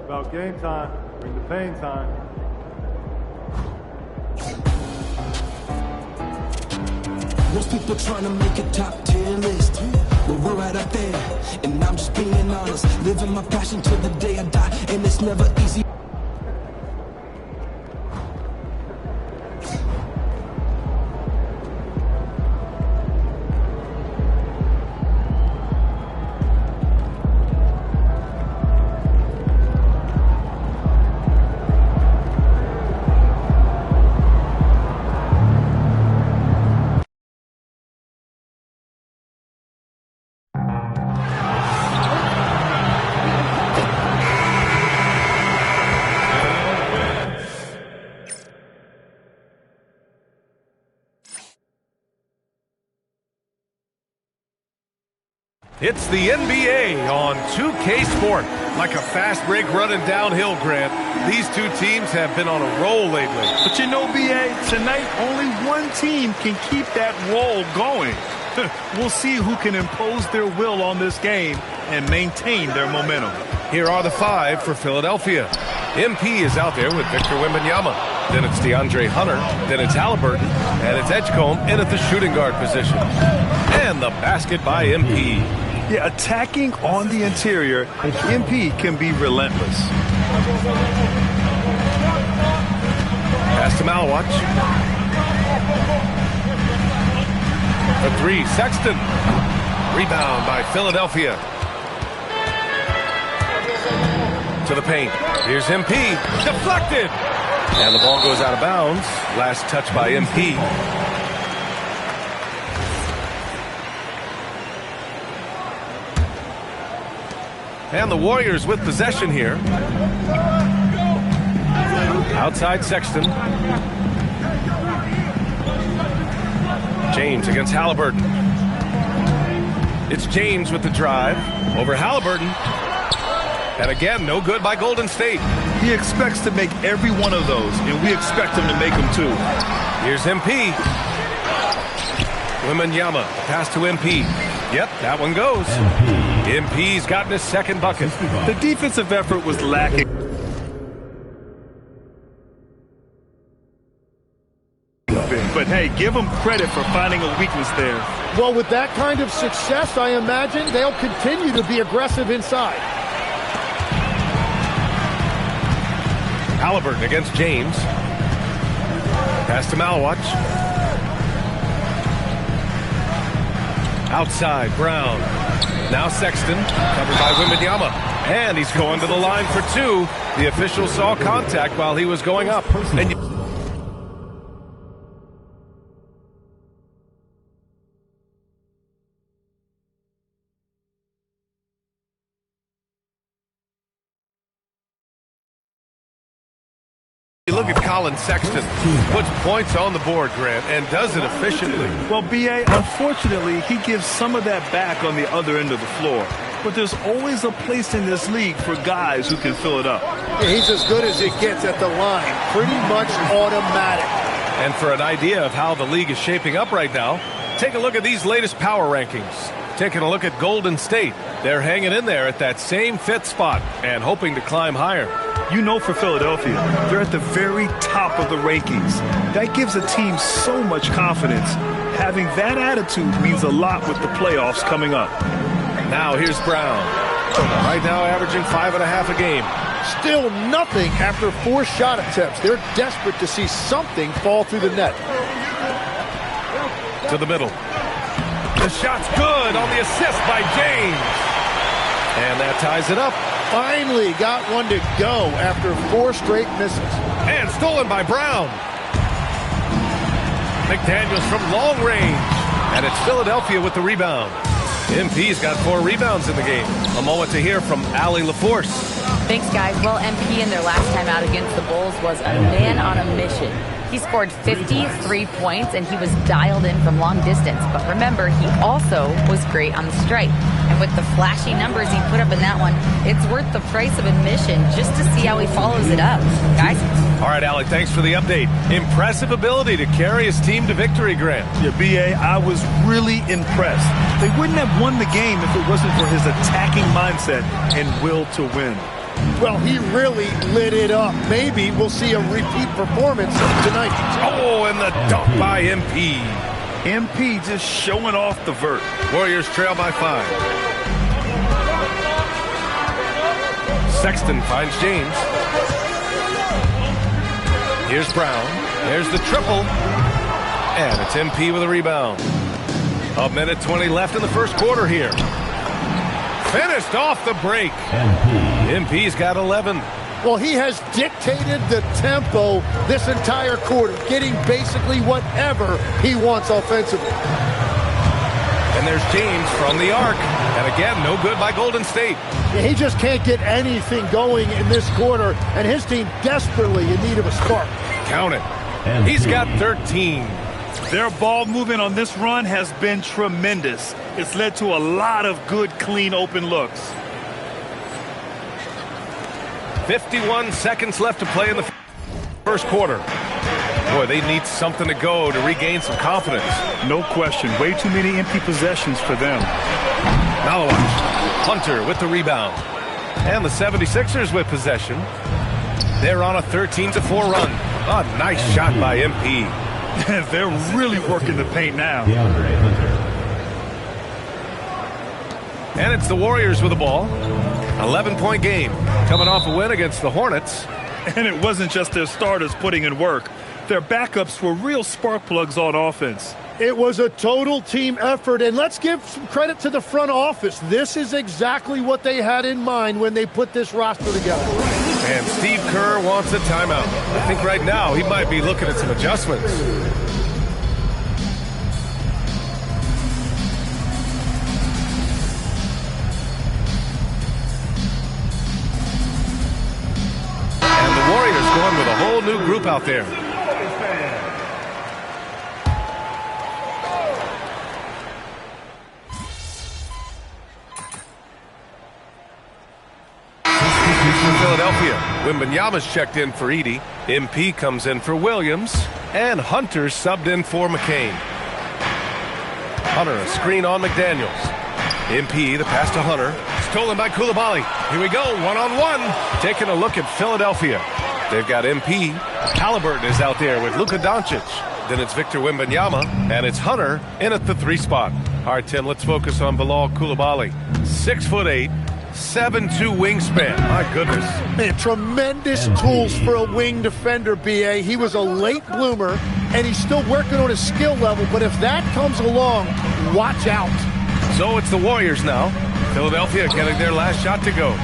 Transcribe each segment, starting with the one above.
About game time. Bring the pain time. Most people trying to make a top 10 list, but we're right up there, and I'm just being honest. Living my passion till the day I die, and it's never easy. It's the NBA on 2K Sport. Like a fast break running downhill, Grant. These two teams have been on a roll lately. But you know, B.A., tonight only one team can keep that roll going. We'll see who can impose their will on this game and maintain their momentum. Here are the five for Philadelphia. MP is out there with Victor Wembanyama. Then it's DeAndre Hunter. Then it's Halliburton. And it's Edgecombe in at the shooting guard position. And the basket by MP. Yeah, attacking on the interior, MP can be relentless. Pass to Malwatch. The three, Sexton. Rebound by Philadelphia. To the paint. Here's MP. Deflected. And the ball goes out of bounds. Last touch by MP. And the Warriors with possession here. Outside Sexton. James against Halliburton. It's James with the drive. Over Halliburton. And again, no good by Golden State. He expects to make every one of those, and we expect him to make them too. Here's MP. Wembanyama, pass to MP. Yep, that one goes. MP's gotten his second bucket. The defensive effort was lacking. But hey, give them credit for finding a weakness there. Well, with that kind of success, I imagine they'll continue to be aggressive inside. Halliburton against James. Pass to Malwatch. Outside, Brown. Now Sexton, covered by Wembanyama. And he's going to the line for two. The official saw contact while he was going up. And look at Colin Sexton. Puts points on the board, Grant, and does it efficiently. Well, B.A., unfortunately, he gives some of that back on the other end of the floor. But there's always a place in this league for guys who can fill it up. Yeah, he's as good as it gets at the line. Pretty much automatic. And for an idea of how the league is shaping up right now, take a look at these latest power rankings. Taking a look at Golden State. They're hanging in there at that same fifth spot and hoping to climb higher. You know, for Philadelphia, they're at the very top of the rankings. That gives a team so much confidence. Having that attitude means a lot with the playoffs coming up. Now here's Brown. Right now averaging 5.5 a game. Still nothing after 4 shot attempts. They're desperate to see something fall through the net. To the middle. The shot's good on the assist by James. And that ties it up. Finally got one to go after 4 straight misses. And stolen by Brown. McDaniels from long range. And it's Philadelphia with the rebound. MP's got 4 rebounds in the game. A moment to hear from Allie LaForce. Thanks, guys. Well, MP in their last time out against the Bulls was a man on a mission. He scored 53 points, and he was dialed in from long distance. But remember, he also was great on the stripe. And with the flashy numbers he put up in that one, it's worth the price of admission just to see how he follows it up. Guys? All right, Alec, thanks for the update. Impressive ability to carry his team to victory, Grant. Yeah, B.A., I was really impressed. They wouldn't have won the game if it wasn't for his attacking mindset and will to win. Well, he really lit it up. Maybe we'll see a repeat performance tonight. Oh, and the dunk by MP. MP just showing off the vert. Warriors trail by 5. Sexton finds James. Here's Brown. There's the triple. And it's MP with a rebound. 1:20 left in the first quarter here. Finished off the break. MP's got 11. Well, he has dictated the tempo this entire quarter, getting basically whatever he wants offensively. And there's James from the arc. And again, no good by Golden State. Yeah, he just can't get anything going in this quarter, and his team desperately in need of a spark. Count it. He's got 13. Their ball movement on this run has been tremendous. It's led to a lot of good, clean, open looks. 51 seconds left to play in the first quarter. Boy, they need something to go to regain some confidence. No question. Way too many empty possessions for them. Malawach. Hunter with the rebound. And the 76ers with possession. They're on a 13-4 run. A nice shot by MP. They're really working the paint now. And it's the Warriors with the ball. 11-point game. Coming off a win against the Hornets. And it wasn't just their starters putting in work. Their backups were real spark plugs on offense. It was a total team effort, and let's give some credit to the front office. This is exactly what they had in mind when they put this roster together. And Steve Kerr wants a timeout. I think right now he might be looking at some adjustments. new group out there. For Philadelphia, Wembanyama's checked in for Edey. MP comes in for Williams. And Hunter's subbed in for McCain. Hunter, a screen on McDaniels. MP, the pass to Hunter. Stolen by Coulibaly. Here we go, one-on-one. Taking a look at Philadelphia. They've got MP. Halliburton is out there with Luka Doncic. Then it's Victor Wembanyama, and it's Hunter in at the 3 spot. All right, Tim, let's focus on Bilal Coulibaly. 6'8", 7'2" wingspan. My goodness. Man, tremendous tools for a wing defender, B.A. He was a late bloomer, and he's still working on his skill level, but if that comes along, watch out. So it's the Warriors now. Philadelphia getting their last shot to go.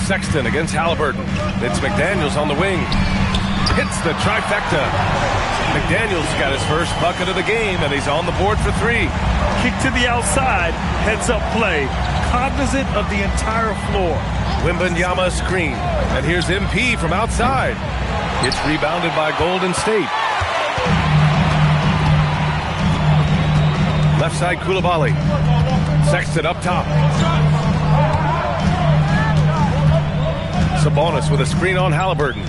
Sexton against Halliburton. It's McDaniels on the wing. Hits the trifecta. McDaniels got his first bucket of the game, and he's on the board for 3. Kick to the outside, heads-up play, cognizant of the entire floor. Wembanyama screen, and here's MP from outside. It's rebounded by Golden State. Left side, Coulibaly. Sexton up top. Sabonis with a screen on Halliburton.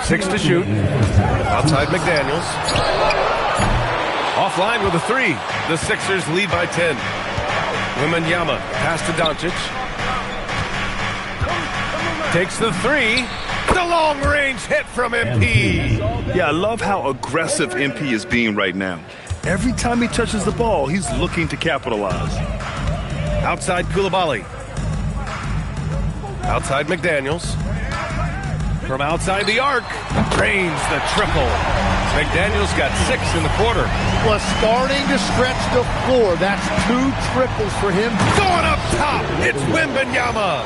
6 to shoot. Outside McDaniels. Offline with a 3. The Sixers lead by 10. Wembanyama pass to Doncic. Takes the 3. The long-range hit from MP. Yeah, I love how aggressive MP is being right now. Every time he touches the ball, he's looking to capitalize. Outside Coulibaly. Outside McDaniels. From outside the arc. Drains the triple. McDaniels got 6 in the quarter. Was starting to stretch the floor. That's 2 triples for him. Going up top. It's Wembanyama.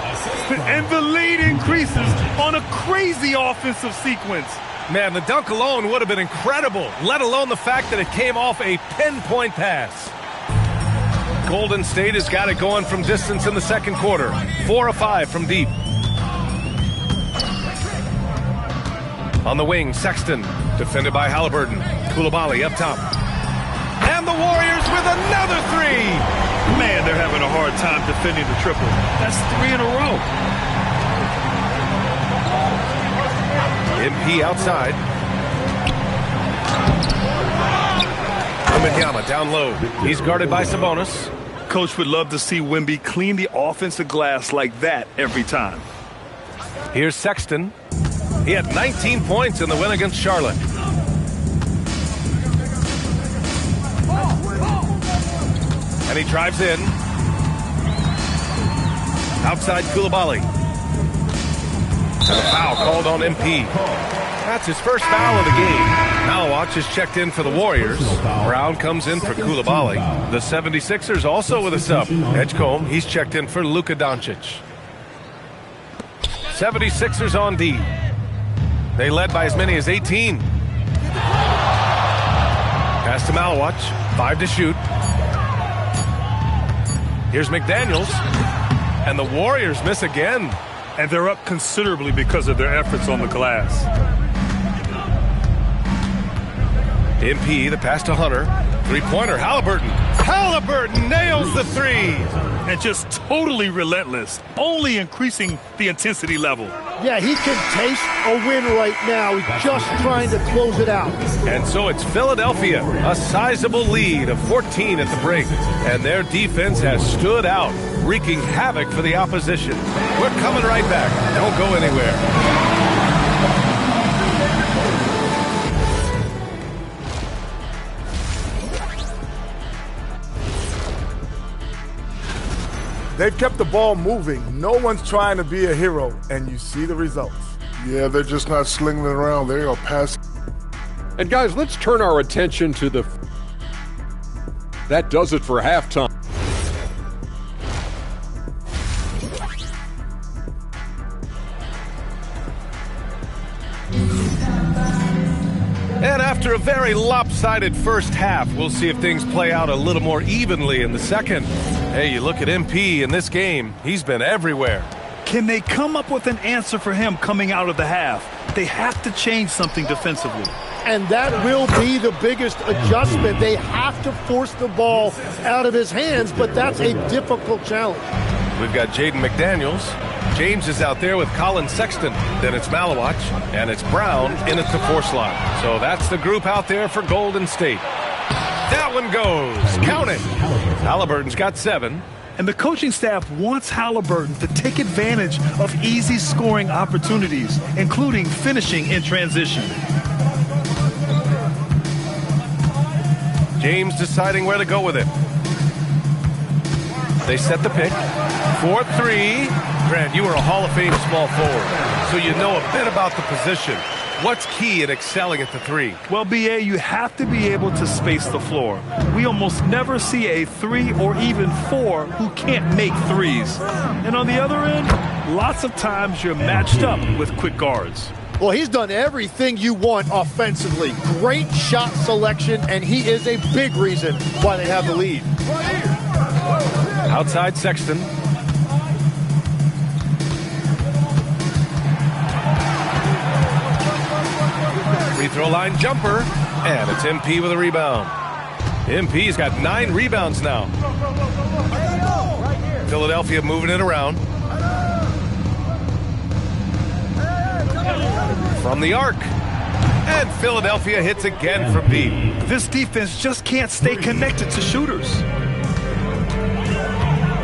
And the lead increases on a crazy offensive sequence. Man, the dunk alone would have been incredible, let alone the fact that it came off a pinpoint pass. Golden State has got it going from distance in the second quarter. 4 of 5 from deep. On the wing, Sexton, defended by Halliburton. Coulibaly up top. And the Warriors with another 3. Man, they're having a hard time defending the triple. That's 3 in a row. MP outside. Wembanyama down low. He's guarded by Sabonis. Coach would love to see Wemby clean the offensive glass like that every time. Here's Sexton. He had 19 points in the win against Charlotte. And he drives in. Outside Coulibaly. And a foul called on MP. That's his first foul of the game. Malawach is checked in for the Warriors. Brown comes in for Coulibaly. The 76ers also with a sub. Edgecombe, he's checked in for Luka Doncic. 76ers on D. They led by as many as 18. Pass to Malawach. 5 to shoot. Here's McDaniels. And the Warriors miss again. And they're up considerably because of their efforts on the glass. MP, the pass to Hunter. 3-pointer, Halliburton. Halliburton nails the 3. And just totally relentless, only increasing the intensity level. Yeah, he can taste a win right now. He's just trying to close it out. And so it's Philadelphia, a sizable lead of 14 at the break. And their defense has stood out, wreaking havoc for the opposition. We're coming right back. Don't go anywhere. They've kept the ball moving. No one's trying to be a hero, and you see the results. Yeah, they're just not slinging it around. They are passing. And guys, let's turn our attention to the... That does it for halftime. And after a very lopsided first half, we'll see if things play out a little more evenly in the second. Hey, you look at MP in this game, he's been everywhere. Can they come up with an answer for him coming out of the half? They have to change something defensively. And that will be the biggest adjustment. They have to force the ball out of his hands, but that's a difficult challenge. We've got Jaden McDaniels. James is out there with Colin Sexton. Then it's Malawach, and it's Brown in at the 4 slot. So that's the group out there for Golden State. That one goes. Count it. Halliburton's got 7. And the coaching staff wants Halliburton to take advantage of easy scoring opportunities, including finishing in transition. James deciding where to go with it. They set the pick. 4-3. Grant, you were a Hall of Fame small forward, so you know a bit about the position. What's key in excelling at the 3? Well, B.A., you have to be able to space the floor. We almost never see a 3 or even 4 who can't make threes. And on the other end, lots of times you're matched up with quick guards. Well, he's done everything you want offensively. Great shot selection, and he is a big reason why they have the lead. Outside Sexton. Free throw line jumper, and it's MP with a rebound. MP's got 9 rebounds now. Philadelphia moving it around. From the arc. And Philadelphia hits again from deep. This defense just can't stay connected to shooters.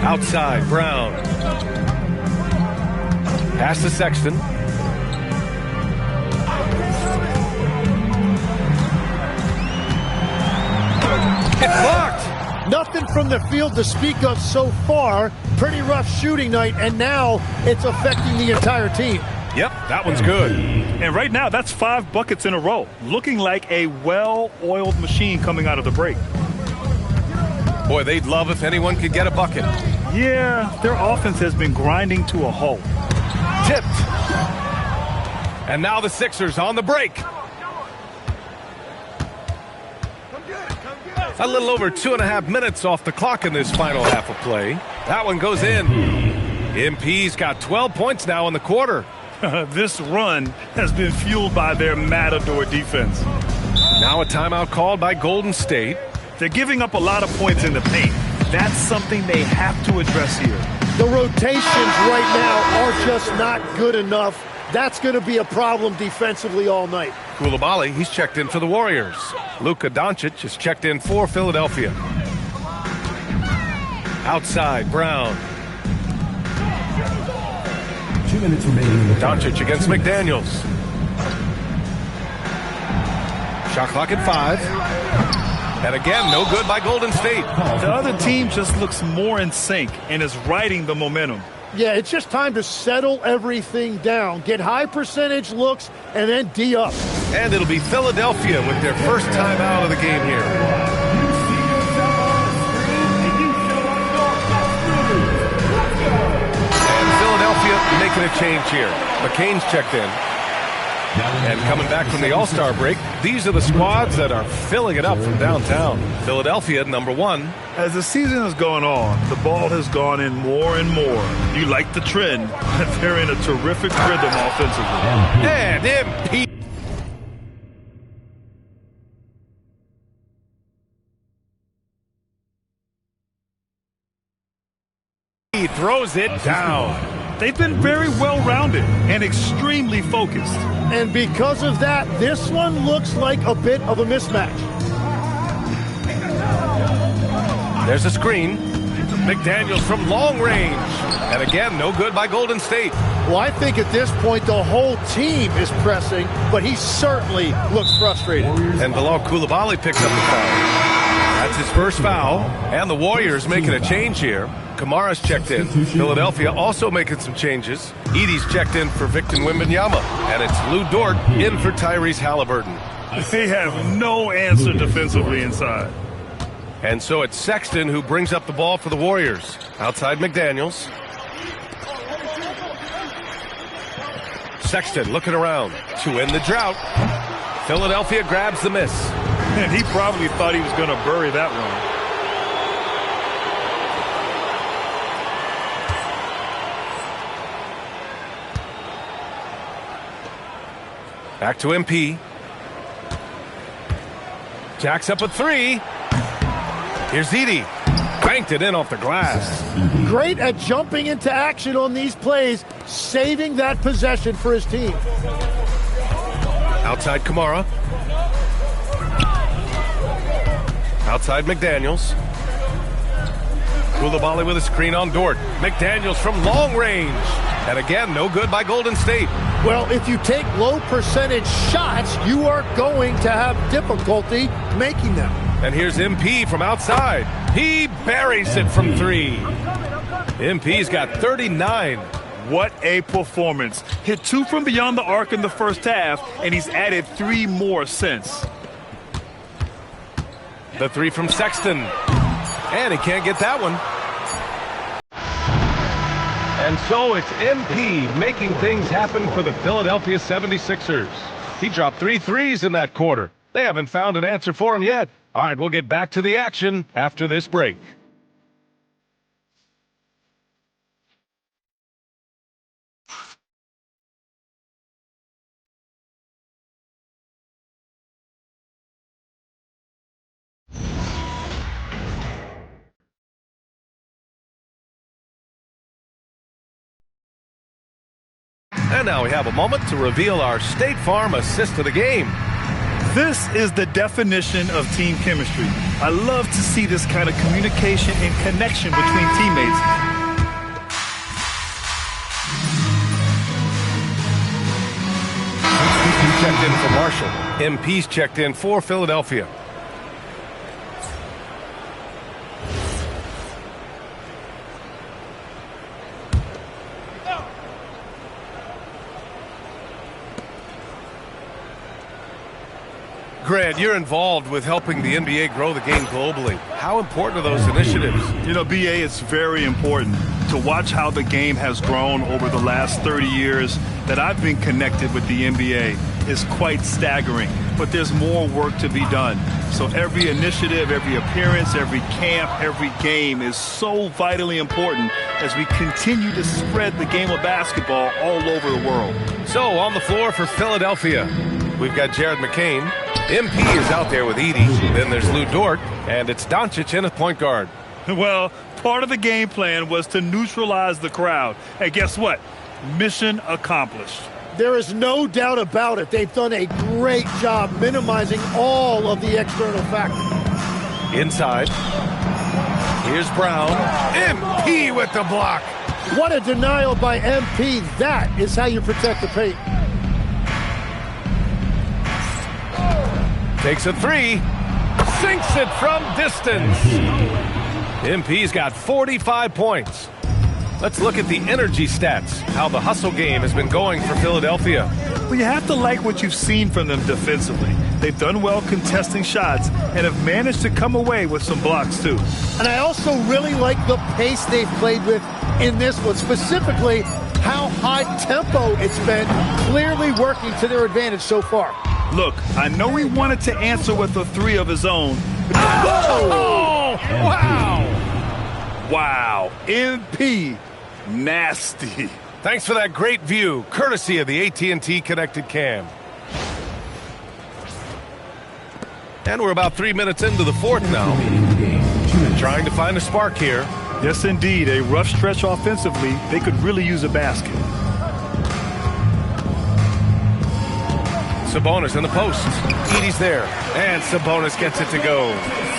Outside, Brown. Pass to Sexton. It's blocked. Nothing from the field to speak of so far. Pretty rough shooting night, and now it's affecting the entire team. Yep, that one's good. And right now, that's 5 buckets in a row. Looking like a well-oiled machine coming out of the break. Boy, they'd love if anyone could get a bucket. Yeah, their offense has been grinding to a halt. Tipped. And now the Sixers on the break. A little over 2.5 minutes off the clock in this final half of play. That one goes in. MP's got 12 points now in the quarter. This run has been fueled by their matador defense. Now a timeout called by Golden State. They're giving up a lot of points in the paint. That's something they have to address here. The rotations right now are just not good enough. That's going to be a problem defensively all night. Koulibaly, he's checked in for the Warriors. Luka Doncic is checked in for Philadelphia. Outside, Brown. 2 minutes remaining. Doncic against McDaniels. Shot clock at 5. And again, no good by Golden State. The other team just looks more in sync and is riding the momentum. Yeah, it's just time to settle everything down. Get high percentage looks and then D up. And it'll be Philadelphia with their first time out of the game here. And Philadelphia making a change here. McCain's checked in. And coming back from the All-Star break, these are the squads that are filling it up from downtown. Philadelphia, number 1. As the season has gone on, the ball has gone in more and more. You like the trend. They're in a terrific rhythm offensively. And MP. He throws it down. They've been very well-rounded and extremely focused. And because of that, this one looks like a bit of a mismatch. There's a screen. McDaniels from long range. And again, no good by Golden State. Well, I think at this point the whole team is pressing, but he certainly looks frustrated. And Bilal Koulibaly picks up the foul. That's his first foul. And the Warriors making a change here. Kamara's checked in. Philadelphia also making some changes. Edey's checked in for Victor Wembanyama. And it's Lou Dort in for Tyrese Halliburton. They have no answer defensively inside. And so it's Sexton who brings up the ball for the Warriors. Outside McDaniels. Sexton looking around to end the drought. Philadelphia grabs the miss. And he probably thought he was going to bury that one. Back to MP. Jacks up a three. Here's Edie. Banked it in off the glass. Great at jumping into action on these plays, saving that possession for his team. Outside Kamara. Outside McDaniels. Koulibaly with a screen on Dort. McDaniels from long range. And again, no good by Golden State. Well, if you take low percentage shots, you are going to have difficulty making them. And here's MP from outside. He buries it from three. MP's got 39. What a performance. Hit 2 from beyond the arc in the first half, and he's added 3 more since. The three from Sexton. And he can't get that one. And so it's MP making things happen for the Philadelphia 76ers. He dropped 3 threes in that quarter. They haven't found an answer for him yet. All right, we'll get back to the action after this break. And now we have a moment to reveal our State Farm assist of the game. This is the definition of team chemistry. I love to see this kind of communication and connection between teammates. He checked in for Marshall. MP's checked in for Philadelphia. Grant, you're involved with helping the NBA grow the game globally. How important are those initiatives? You know, BA, it's very important to watch how the game has grown over the last 30 years that I've been connected with the NBA. Is quite staggering, but there's more work to be done. So every initiative, every appearance, every camp, every game is so vitally important as we continue to spread the game of basketball all over the world. So on the floor for Philadelphia, we've got Jared McCain. MP is out there with Edie. Then there's Lou Dort, and it's Doncic in at point guard. Well, part of the game plan was to neutralize the crowd. Hey, guess what? Mission accomplished. There is no doubt about it. They've done a great job minimizing all of the external factors. Inside. Here's Brown. MP with the block. What a denial by MP. That is how you protect the paint. Takes a three. Sinks it from distance. MP's got 45 points. Let's look at the energy stats, how the hustle game has been going for Philadelphia. Well, you have to like what you've seen from them defensively. They've done well contesting shots and have managed to come away with some blocks, too. And I also really like the pace they've played with in this one, specifically how high tempo it's been, clearly working to their advantage so far. Look, I know he wanted to answer with a three of his own. Oh! Wow! Wow. MP. Nasty. Thanks for that great view, courtesy of the AT&T Connected Cam. And we're about 3 minutes into the fourth now. Trying to find a spark here. Yes, indeed. A rough stretch offensively. They could really use a basket. Sabonis in the post. Edie's there. And Sabonis gets it to go.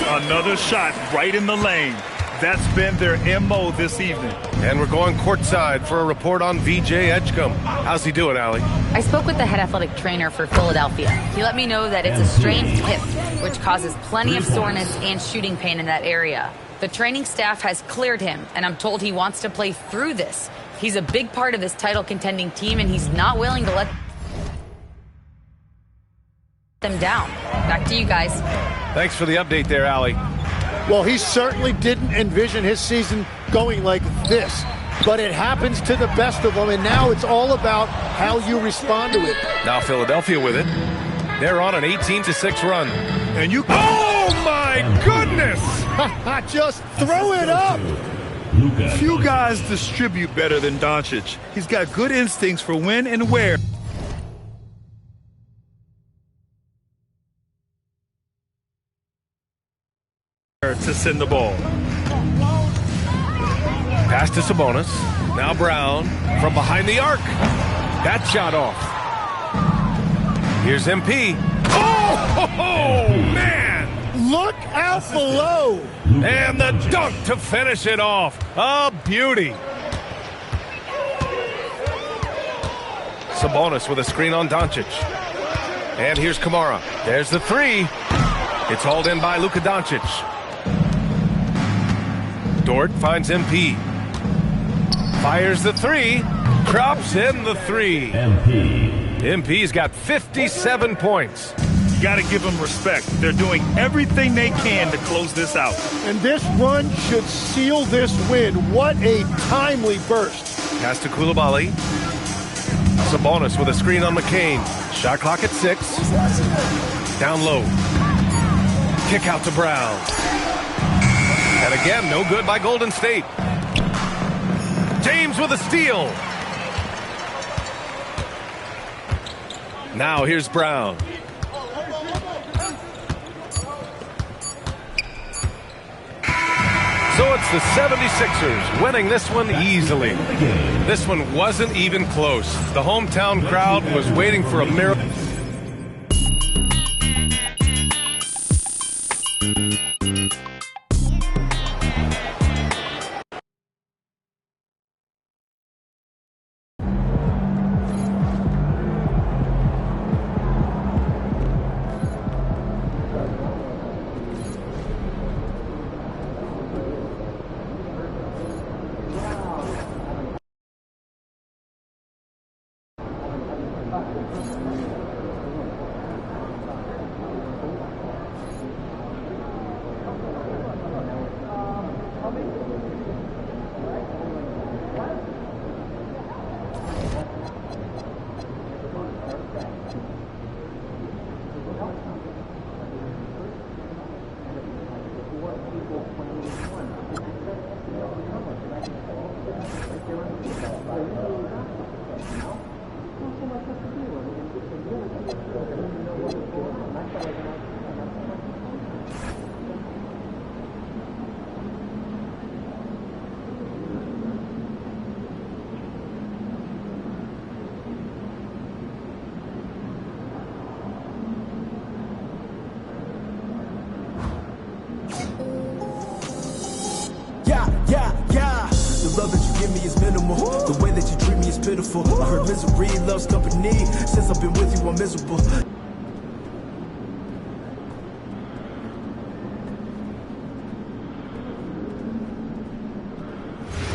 Another shot right in the lane. That's been their MO this evening. And we're going courtside for a report on VJ Edgecombe. How's he doing, Allie? I spoke with the head athletic trainer for Philadelphia. He let me know that it's a strained hip, which causes plenty of soreness and shooting pain in that area. The training staff has cleared him, and I'm told he wants to play through this. He's a big part of this title-contending team, and he's not willing to let them down. Back to you guys. Thanks for the update there, Allie. Well, he certainly didn't envision his season going like this, but it happens to the best of them, and now it's all about how you respond to it. Now Philadelphia with it. They're on an 18-6 run. And you... Oh, my goodness! Just throw it up! Few guys distribute better than Doncic. He's got good instincts for when and where there to send the ball. Pass to Sabonis. Now Brown from behind the arc. That shot off. Here's MP. Oh, man! Look out below. And the dunk to finish it off. A beauty. Sabonis with a screen on Doncic. And here's Kamara. There's the three. It's hauled in by Luka Doncic. Dort finds MP. Fires the three. Drops in the three. MP's got 57 points. You got to give them respect. They're doing everything they can to close this out. And this run should seal this win. What a timely burst. Pass to Koulibaly. Sabonis with a screen on McCain. Shot clock at 6. Down low. Kick out to Brown. And again, no good by Golden State. James with a steal. Now here's Brown. So it's the 76ers winning this one easily. This one wasn't even close. The hometown crowd was waiting for a miracle. The love that you give me is minimal. The way that you treat me is pitiful. I heard misery loves company. Since I've been with you, I'm miserable.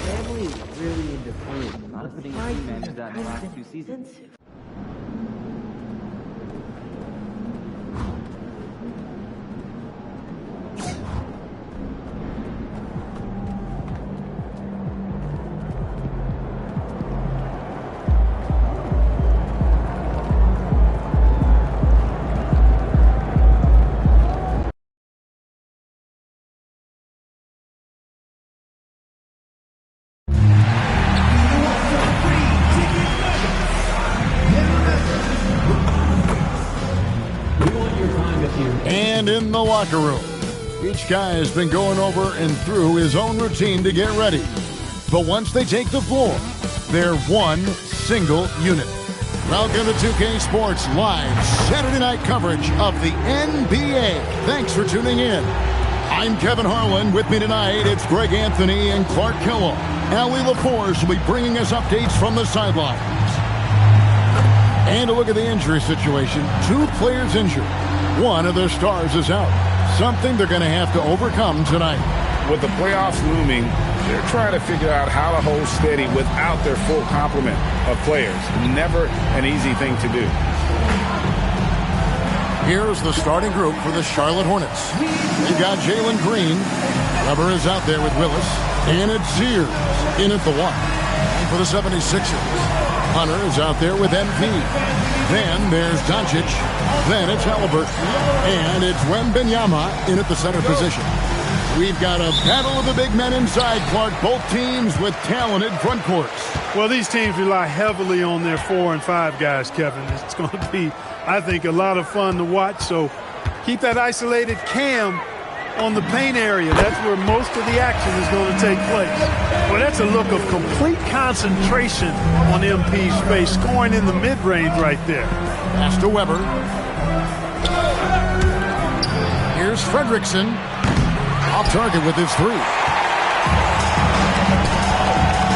Family is really into food. Not a thing he managed that in the last 2 seasons. And in the locker room, each guy has been going over and through his own routine to get ready. But once they take the floor, they're one single unit. Welcome to 2K Sports Live Saturday night coverage of the NBA. Thanks for tuning in. I'm Kevin Harlan. With me tonight, it's Greg Anthony and Clark Kellogg. Allie LaForce will be bringing us updates from the sidelines. And a look at the injury situation. 2 players injured. One of their stars is out. Something they're going to have to overcome tonight. With the playoffs looming, they're trying to figure out how to hold steady without their full complement of players. Never an easy thing to do. Here's the starting group for the Charlotte Hornets. They've got Jalen Green. Weber is out there with Willis. And it's Sears in at the 1. And for the 76ers, Hunter is out there with MP. Then there's Doncic. Then it's Halliburton. And it's Wembanyama in at the center position. We've got a battle of the big men inside, Clark. Both teams with talented front courts. Well, these teams rely heavily on their 4 and 5 guys, Kevin. It's going to be, I think, a lot of fun to watch. So keep that isolated Cam on the paint area. That's where most of the action is going to take place. Well, that's a look of complete concentration on MP's face, scoring in the mid-range right there. Pass to Weber. Here's Fredrickson. Off target with his three.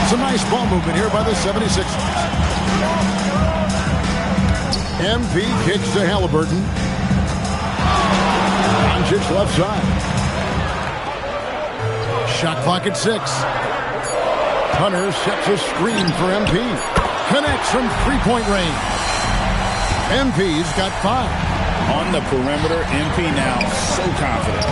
Some nice ball movement here by the 76ers. MP kicks to Halliburton. Doncic left side. Shot clock at 6. Hunter sets a screen for MP. Connects from three-point range. MP's got 5. On the perimeter, MP now so confident.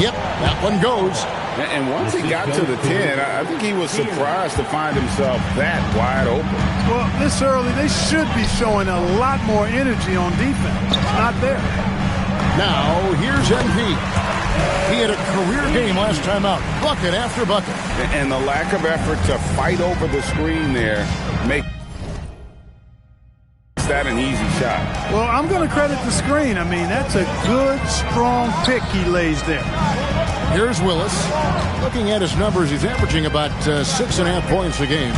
Yep, that one goes. And once he got to the 10, I think he was surprised to find himself that wide open. Well, this early, they should be showing a lot more energy on defense. It's not there. Now, here's MP. He had a career game last time out. Bucket after bucket. And the lack of effort to fight over the screen there makes that an easy shot. Well, I'm going to credit the screen. I mean, that's a good, strong pick he lays there. Here's Willis. Looking at his numbers, he's averaging about 6.5 points a game.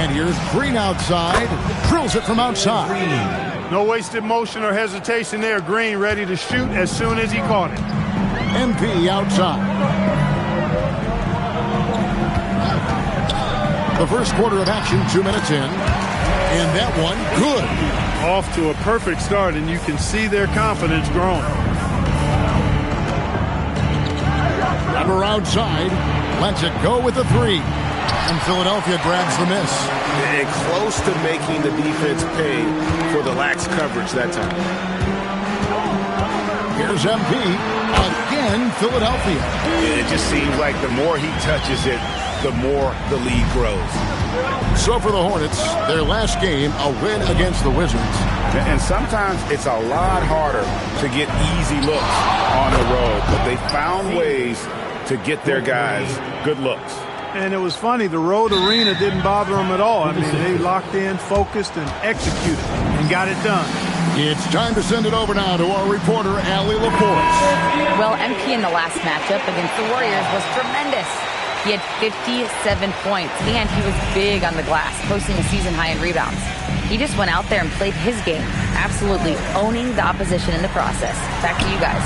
And here's Green outside. Drills it from outside. No wasted motion or hesitation there. Green ready to shoot as soon as he caught it. MP outside. The first quarter of action, 2 minutes in. And that one, good. Off to a perfect start, and you can see their confidence growing. Weber outside. Lets it go with the 3. And Philadelphia grabs the miss. And close to making the defense pay for the lax coverage that time. Here's MP. Again, Philadelphia. It just seems like the more he touches it, the more the lead grows. So for the Hornets, their last game, a win against the Wizards. And sometimes it's a lot harder to get easy looks on the road, but they found ways to get their guys good looks. And it was funny, the road arena didn't bother them at all. I mean, they locked in, focused, and executed, and got it done. It's time to send it over now to our reporter, Allie Laporte. Well, MP in the last matchup against the Warriors was tremendous. He had 57 points, and he was big on the glass, posting a season high in rebounds. He just went out there and played his game, absolutely owning the opposition in the process. Back to you guys.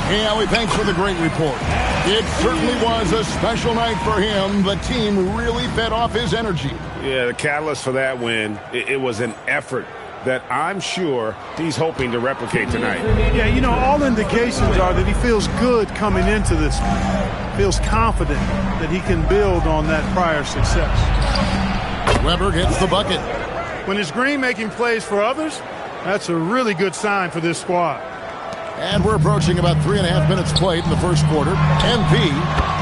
Hey, Allie, thanks for the great report. It certainly was a special night for him. The team really fed off his energy. Yeah, the catalyst for that win, it was an effort that I'm sure he's hoping to replicate tonight. Yeah, you know, all indications are that he feels good coming into this. Feels confident that he can build on that prior success. Weber gets the bucket. When it's Green making plays for others, that's a really good sign for this squad. And we're approaching about 3.5 minutes played in the first quarter. MP,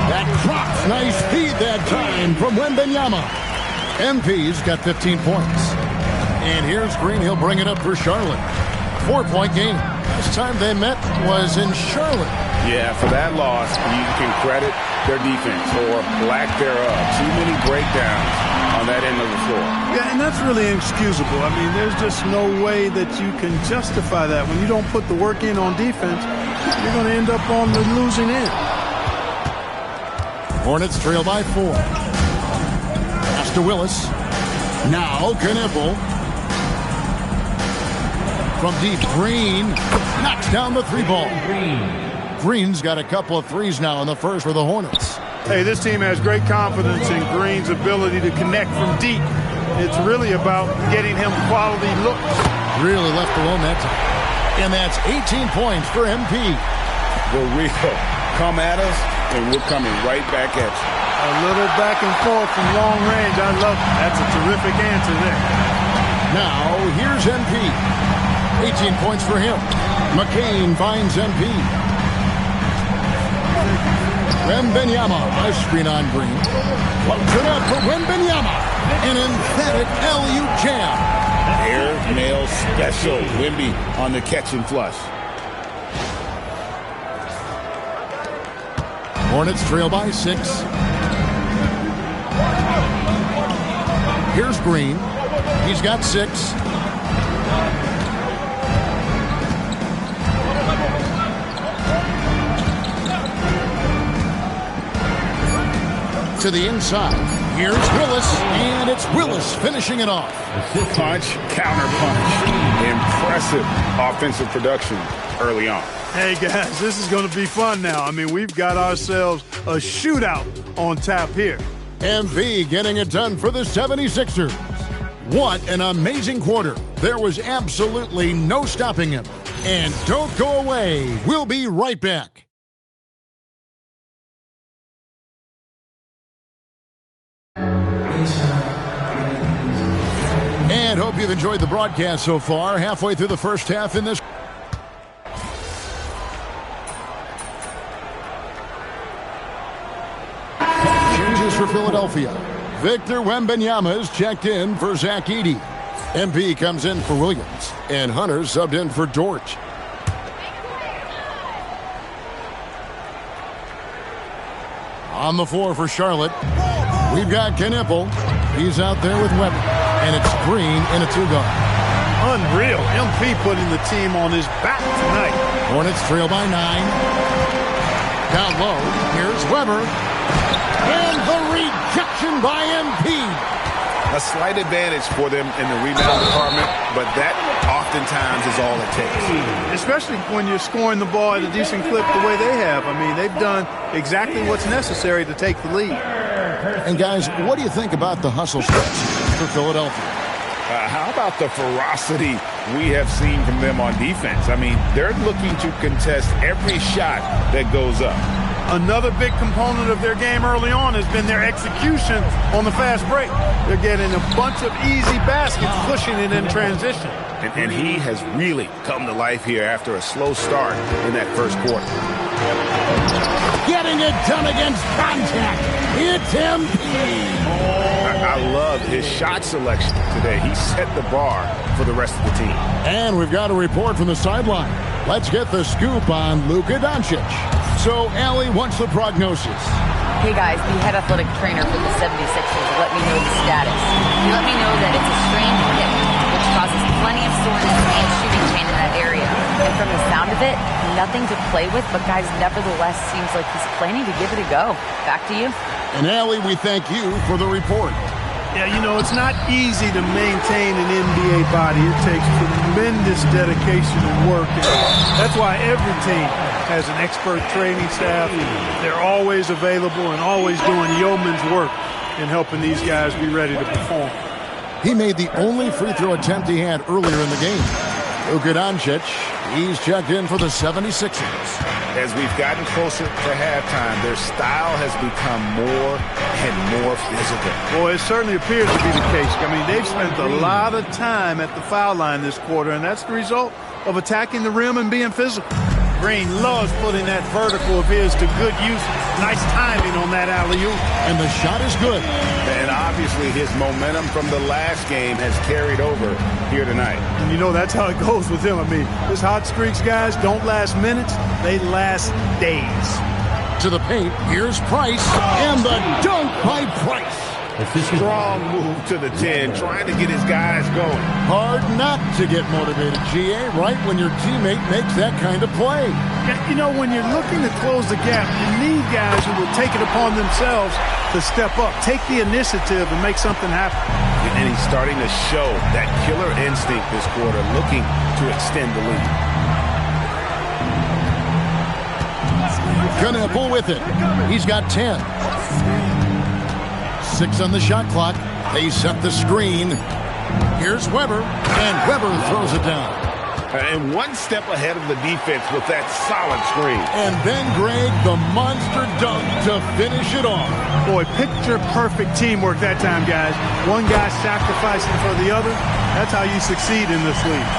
that drops. Nice speed that time from Wembanyama. MP's got 15 points. And here's Green. He'll bring it up for Charlotte. 4-point game. Last time they met was in Charlotte. Yeah, for that loss, you can credit their defense or lack thereof. Too many breakdowns on that end of the floor. Yeah, and that's really inexcusable. I mean, there's just no way that you can justify that. When you don't put the work in on defense, you're going to end up on the losing end. Hornets trail by 4. Pass to Willis. Now Kniffel. From deep, Green knocks down the 3 ball. Green's got a couple of threes now in the first for the Hornets. Hey, this team has great confidence in Green's ability to connect from deep. It's really about getting him quality looks. Really left alone that time. And that's 18 points for MP. For real. Come at us, and we're coming right back at you. A little back and forth from long range. I love it. That's a terrific answer there. Now, here's MP. 18 points for him. McCain finds MP. Wembanyama, a screen on Green. Floats it up for Wembanyama. An emphatic LU jam. Air nail special. Wemby on the catch and flush. Hornets trail by 6. Here's Green. He's got 6. to the inside. Here's Willis, and it's Willis finishing it off. Punch, counter punch. Impressive offensive production early on. Hey, guys, this is going to be fun now. I mean, we've got ourselves a shootout on tap here. MV getting it done for the 76ers. What an amazing quarter. There was absolutely no stopping him. And don't go away. We'll be right back. And hope you've enjoyed the broadcast so far. Halfway through the first half in this. Changes for Philadelphia. Victor Wembanyama is checked in for Zach Edey. MP comes in for Williams. And Hunter subbed in for Dort. On the floor for Charlotte, we've got Knipple. He's out there with Webber. And it's Green in a two-guard. Unreal. MP putting the team on his back tonight. Hornets trail by 9. Down low, here's Webber. And the rejection by MP. A slight advantage for them in the rebound department, but that oftentimes is all it takes. Especially when you're scoring the ball at a decent clip the way they have. I mean, they've done exactly what's necessary to take the lead. And guys, what do you think about the hustle stretch for Philadelphia? How about the ferocity we have seen from them on defense? I mean, they're looking to contest every shot that goes up. Another big component of their game early on has been their execution on the fast break. They're getting a bunch of easy baskets, pushing it in transition. And he has really come to life here after a slow start in that first quarter. Getting it done against contact. It's MP. I love his shot selection today. He set the bar for the rest of the team. And we've got a report from the sideline. Let's get the scoop on Luka Doncic. So, Allie, what's the prognosis? Hey guys, the head athletic trainer for the 76ers let me know the status. He let me know that it's a strained hip, which causes plenty of soreness and shooting pain in that area. And from the sound of it, nothing to play with, but guys, nevertheless, seems like he's planning to give it a go. Back to you. And Allie, we thank you for the report. Yeah, you know, it's not easy to maintain an NBA body. It takes tremendous dedication and work. And that's why every team has an expert training staff. They're always available and always doing yeoman's work in helping these guys be ready to perform. He made the only free throw attempt he had earlier in the game. Luka Doncic, he's checked in for the 76ers. As we've gotten closer to halftime, their style has become more and more physical. Well, it certainly appears to be the case. I mean, they've spent a lot of time at the foul line this quarter, and that's the result of attacking the rim and being physical. Green loves putting that vertical of his to good use. Nice timing on that alley-oop. And the shot is good. And obviously his momentum from the last game has carried over here tonight. And you know, that's how it goes with him. I mean, his hot streaks, guys, don't last minutes. They last days. To the paint, here's Price. And the dunk by Price. Strong move to the 10, trying to get his guys going. Hard not to get motivated, GA, right when your teammate makes that kind of play. You know, when you're looking to close the gap, you need guys who will take it upon themselves to step up, take the initiative, and make something happen. And he's starting to show that killer instinct this quarter, looking to extend the lead. Knipple with it. He's got 10. 6 on the shot clock. They set the screen. Here's Webber, and Webber throws it down. And one step ahead of the defense with that solid screen. And then Greg, the monster dunk to finish it off. Boy, picture-perfect teamwork that time, guys. One guy sacrificing for the other. That's how you succeed in this league.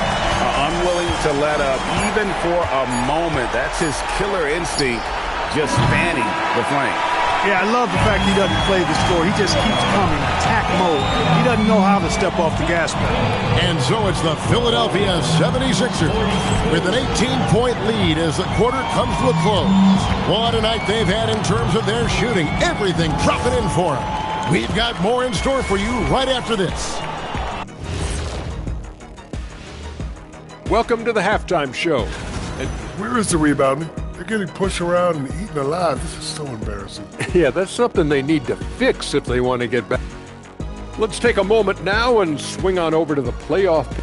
Unwilling to let up, even for a moment. That's his killer instinct, just fanning the flame. Yeah, I love the fact he doesn't play the score. He just keeps coming, attack mode. He doesn't know how to step off the gas pedal. And so it's the Philadelphia 76ers with an 18-point lead as the quarter comes to a close. What a night they've had in terms of their shooting. Everything dropping in for them. We've got more in store for you right after this. Welcome to the halftime show. Where is the rebounding? They're getting pushed around and eaten alive. This is so embarrassing. Yeah, that's something they need to fix if they want to get back. Let's take a moment now and swing on over to the playoff.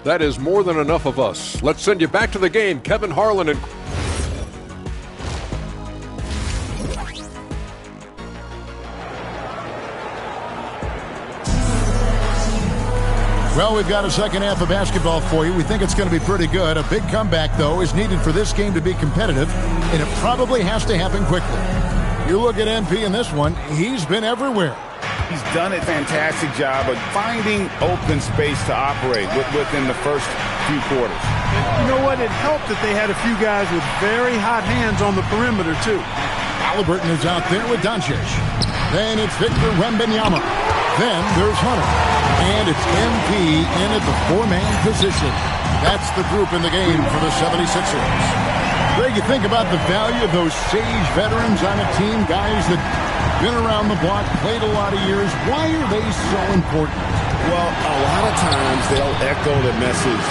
That is more than enough of us. Let's send you back to the game, Kevin Harlan and... Well, we've got a second half of basketball for you. We think it's going to be pretty good. A big comeback, though, is needed for this game to be competitive, and it probably has to happen quickly. You look at MP in this one, he's been everywhere. He's done a fantastic job of finding open space to operate within the first few quarters. You know what? It helped that they had a few guys with very hot hands on the perimeter, too. Halliburton is out there with Doncic. Then it's Victor Wembanyama. Then there's Hunter. And it's MP in at the four-man position. That's the group in the game for the 76ers. Greg, you think about the value of those sage veterans on a team, guys that been around the block, played a lot of years. Why are they so important? Well, a lot of times they'll echo the message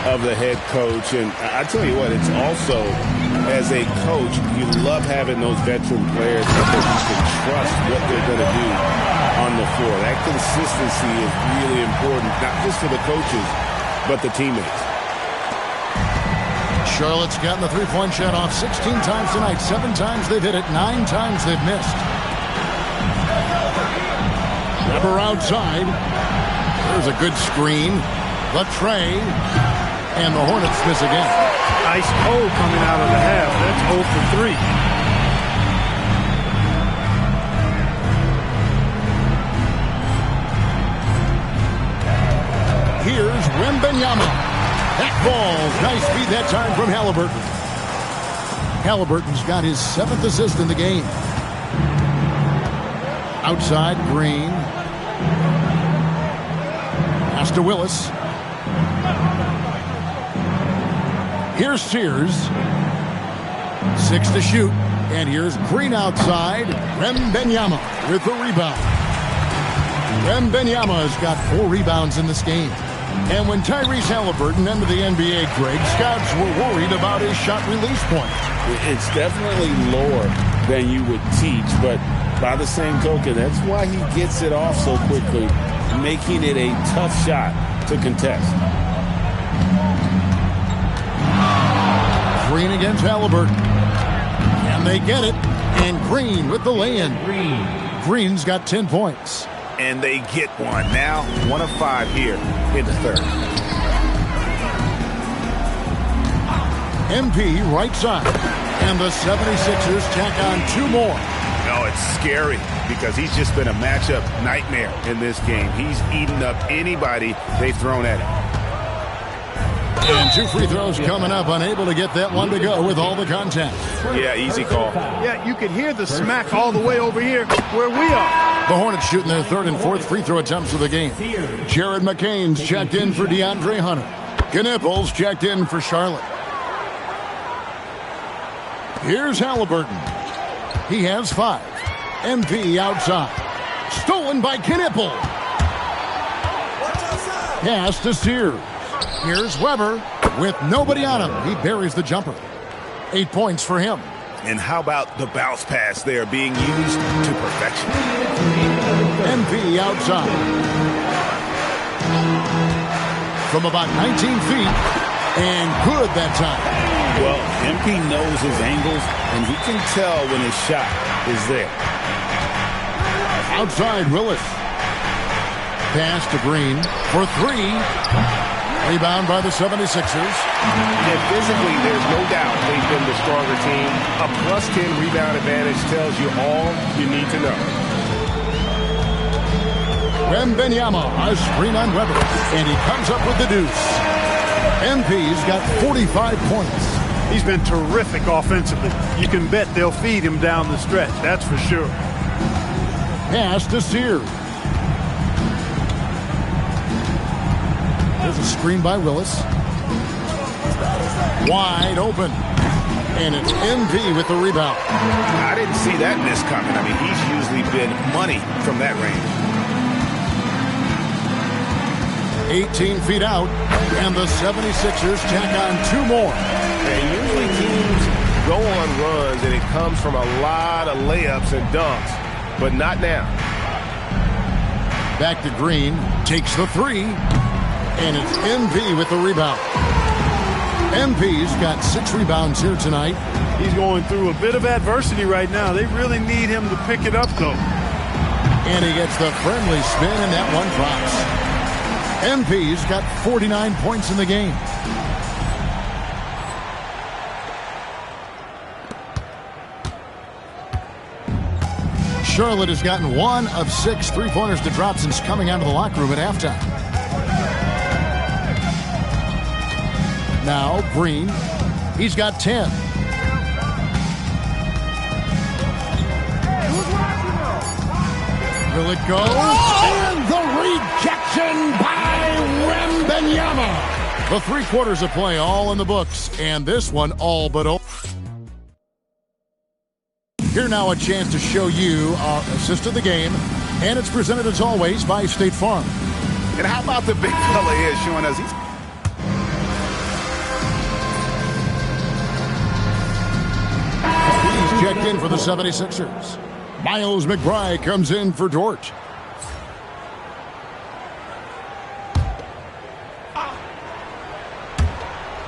of the head coach. And I tell you what, it's also, as a coach, you love having those veteran players because you can trust what they're going to do on the floor. That consistency is really important, not just for the coaches, but the teammates. Charlotte's gotten the three-point shot off 16 times tonight. 7 times they've hit it, 9 times they've missed. Weber outside. There's a good screen. Latre. And the Hornets miss again. Ice cold coming out of the half. That's 0 for 3. Here's Wembanyama. That ball's nice feed that time from Halliburton. Halliburton's got his 7th assist in the game. Outside, Green. Pass to Willis. Here's Sears. 6 to shoot. And here's Green outside. Wembanyama with the rebound. Wembanyama's got 4 rebounds in this game. And when Tyrese Halliburton entered the NBA, Greg, scouts were worried about his shot release point. It's definitely lower than you would teach, but by the same token, that's why he gets it off so quickly, making it a tough shot to contest. Green against Halliburton. And they get it. And Green with the lay-in. Green's got 10 points. And they get one. Now 1 of 5 here in the third. MP right side. And the 76ers tack on 2 more. No, it's scary because he's just been a matchup nightmare in this game. He's eaten up anybody they've thrown at him. And 2 free throws coming up, unable to get that one to go with all the contact. Yeah, easy call. Yeah, you can hear the smack all the way over here where we are. The Hornets shooting their 3rd and 4th free throw attempts of the game. Jared McCain's checked in for DeAndre Hunter. Knipples checked in for Charlotte. Here's Halliburton. He has 5. MP outside. Stolen by Knipple. Pass to Sears. Here's Weber with nobody on him. He buries the jumper. 8 points for him. And how about the bounce pass there being used to perfection? MP outside. From about 19 feet. And good that time. Well, MP knows his angles, and he can tell when his shot is there. Outside, Willis. Pass to Green for 3. Rebound by the 76ers. And physically, there's no doubt they've been the stronger team. A +10 rebound advantage tells you all you need to know. Wembanyama, a screen on Weber, and he comes up with the deuce. MP's got 45 points. He's been terrific offensively. You can bet they'll feed him down the stretch, that's for sure. Pass to Sears. There's a screen by Willis. Wide open. And it's MP with the rebound. I didn't see that miss coming. I mean, he's usually been money from that range. 18 feet out, and the 76ers tack on 2 more. And usually teams runs, and it comes from a lot of layups and dunks, but not now. Back to Green, takes the three, and it's MP with the rebound. MP's got 6 rebounds here tonight. He's going through a bit of adversity right now. They really need him to pick it up, though. And he gets the friendly spin, and that one drops. MP's got 49 points in the game. Charlotte has gotten 1 of 6 three-pointers to drop since coming out of the locker room at halftime. Now Green, he's got 10. Will it go? And the rejection by Wembanyama. The 3 quarters of play all in the books, and this one all but over. Here now a chance to show you our assist of the game, and it's presented as always by State Farm. And how about the big fella here showing us he's... He's checked in for the 76ers. Miles McBride comes in for Dort.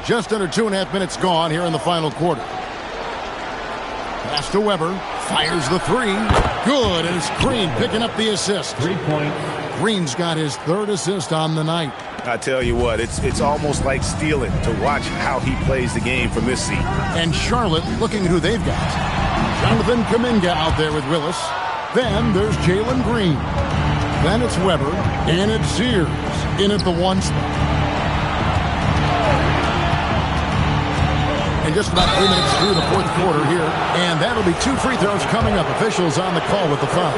Just under 2.5 minutes gone here in the final quarter. Pass to Weber, fires the three. Good, and it's Green picking up the assist. 3 points. Green's got his 3rd assist on the night. I tell you what, it's almost like stealing to watch how he plays the game from this seat. And Charlotte looking at who they've got. Jonathan Kuminga out there with Willis. Then there's Jalen Green. Then it's Weber, and it's Sears in at the 1 spot. And just about 3 minutes through the 4th quarter here, and that'll be 2 free throws coming up. Officials on the call with the foul.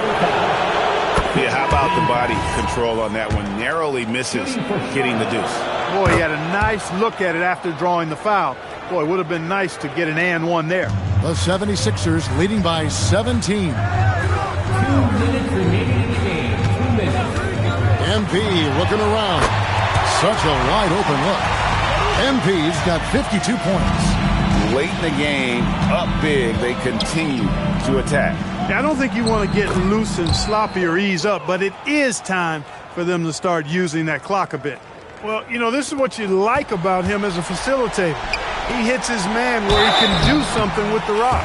Yeah, how about the body control on that one? Narrowly misses getting the deuce. Boy, he had a nice look at it after drawing the foul. Boy, it would have been nice to get an and one there. The 76ers leading by 17. 2 minutes remaining in the game. 2 minutes. MP looking around. Such a wide open look. MP's got 52 points. Late in the game, up big, they continue to attack. I don't think you want to get loose and sloppy or ease up, but it is time for them to start using that clock a bit. Well, you know, this is what you like about him as a facilitator. He hits his man where he can do something with the rock.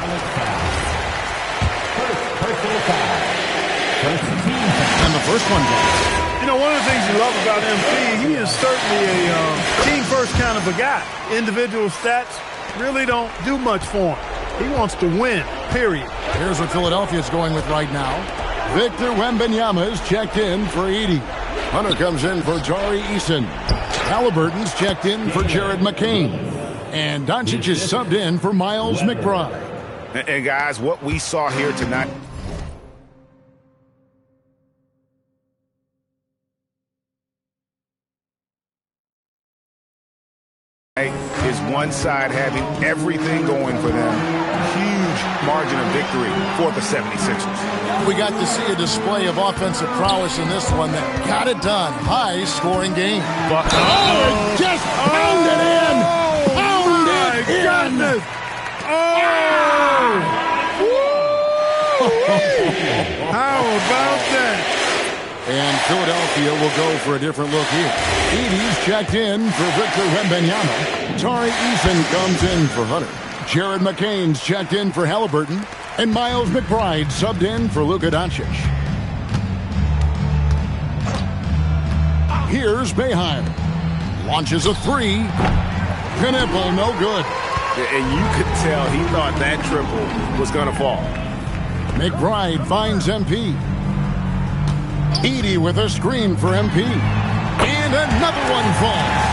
And the first one goes. You know, one of the things you love about MP, he is certainly a team-first kind of a guy. Individual stats really don't do much for him. He wants to win, period. Here's what Philadelphia's going with right now. Victor Wembanyama is checked in for Edey. Hunter comes in for Tari Eason. Halliburton's checked in for Jared McCain. And Doncic is subbed in for Miles McBride. And guys, what we saw here tonight is one side having everything going for them. Huge margin of victory for the 76ers. We got to see a display of offensive prowess in this one that got it done. High-scoring game. Just pounded in! Pounded in! Goodness. How about that? And Philadelphia will go for a different look here. Edey's checked in for Victor Wembanyama. Tari Eason comes in for Hunter. Jared McCain's checked in for Halliburton. And Miles McBride subbed in for Luka Doncic. Here's Boeheim. Launches a three. Knipple, no good. And you could tell he thought that triple was going to fall. McBride finds MP. Edey with a screen for MP. And another one falls.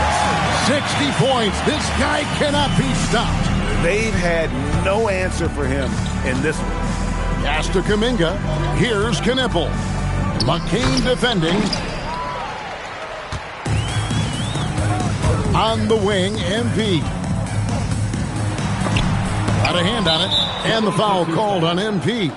60 points. This guy cannot be stopped. They've had no answer for him in this one. Pass to Kuminga. Here's Knipple. McCain defending. On the wing, MP. Got a hand on it. And the foul called on MP.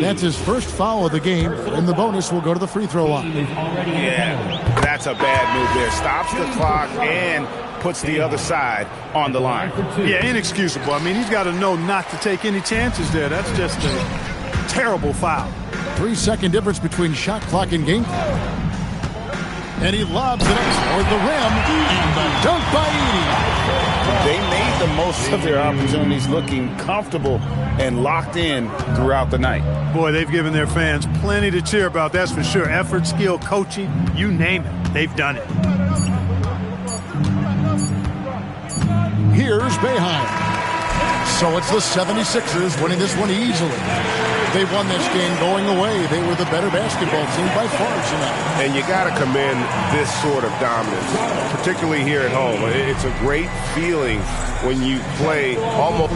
That's his first foul of the game, and the bonus will go to the free throw line. Yeah, that's a bad move there. Stops the clock and puts the other side on the line. Yeah, inexcusable. I mean, he's got to know not to take any chances there. That's just a terrible foul. 3-second difference between shot clock and game clock. And he lobs it up toward the rim. And the dunk by Edey. They made the most of their opportunities, looking comfortable and locked in throughout the night. Boy, they've given their fans plenty to cheer about, that's for sure. Effort, skill, coaching, you name it. They've done it. Here's Boeheim. So it's the 76ers winning this one easily. They won this game going away. They were the better basketball team by far tonight. And you got to commend this sort of dominance, particularly here at home. It's a great feeling when you play almost...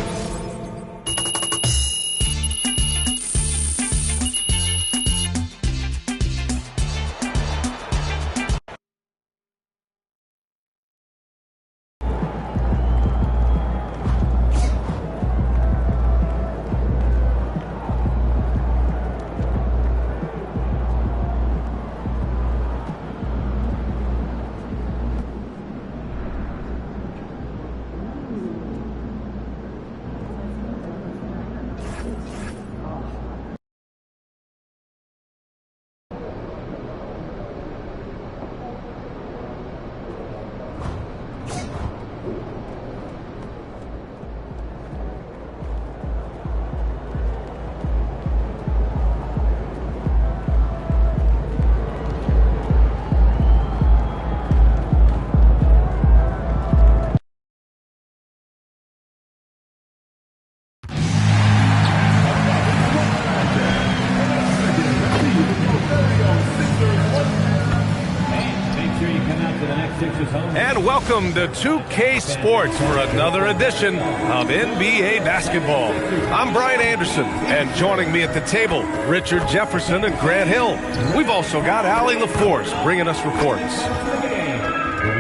And welcome to 2K Sports for another edition of NBA basketball. I'm Brian Anderson, and joining me at the table, Richard Jefferson and Grant Hill. We've also got Allie LaForce bringing us reports.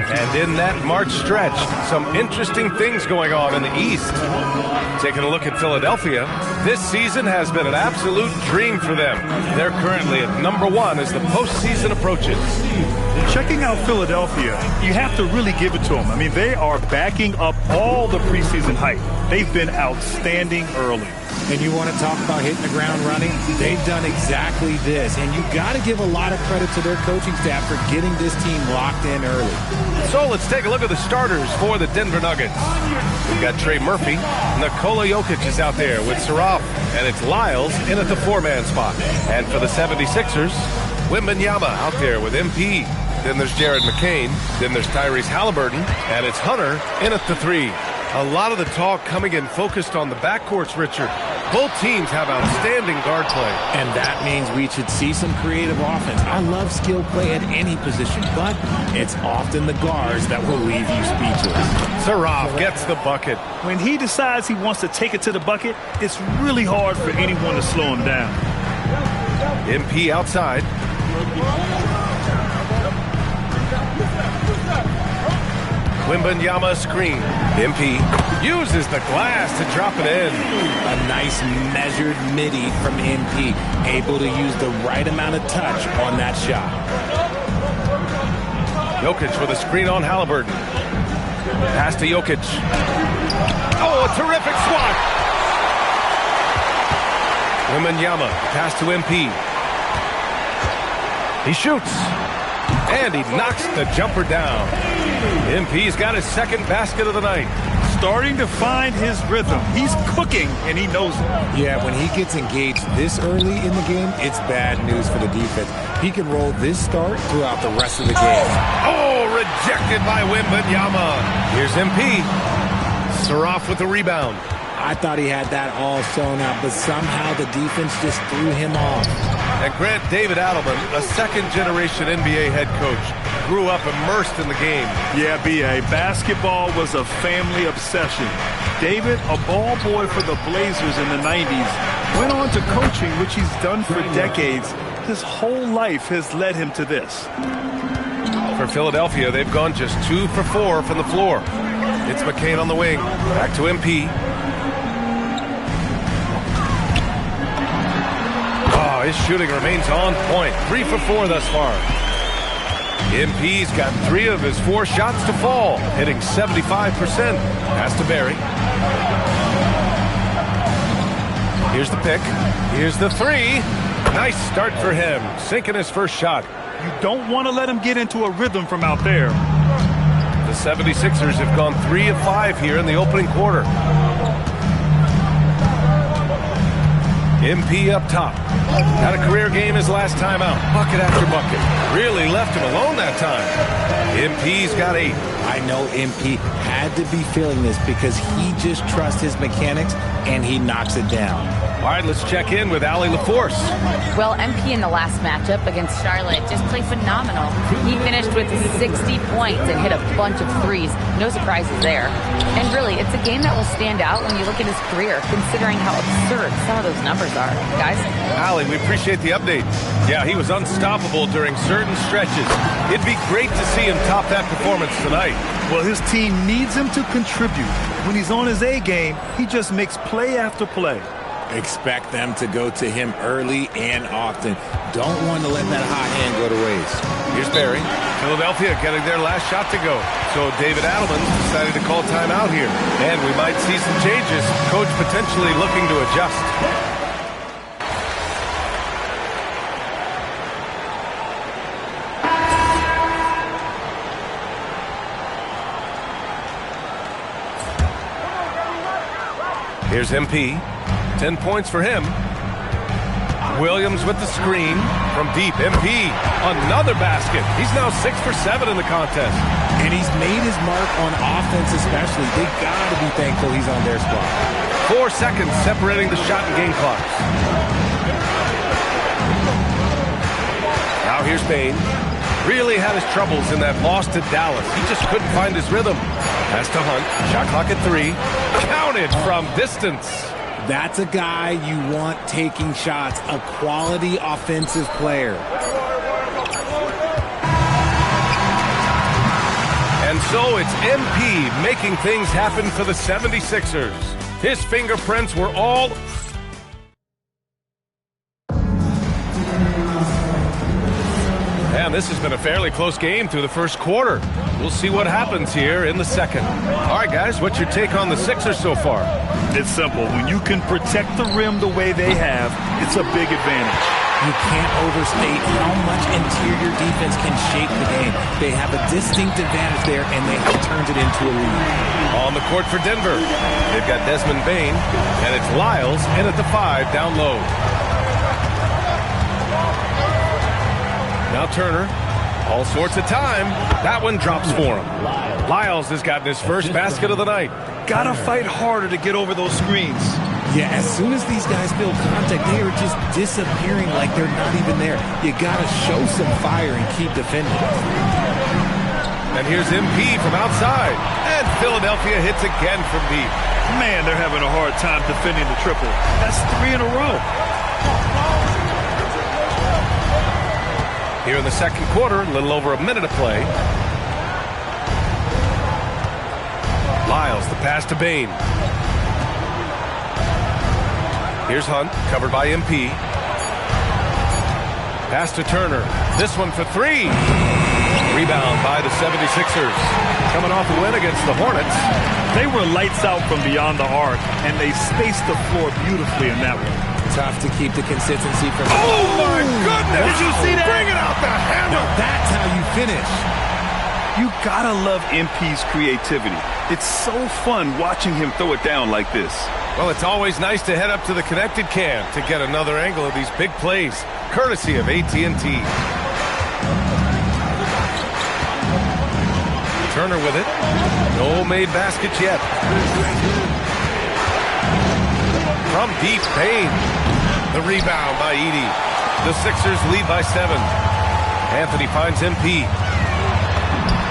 And in that March stretch, some interesting things going on in the East. Taking a look at Philadelphia, this season has been an absolute dream for them. They're currently at #1 as the postseason approaches. Checking out Philadelphia, you have to really give it to them. I mean, they are backing up all the preseason hype. They've been outstanding early. And you want to talk about hitting the ground running? They've done exactly this. And you got to give a lot of credit to their coaching staff for getting this team locked in early. So let's take a look at the starters for the Denver Nuggets. We've got Trey Murphy. Nikola Jokic is out there with Saraf. And it's Lyles in at the 4-man spot. And for the 76ers, Wembanyama out there with MP. Then there's Jared McCain. Then there's Tyrese Halliburton. And it's Hunter in at the 3. A lot of the talk coming in focused on the backcourts, Richard. Both teams have outstanding guard play. And that means we should see some creative offense. I love skill play at any position, but it's often the guards that will leave you speechless. Saraf gets the bucket. When he decides he wants to take it to the bucket, it's really hard for anyone to slow him down. MP outside. Wembanyama screen. MP uses the glass to drop it in. A nice measured midi from MP. Able to use the right amount of touch on that shot. Jokic with a screen on Halliburton. Pass to Jokic. Oh, a terrific swat. Wembanyama pass to MP. He shoots. And he knocks the jumper down. MP's got his second basket of the night. Starting to find his rhythm. He's cooking, and he knows it. Yeah, when he gets engaged this early in the game, it's bad news for the defense. He can roll this start throughout the rest of the game. Oh, rejected by Wembanyama. Here's MP. Saraf with the rebound. I thought he had that all sewn up, but somehow the defense just threw him off. And Grant David Adelman, a second-generation NBA head coach, grew up immersed in the game. Yeah, B.A., basketball was a family obsession. David, a ball boy for the Blazers in the 90s, went on to coaching, which he's done for decades. His whole life has led him to this. For Philadelphia, they've gone just 2 for 4 from the floor. It's McCain on the wing. Back to MP. His shooting remains on point. 3 for 4 thus far. MP's got 3 of his 4 shots to fall, hitting 75%. Pass to Barry. Here's the pick. Here's the 3. Nice start for him, sinking his first shot. You don't want to let him get into a rhythm from out there. The 76ers have gone 3 of 5 here in the opening quarter. MP up top. Had a career game his last time out. Bucket after bucket. Really left him alone that time. MP's got 8. I know MP had to be feeling this because he just trusts his mechanics and he knocks it down. All right, let's check in with Allie LaForce. Well, MP in the last matchup against Charlotte just played phenomenal. He finished with 60 points and hit a bunch of threes. No surprises there. And really, it's a game that will stand out when you look at his career, considering how absurd some of those numbers are. Guys? Allie, we appreciate the update. Yeah, he was unstoppable during certain stretches. It'd be great to see him top that performance tonight. Well, his team needs him to contribute. When he's on his A game, he just makes play after play. Expect them to go to him early and often. Don't want to let that hot hand go to waste. Here's Barry. Philadelphia getting their last shot to go. So David Adelman decided to call timeout here. And we might see some changes. Coach potentially looking to adjust. Here's MP. 10 points for him. Williams with the screen from deep. MP, another basket. He's now 6 for 7 in the contest. And he's made his mark on offense especially. They got to be thankful he's on their spot. 4 seconds separating the shot and game clocks. Now here's Bain. Really had his troubles in that loss to Dallas. He just couldn't find his rhythm. Pass to Hunt. Shot clock at 3. Counted from distance. That's a guy you want taking shots, a quality offensive player. And so it's MP making things happen for the 76ers. His fingerprints were all... And this has been a fairly close game through the first quarter. We'll see what happens here in the second. All right, guys, what's your take on the Sixers so far? It's simple. When you can protect the rim the way they have, it's a big advantage. You can't overstate how much interior defense can shape the game. They have a distinct advantage there, and they have turned it into a lead. On the court for Denver, they've got Desmond Bain, and it's Lyles in at the 5 down low. Now Turner, all sorts of time. That one drops for him. Lyles has gotten his first basket of the night. Gotta fight harder to get over those screens. Yeah, as soon as these guys build contact, they are just disappearing like they're not even there. You gotta show some fire and keep defending. And here's MP from outside. And Philadelphia hits again from deep. Man, they're having a hard time defending the triple. That's 3 in a row. Here in the second quarter, a little over a minute of play. Lyles, the pass to Bain. Here's Hunt, covered by MP. Pass to Turner. This one for 3. Rebound by the 76ers. Coming off a win against the Hornets. They were lights out from beyond the arc, and they spaced the floor beautifully in that one. Tough to keep the consistency from... Oh, my goodness! Did you see that? Bring it out the hammer! Now that's how you finish. You gotta love MP's creativity. It's so fun watching him throw it down like this. Well, it's always nice to head up to the connected cam to get another angle of these big plays, courtesy of AT&T. Turner with it. No made baskets yet. From deep, Bain. The rebound by Edey. The Sixers lead by 7. Anthony finds MP.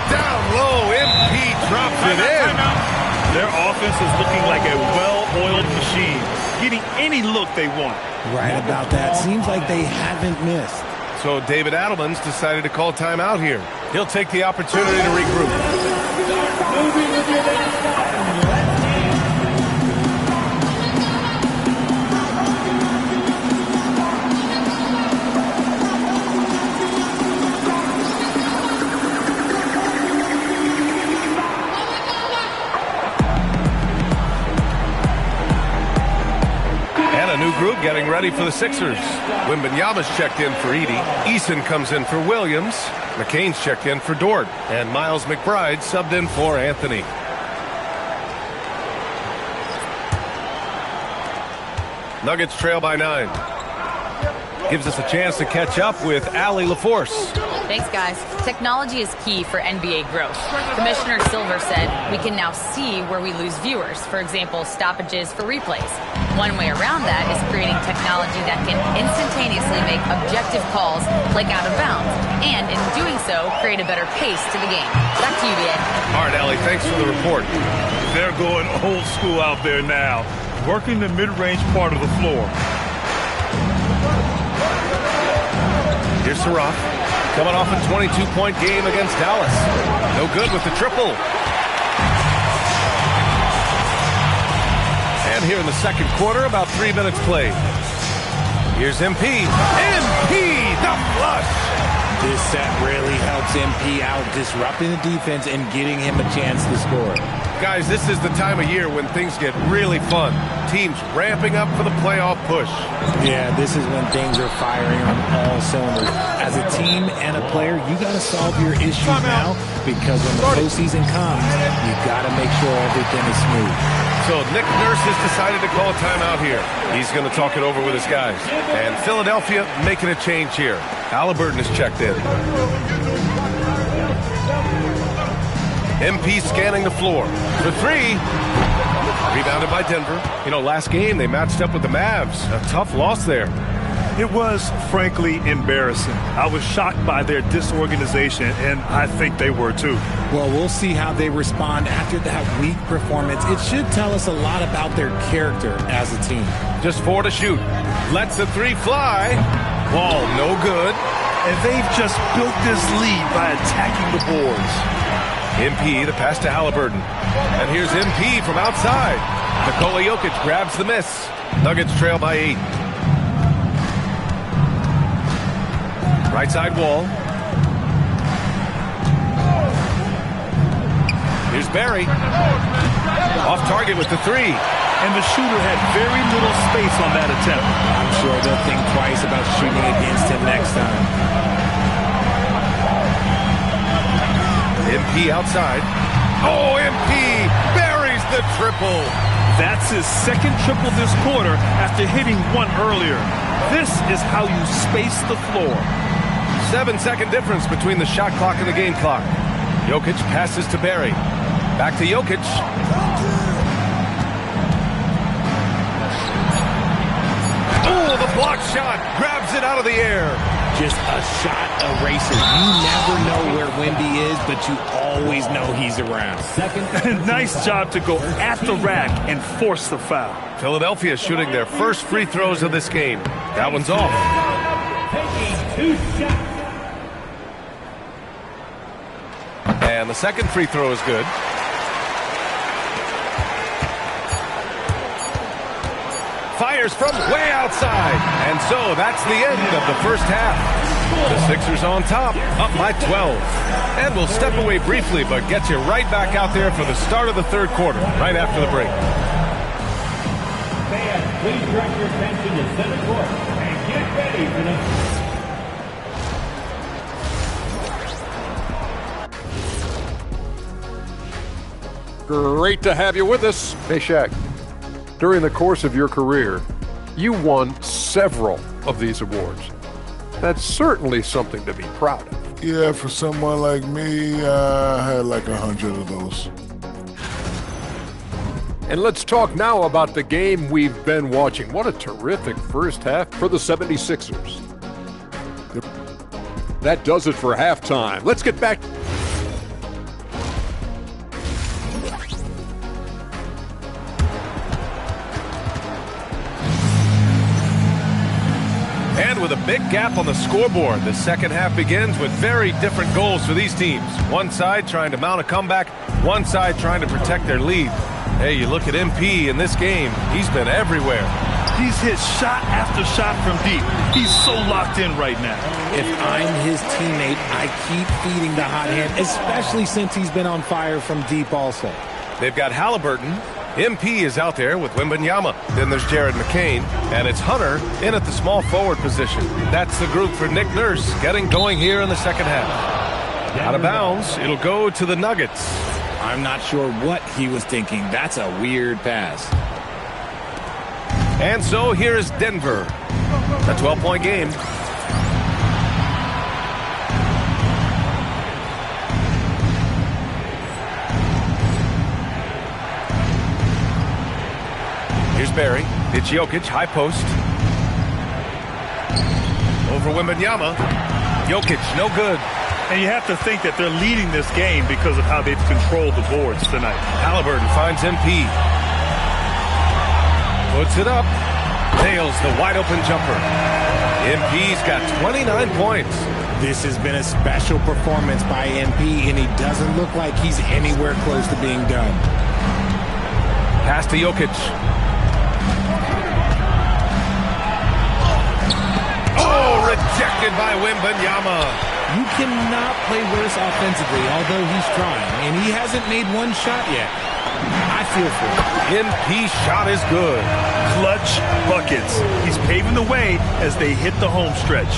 Down low, MP drops it in. Their offense is looking like a well-oiled machine, getting any look they want. Right about that. Seems like they haven't missed. So David Adelman's decided to call timeout here. He'll take the opportunity to regroup. group getting ready for the Sixers. Wembanyama's checked in for Edey. Eason comes in for Williams. McCain's checked in for Dort. And Miles McBride subbed in for Anthony. Nuggets trail by 9. Gives us a chance to catch up with Allie LaForce. Thanks, guys. Technology is key for NBA growth. Commissioner Silver said we can now see where we lose viewers. For example, stoppages for replays. One way around that is creating technology that can instantaneously make objective calls like out of bounds, and in doing so, create a better pace to the game. Back to you, BA. All right, Allie, thanks for the report. They're going old school out there now, working the mid-range part of the floor. Here's Saroff, coming off a 22-point game against Dallas. No good with the triple. And here in the second quarter, about 3 minutes played. Here's MP. MP, the flush! This set really helps MP out, disrupting the defense and getting him a chance to score. Guys, this is the time of year when things get really fun. Teams ramping up for the playoff push. Yeah, this is when things are firing on all cylinders. As a team and a player, you got to solve your issues now, because when the postseason comes, you got to make sure everything is smooth. So Nick Nurse has decided to call a timeout here. He's going to talk it over with his guys. And Philadelphia making a change here. Halliburton is checked in. MP scanning the floor for 3. Rebounded by Denver. You know, last game they matched up with the Mavs. A tough loss there. It was, frankly, embarrassing. I was shocked by their disorganization, and I think they were too. Well, we'll see how they respond after that weak performance. It should tell us a lot about their character as a team. Just 4 to shoot. Lets the 3 fly. Wall no good. And they've just built this lead by attacking the boards. MP, the pass to Halliburton. And here's MP from outside. Nikola Jokic grabs the miss. Nuggets trail by 8. Right side wall. Here's Barry. Off target with the 3. And the shooter had very little space on that attempt. I'm sure they'll think twice about shooting against him next time. MP outside. Oh, MP buries the triple. That's his second triple this quarter after hitting one earlier. This is how you space the floor. 7-second difference between the shot clock and the game clock. Jokic passes to Barry. Back to Jokic. Oh, the block shot. Grabs it out of the air. Just a shot eraser. You never know where Wemby is, but you always know he's around. Nice job to go at the rack and force the foul. Philadelphia shooting their first free throws of this game. That one's off. And the second free throw is good. Fires from way outside. And so that's the end of the first half. The Sixers on top, up by 12. And we'll step away briefly, but get you right back out there for the start of the third quarter, right after the break. Fans, please direct your attention to center court and get ready for the... Great to have you with us. Hey, Shaq, during the course of your career, you won several of these awards. That's certainly something to be proud of. Yeah, for someone like me, I had like 100 of those. And let's talk now about the game we've been watching. What a terrific first half for the 76ers. That does it for halftime. Let's get back. And with a big gap on the scoreboard, the second half begins with very different goals for these teams. One side trying to mount a comeback, one side trying to protect their lead. Hey, you look at MP in this game, he's been everywhere. He's hit shot after shot from deep. He's so locked in right now. If I'm his teammate, I keep feeding the hot hand, especially since he's been on fire from deep also. They've got Halliburton. MP is out there with Wembanyama. Then there's Jared McCain, and it's Hunter in at the small forward position. That's the group for Nick Nurse getting going here in the second half. Out of bounds, it'll go to the Nuggets. I'm not sure what he was thinking. That's a weird pass. And so here's Denver. A 12-point game. Here's Barry. It's Jokic, high post. Over Wembanyama. Jokic, no good. And you have to think that they're leading this game because of how they've controlled the boards tonight. Halliburton finds MP. Puts it up. Nails the wide-open jumper. MP's got 29 points. This has been a special performance by MP, and he doesn't look like he's anywhere close to being done. Pass to Jokic. Oh, rejected by Wembanyama. You cannot play worse offensively, although he's trying, and he hasn't made one shot yet. I feel for him. MP's shot is good. Clutch buckets. He's paving the way as they hit the home stretch.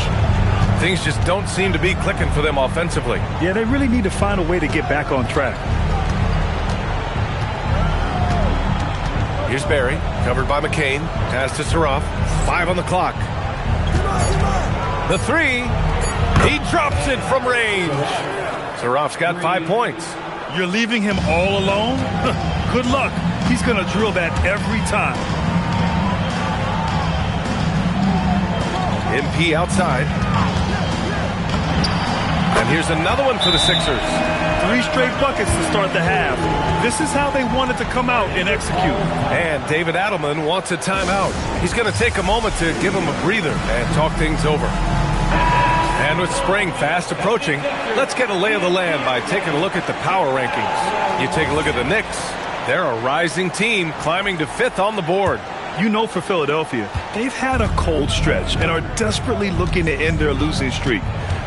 Things just don't seem to be clicking for them offensively. Yeah, they really need to find a way to get back on track. Here's Barry, covered by McCain. Pass to Saraf. 5 on the clock. The three. He drops it from range. Saraf's got 5 points. You're leaving him all alone? Good luck. He's going to drill that every time. MP outside. And here's another one for the Sixers. 3 straight buckets to start the half. This is how they wanted to come out and execute. And David Adelman wants a timeout. He's going to take a moment to give him a breather and talk things over. And with spring fast approaching, let's get a lay of the land by taking a look at the power rankings. You take a look at the Knicks. They're a rising team climbing to 5th on the board. You know, for Philadelphia, they've had a cold stretch and are desperately looking to end their losing streak.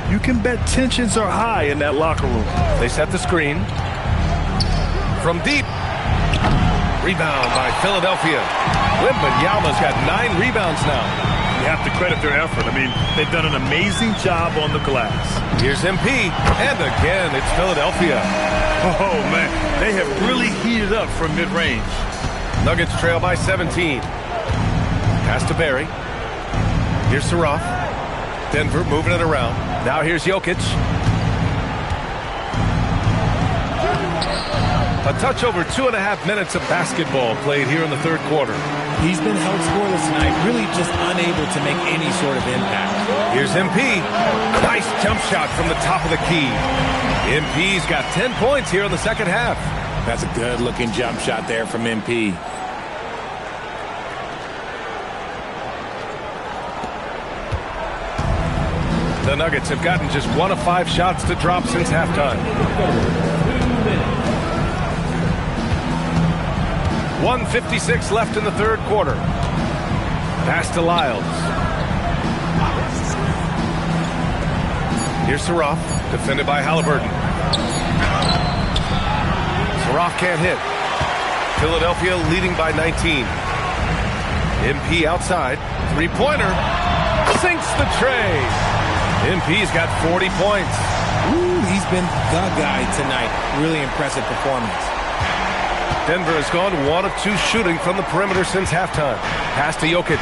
You can bet tensions are high in that locker room. They set the screen. From deep. Rebound by Philadelphia. Wembanyama's got 9 rebounds now. You have to credit their effort. I mean, they've done an amazing job on the glass. Here's MP, and again, it's Philadelphia. Oh, man, they have really heated up from mid-range. Nuggets trail by 17. Pass to Barry. Here's Saraf. Denver moving it around. Now here's Jokic. A touch over 2.5 minutes of basketball played here in the third quarter. He's been held scoreless tonight, really just unable to make any sort of impact. Here's MP. Nice jump shot from the top of the key. MP's got 10 points here in the second half. That's a good-looking jump shot there from MP. The Nuggets have gotten just 1 of 5 shots to drop since halftime. 1:56 left in the third quarter. Pass to Lyles. Here's Saraf, defended by Halliburton. Saraf can't hit. Philadelphia leading by 19. MP outside. 3-pointer. Sinks the tray. MP's got 40 points. Ooh, he's been the guy tonight. Really impressive performance. Denver has gone 1 of 2 shooting from the perimeter since halftime. Pass to Jokic.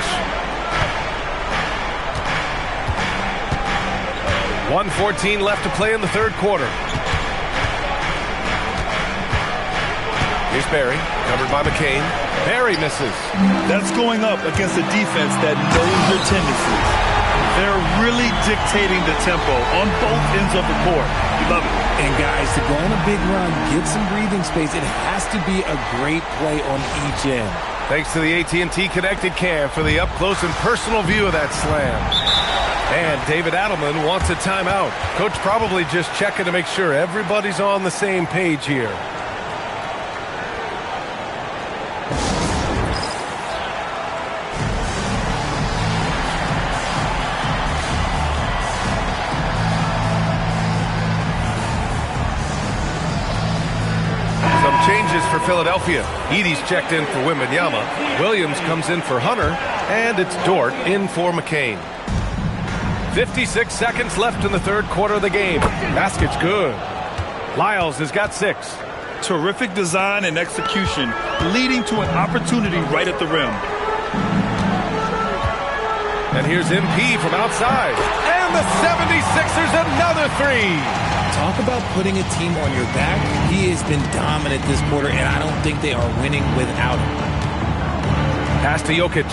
1:14 left to play in the third quarter. Here's Barry, covered by McCain. Barry misses. That's going up against a defense that knows their tendencies. They're really dictating the tempo on both ends of the court. You love it. And guys, to go on a big run, get some breathing space, it has to be a great play on each end. Thanks to the AT&T Connected Cam for the up-close and personal view of that slam. And David Adelman wants a timeout. Coach probably just checking to make sure everybody's on the same page here. Changes for Philadelphia. Edie's checked in for Wembanyama. Williams comes in for Hunter. And it's Dort in for McCain. 56 seconds left in the third quarter of the game. Basket's good. Lyles has got 6. Terrific design and execution, leading to an opportunity right at the rim. And here's MP from outside. And the 76ers another 3. Talk about putting a team on your back. He has been dominant this quarter, and I don't think they are winning without him. Pass to Jokic.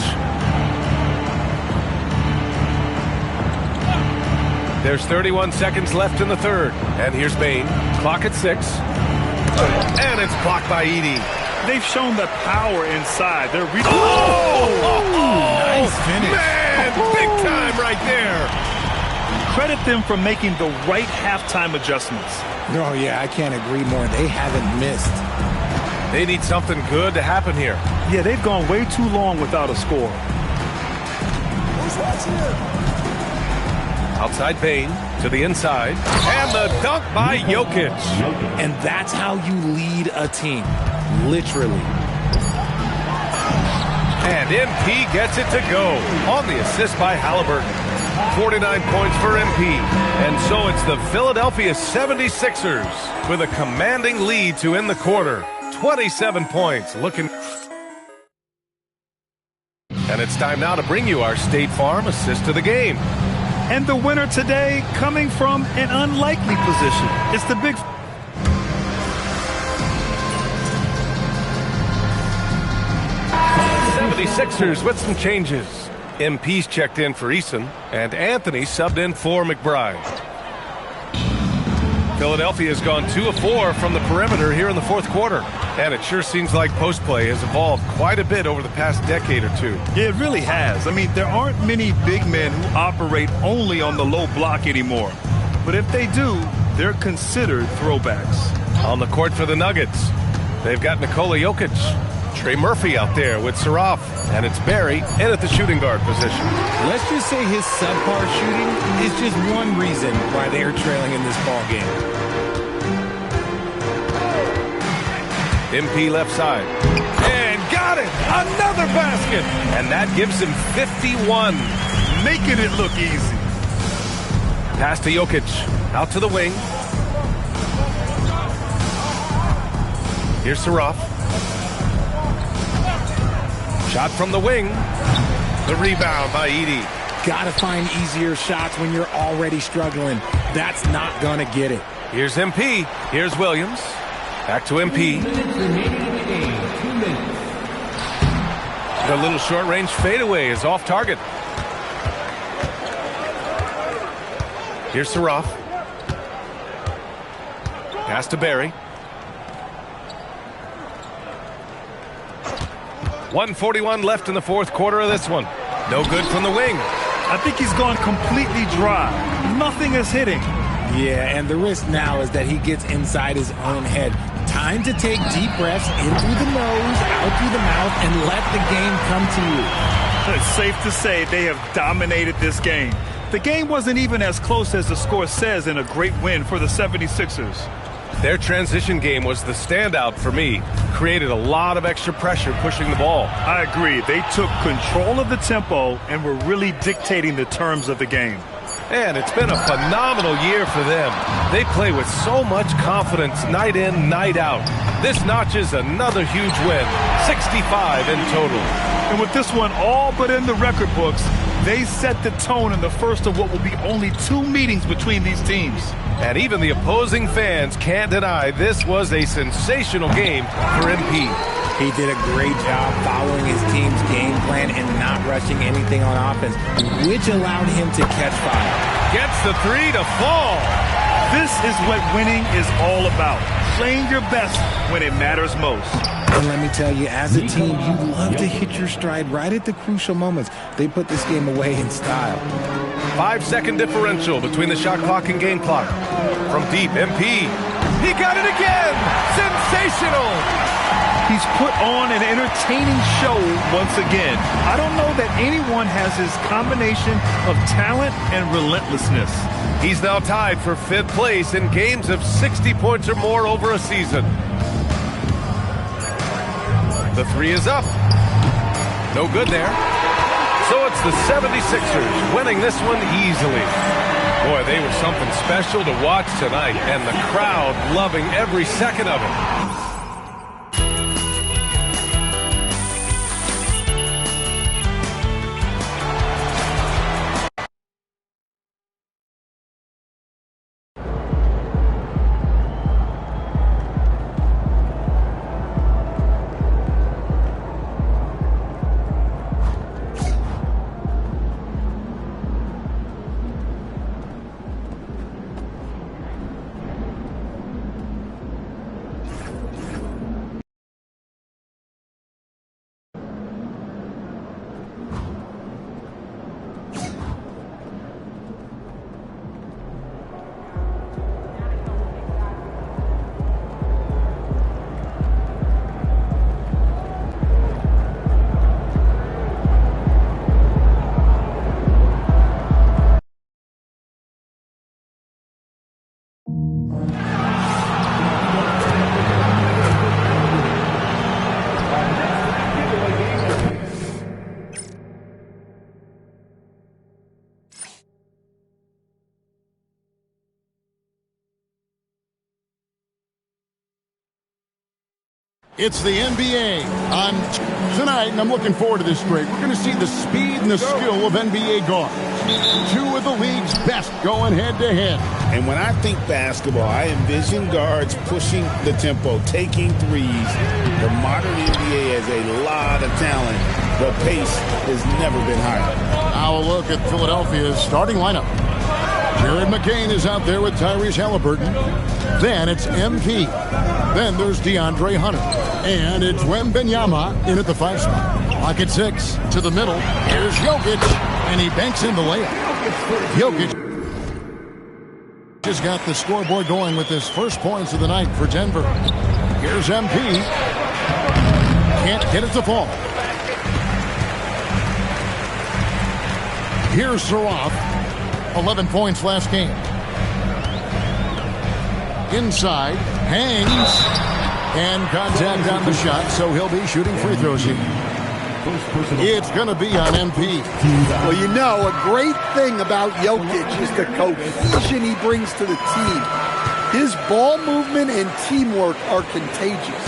There's 31 seconds left in the third. And here's Bane. Clock at 6. And it's blocked by Edie. They've shown the power inside. They're nice finish. Man, big time right there. Credit them for making the right halftime adjustments. Oh, yeah, I can't agree more. They haven't missed. They need something good to happen here. Yeah, they've gone way too long without a score. Outside Bane to the inside. And the dunk by Jokic. And that's how you lead a team. Literally. And MP gets it to go on the assist by Halliburton. 49 points for MP. And so it's the Philadelphia 76ers with a commanding lead to end the quarter. 27 points. Looking. And it's time now to bring you our State Farm assist of the game. And the winner today coming from an unlikely position. It's the big... 76ers with some changes. MP's checked in for Eason, and Anthony subbed in for McBride. Philadelphia has gone 2 of 4 from the perimeter here in the fourth quarter. And it sure seems like post play has evolved quite a bit over the past decade or two. Yeah, it really has. I mean, there aren't many big men who operate only on the low block anymore. But if they do, they're considered throwbacks. On the court for the Nuggets, they've got Nikola Jokic. Trey Murphy out there with Saraf. And it's Barry in at the shooting guard position. Let's just say his subpar shooting is just one reason why they are trailing in this ball game. MP left side. And got it! Another basket! And that gives him 51. Making it look easy. Pass to Jokic. Out to the wing. Here's Saraf. Shot from the wing. The rebound by Edie. Gotta find easier shots when you're already struggling. That's not gonna get it. Here's MP. Here's Williams. Back to MP. The little short-range fadeaway is off target. Here's Saraf. Pass to Barry. 1:41 left in the fourth quarter of this one. No good from the wing. I think he's gone completely dry. Nothing is hitting. Yeah, and the risk now is that he gets inside his own head. Time to take deep breaths in through the nose, out through the mouth, and let the game come to you. It's safe to say they have dominated this game. The game wasn't even as close as the score says in a great win for the 76ers. Their transition game was the standout for me. Created a lot of extra pressure pushing the ball. I agree. They took control of the tempo and were really dictating the terms of the game. And it's been a phenomenal year for them. They play with so much confidence night in, night out. This notches another huge win, 65 in total. And with this one all but in the record books, they set the tone in the first of what will be only 2 meetings between these teams. And even the opposing fans can't deny this was a sensational game for MP. He did a great job following his team's game plan and not rushing anything on offense, which allowed him to catch fire. Gets the 3 to fall. This is what winning is all about. Playing your best when it matters most. And let me tell you, as a team, you love to hit your stride right at the crucial moments. They put this game away in style. 5-second differential between the shot clock and game clock. From deep, MP. He got it again! Sensational! He's put on an entertaining show once again. I don't know that anyone has his combination of talent and relentlessness. He's now tied for 5th place in games of 60 points or more over a season. The three is up. No good there. So it's the 76ers winning this one easily. Boy, they were something special to watch tonight, and the crowd loving every second of it. It's the NBA on tonight, and I'm looking forward to this straight. We're going to see the speed and the skill of NBA guards. Two of the league's best going head-to-head. And when I think basketball, I envision guards pushing the tempo, taking threes. The modern NBA has a lot of talent. The pace has never been higher. Now a look at Philadelphia's starting lineup. Jared McCain is out there with Tyrese Halliburton. Then it's MP. Then there's DeAndre Hunter. And it's Wembanyama in at the 5 spot. Clock at 6 to the middle. Here's Jokic. And he banks in the layup. Jokic just got the scoreboard going with his first points of the night for Denver. Here's MP. Can't get it to fall. Here's Saroff. 11 points last game. Inside, hangs, and contact on the shot, so he'll be shooting free throws here. It's going to be on MP. Well, you know, a great thing about Jokic is the cohesion he brings to the team. His ball movement and teamwork are contagious.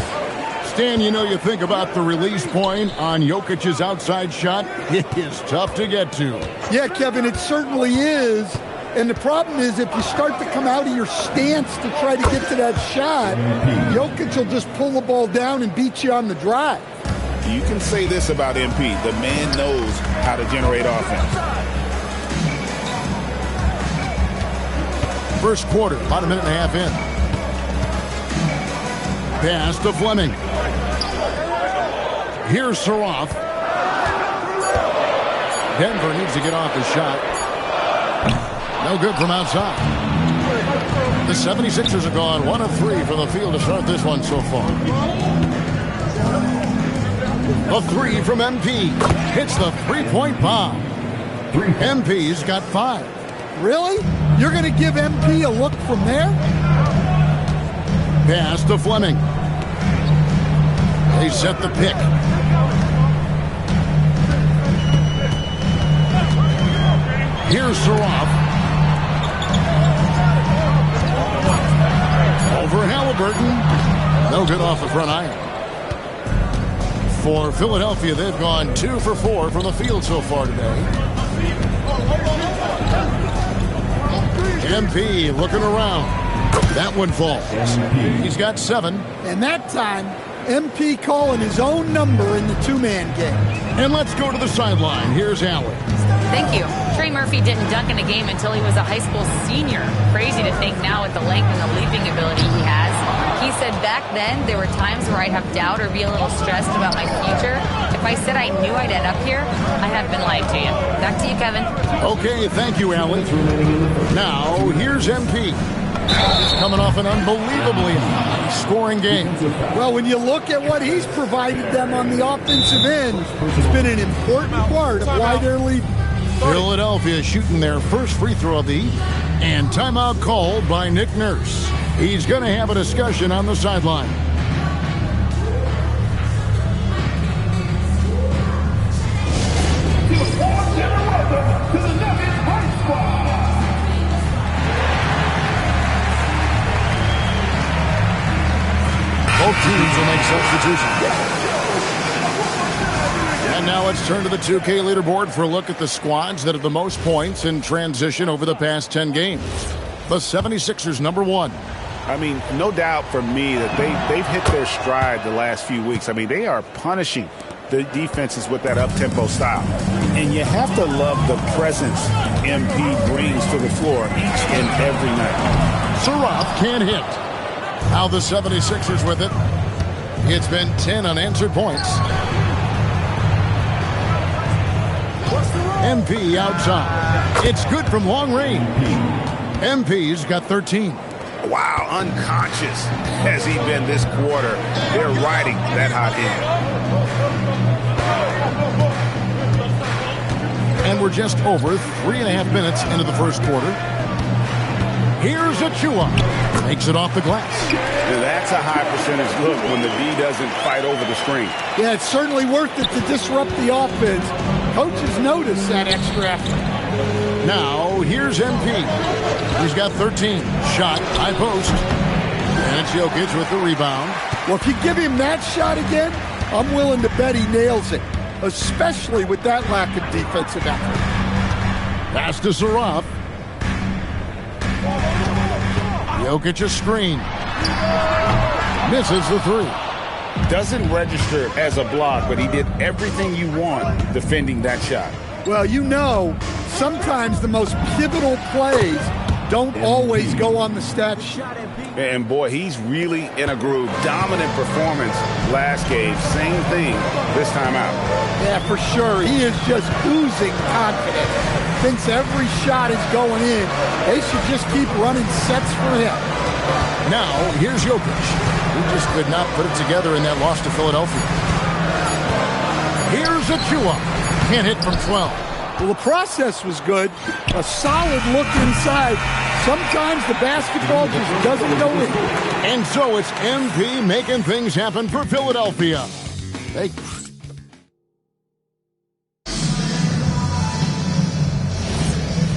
Stan, you know, you think about the release point on Jokic's outside shot. It is tough to get to. Yeah, Kevin, it certainly is. And the problem is if you start to come out of your stance to try to get to that shot, Jokic will just pull the ball down and beat you on the drive. You can say this about MP. The man knows how to generate offense. First quarter, about a minute and a half in. Pass to Fleming. Here's Saroff. Denver needs to get off the shot. No good from outside. The 76ers have gone 1 of 3 from the field to start this one so far. A 3 from MP. Hits the three-point bomb. MP's got 5. Really? You're going to give MP a look from there? Pass to Fleming. They set the pick. Here's Saroff. Over Halliburton. No good off the front iron. For Philadelphia, they've gone 2 for 4 from the field so far today. MP looking around. That one falls. He's got 7. And that time, MP calling his own number in the two-man game. And let's go to the sideline. Here's Allen. Thank you. Trey Murphy didn't dunk in a game until he was a high school senior. Crazy to think now with the length and the leaping ability he has. He said back then there were times where I'd have doubt or be a little stressed about my future. If I said I knew I'd end up here, I have been lying to you. Back to you, Kevin. Okay, thank you, Allen. Now, here's MP. He's coming off an unbelievably high scoring game. Well, when you look at what he's provided them on the offensive end, it's been an important part of why they're leading. Philadelphia shooting their first free throw of the evening. And timeout called by Nick Nurse. He's going to have a discussion on the sideline. substitution. And now let's turn to the 2K leaderboard for a look at the squads that have the most points in transition over the past 10 games. The 76ers number 1. I mean, no doubt for me that they've hit their stride the last few weeks. I mean, they are punishing the defenses with that up-tempo style. And you have to love the presence MP brings to the floor each and every night. Surratt can't hit. Now the 76ers with it. It's been 10 unanswered points. MP outside. It's good from long range. MP's got 13. Wow, unconscious has he been this quarter. They're riding that hot hand. And we're just over 3.5 minutes into the first quarter. Here's Achua. Takes it off the glass. Now that's a high percentage look when the D doesn't fight over the screen. Yeah, it's certainly worth it to disrupt the offense. Coaches notice that extra effort. Now, here's MP. He's got 13. Shot, high post. And it's Jokic with the rebound. Well, if you give him that shot again, I'm willing to bet he nails it, especially with that lack of defensive effort. Pass to Surratt. Jokic a screen. Misses the 3. Doesn't register as a block, but he did everything you want defending that shot. Well, you know, sometimes the most pivotal plays don't always go on the stat sheet. And boy, he's really in a groove. Dominant performance last game. Same thing this time out. Yeah, for sure. He is just oozing confidence. Thinks every shot is going in. They should just keep running sets for him. Now, here's Jokic. He just could not put it together in that loss to Philadelphia. Here's Achua. Can't hit from 12. Well, the process was good. A solid look inside. Sometimes the basketball just doesn't go in. And so it's MP making things happen for Philadelphia.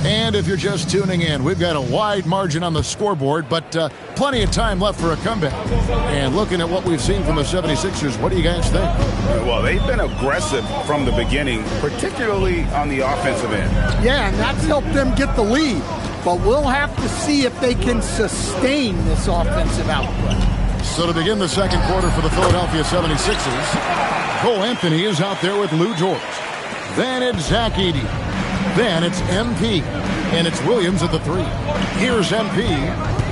And if you're just tuning in, we've got a wide margin on the scoreboard, but plenty of time left for a comeback. And looking at what we've seen from the 76ers, what do you guys think? Well, they've been aggressive from the beginning, particularly on the offensive end. Yeah, and that's helped them get the lead. But we'll have to see if they can sustain this offensive output. So to begin the second quarter for the Philadelphia 76ers, Cole Anthony is out there with Lou George. Then it's Zach Edey. Then it's MP, and it's Williams at the 3. Here's MP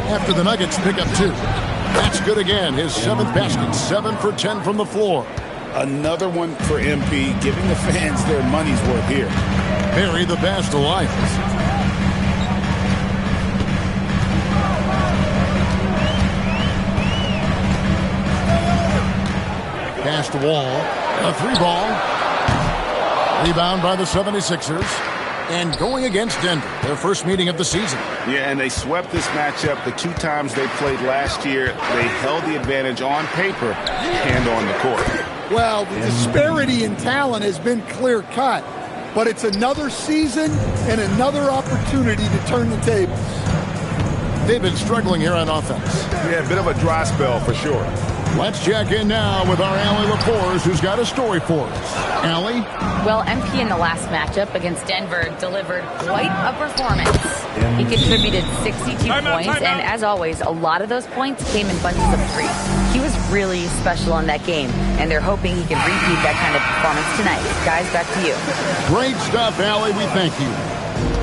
after the Nuggets pick up 2. That's good again. His 7th basket, 7 for 10 from the floor. Another one for MP, giving the fans their money's worth here. Perry the pass to Lyles. Pass to Wall. A 3-ball. Rebound by the 76ers. And going against Denver, their first meeting of the season. Yeah, and they swept this matchup the 2 times they played last year. They held the advantage on paper and on the court. Well, the disparity in talent has been clear-cut, but it's another season and another opportunity to turn the tables. They've been struggling here on offense. Yeah, a bit of a dry spell for sure. Let's check in now with our Allie LaForce, who's got a story for us. Allie? Well, MP in the last matchup against Denver delivered quite a performance. He contributed 62 points, and as always, a lot of those points came in bunches of 3. He was really special in that game, and they're hoping he can repeat that kind of performance tonight. Guys, back to you. Great stuff, Allie. We thank you.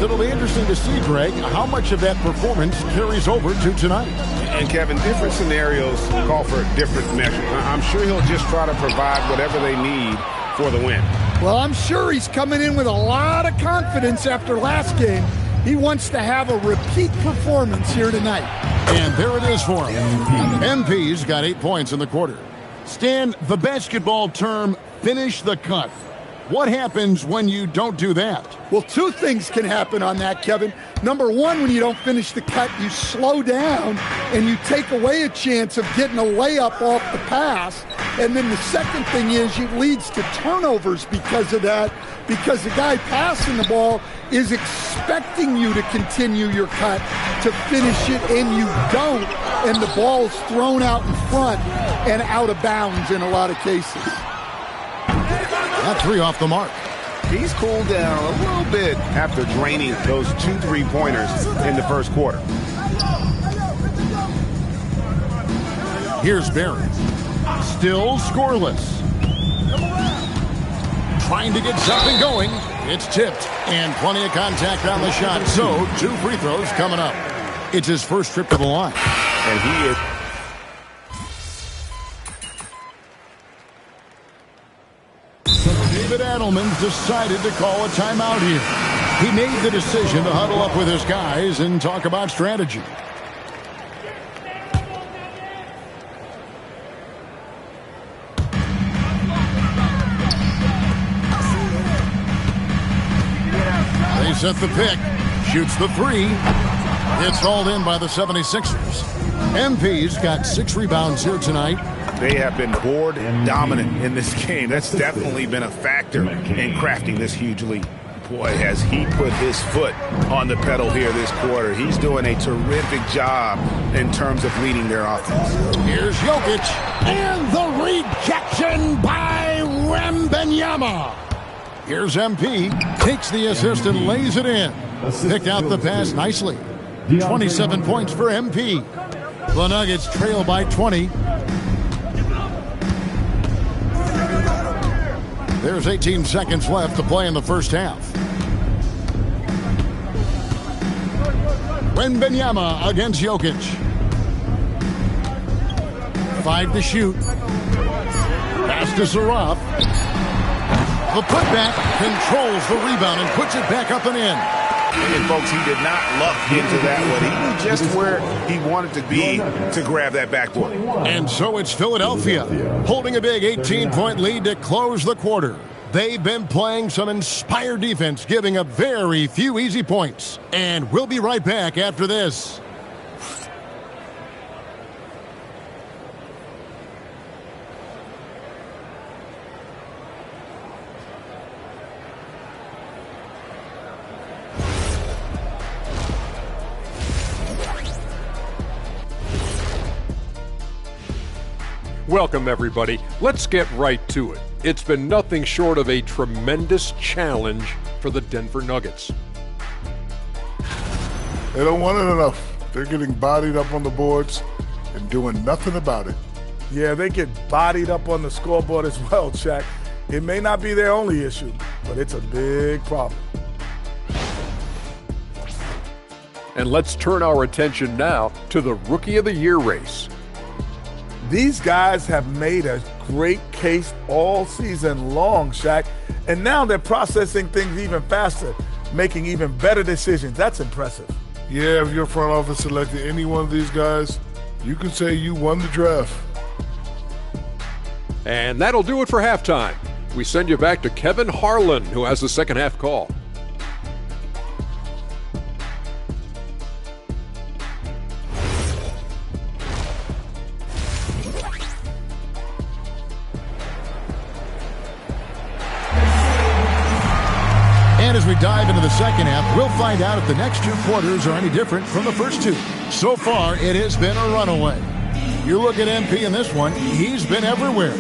It'll be interesting to see, Greg, how much of that performance carries over to tonight. And, Kevin, different scenarios call for different measures. I'm sure he'll just try to provide whatever they need for the win. Well, I'm sure he's coming in with a lot of confidence after last game. He wants to have a repeat performance here tonight. And there it is for him. MP's got 8 points in the quarter. Stan, the basketball term, finish the cut. What happens when you don't do that? Well, 2 things can happen on that, Kevin. Number 1, when you don't finish the cut, you slow down and you take away a chance of getting a layup off the pass. And then the second thing is it leads to turnovers because of that, because the guy passing the ball is expecting you to continue your cut to finish it, and you don't, and the ball's thrown out in front and out of bounds in a lot of cases. That three off the mark. He's cooled down a little bit after draining those 2 3-pointers in the first quarter. Here's Barry. Still scoreless. Trying to get something going. It's tipped, and plenty of contact on the shot. So 2 free throws coming up. It's his first trip to the line. And he is. David Adelman's decided to call a timeout here. He made the decision to huddle up with his guys and talk about strategy. They set the pick. Shoots the three. It's hauled in by the 76ers. MP's got 6 rebounds here tonight. They have been board dominant in this game. That's definitely been a factor in crafting this huge lead. Boy, has he put his foot on the pedal here this quarter. He's doing a terrific job in terms of leading their offense. Here's Jokic. And the rejection by Wembanyama. Here's MP. Takes the assist and lays it in. Picked out the pass nicely. 27 points for MP. The Nuggets trail by 20. There's 18 seconds left to play in the first half. Wembanyama against Jokic. 5 to shoot. Pass to Zaraf. The putback controls the rebound and puts it back up and in. And folks, he did not luck into that one. He knew just where he wanted to be to grab that backboard. And so it's Philadelphia holding a big 18-point lead to close the quarter. They've been playing some inspired defense, giving up very few easy points. And we'll be right back after this. Welcome, everybody. Let's get right to it. It's been nothing short of a tremendous challenge for the Denver Nuggets. They don't want it enough. They're getting bodied up on the boards and doing nothing about it. Yeah, they get bodied up on the scoreboard as well, Shaq. It may not be their only issue, but it's a big problem. And let's turn our attention now to the Rookie of the Year race. These guys have made a great case all season long, Shaq, and now they're processing things even faster, making even better decisions. That's impressive. Yeah, if your front office selected any one of these guys, you can say you won the draft. And that'll do it for halftime. We send you back to Kevin Harlan, who has the second half call. And as we dive into the second half, we'll find out if the next 2 quarters are any different from the first 2. So far, it has been a runaway. You look at MP in this one, he's been everywhere.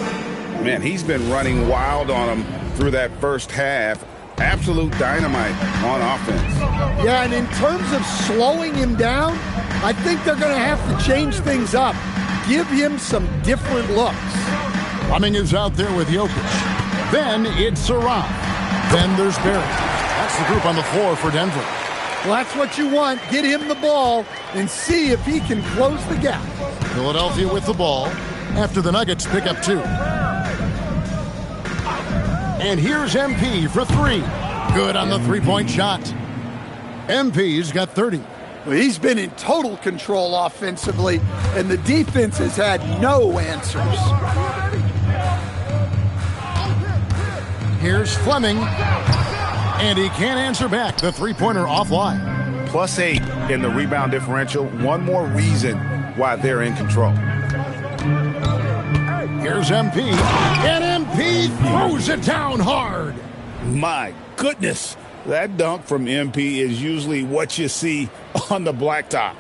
Man, he's been running wild on him through that first half. Absolute dynamite on offense. Yeah, and in terms of slowing him down, I think they're going to have to change things up. Give him some different looks. Cumming is out there with Jokic. Then it's Zaraf. Then there's Barry. That's the group on the floor for Denver. Well, that's what you want. Get him the ball and see if he can close the gap. Philadelphia with the ball after the Nuggets pick up 2. And here's MP for 3. Good on the three-point shot. MP's got 30. Well, he's been in total control offensively, and the defense has had no answers. Here's Fleming. And he can't answer back. The three-pointer offline. +8 in the rebound differential. One more reason why they're in control. Here's MP, and MP throws it down hard. My goodness, that dunk from MP is usually what you see on the blacktop.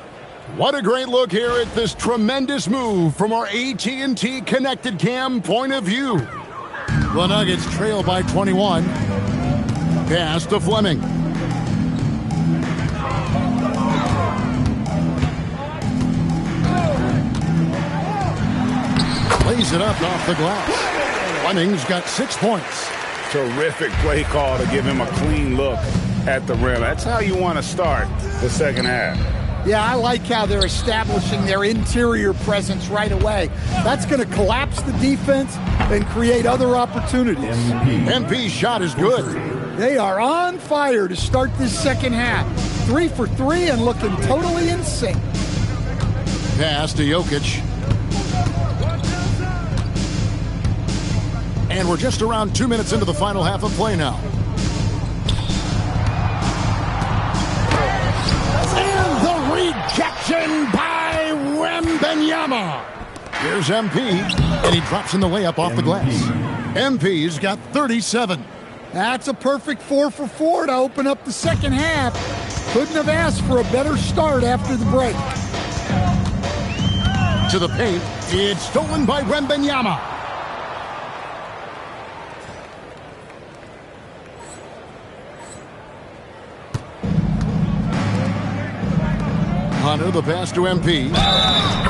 What a great look here at this tremendous move from our AT&T Connected Cam point of view. The Nuggets trail by 21. Pass to Fleming. Lays it up off the glass. Fleming's got 6 points. Terrific play call to give him a clean look at the rim. That's how you want to start the second half. Yeah, I like how they're establishing their interior presence right away. That's going to collapse the defense and create other opportunities. MP's shot is good. They are on fire to start this second half. 3 for 3 and looking totally in sync. Pass to Jokic. And we're just around 2 minutes into the final half of play now. And the rejection by Wembanyama. Here's MP, and he drops in the layup off the glass. MP's got 37. That's a perfect 4 for 4 to open up the second half. Couldn't have asked for a better start after the break. To the paint, it's stolen by Wembanyama. Hunter, the pass to MP.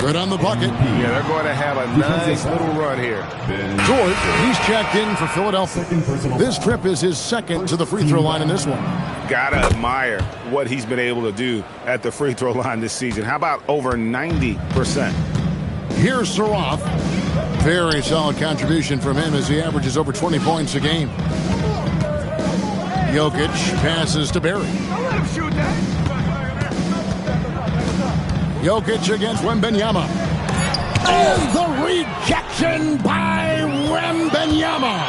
Good on the bucket. Yeah, they're going to have a nice little run here. George, he's checked in for Philadelphia. This trip is his second to the free throw line in this one. Gotta admire what he's been able to do at the free throw line this season. How about over 90%? Here's Saroff. Very solid contribution from him as he averages over 20 points a game. Jokic passes to Barry. Jokic against Wembanyama. And the rejection by Wembanyama.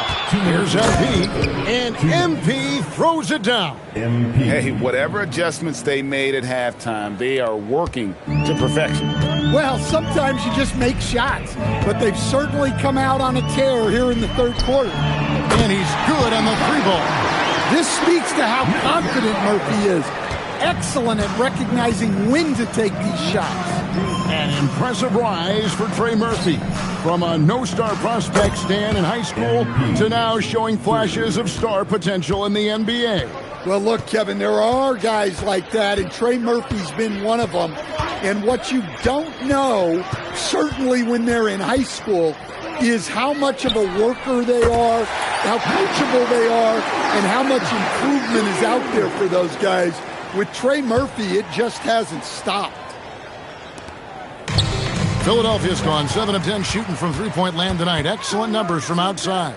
Here's MP, and MP throws it down. Hey, whatever adjustments they made at halftime, they are working to perfection. Well, sometimes you just make shots, but they've certainly come out on a tear here in the third quarter. And he's good on the three ball. This speaks to how confident Murphy is. Excellent at recognizing when to take these shots. An impressive rise for Trey Murphy. From a no-star prospect stand in high school to now showing flashes of star potential in the NBA. Well, look, Kevin, there are guys like that, and Trey Murphy's been one of them. And what you don't know, certainly when they're in high school, is how much of a worker they are, how coachable they are, and how much improvement is out there for those guys. With Trey Murphy, it just hasn't stopped. Philadelphia's gone 7 of 10 shooting from three-point land tonight. Excellent numbers from outside.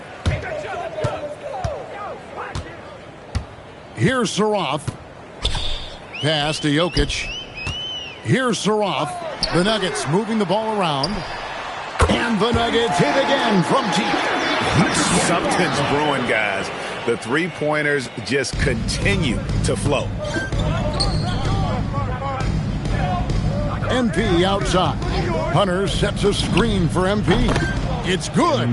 Here's Saroff. Pass to Jokic. Here's Saroff. The Nuggets moving the ball around. And the Nuggets hit again from deep. Something's brewing, guys. The three-pointers just continue to flow. MP outside. Hunter sets a screen for MP. It's good.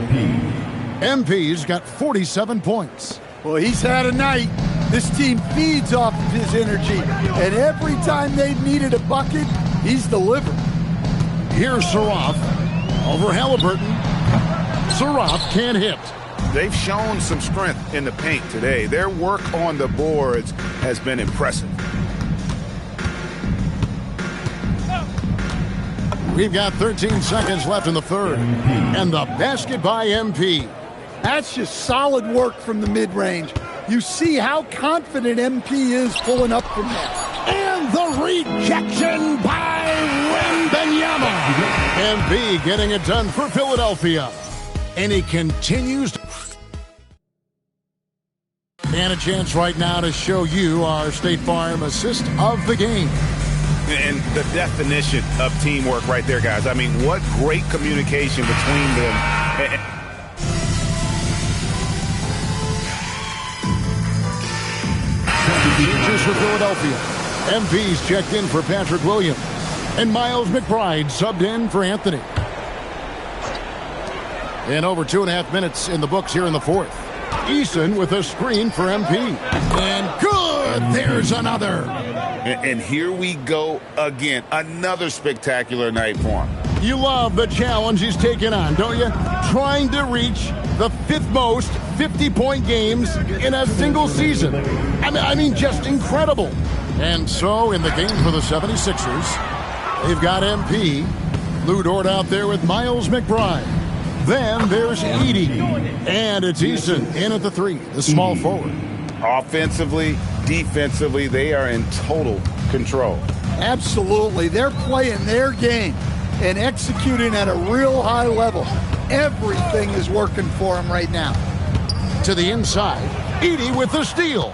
MP's got 47 points. Well, he's had a night. This team feeds off of his energy. And every time they've needed a bucket, he's delivered. Here's Saroff. Over Halliburton. Saroff can't hit. They've shown some strength in the paint today. Their work on the boards has been impressive. We've got 13 seconds left in the third. And the basket by MP. That's just solid work from the mid-range. You see how confident MP is pulling up from that. And the rejection by Wembanyama. MP getting it done for Philadelphia. And he continues to... And a chance right now to show you our State Farm assist of the game. And the definition of teamwork right there, guys. I mean, what great communication between them. Changes for Philadelphia. MP's checked in for Patrick Williams. And Miles McBride subbed in for Anthony. And over 2.5 minutes in the books here in the fourth. Eason with a screen for MP. And good! There's another. And here we go again. Another spectacular night for him. You love the challenge he's taken on, don't you? Trying to reach the 5th most 50-point games in a single season. I mean, just incredible. And so, in the game for the 76ers, they've got MP. Lou Dort out there with Miles McBride. Then there's Edey. And it's Eason in at the 3, the small forward. Offensively, defensively, they are in total control. Absolutely. They're playing their game and executing at a real high level. Everything is working for them right now. To the inside, Edey with the steal.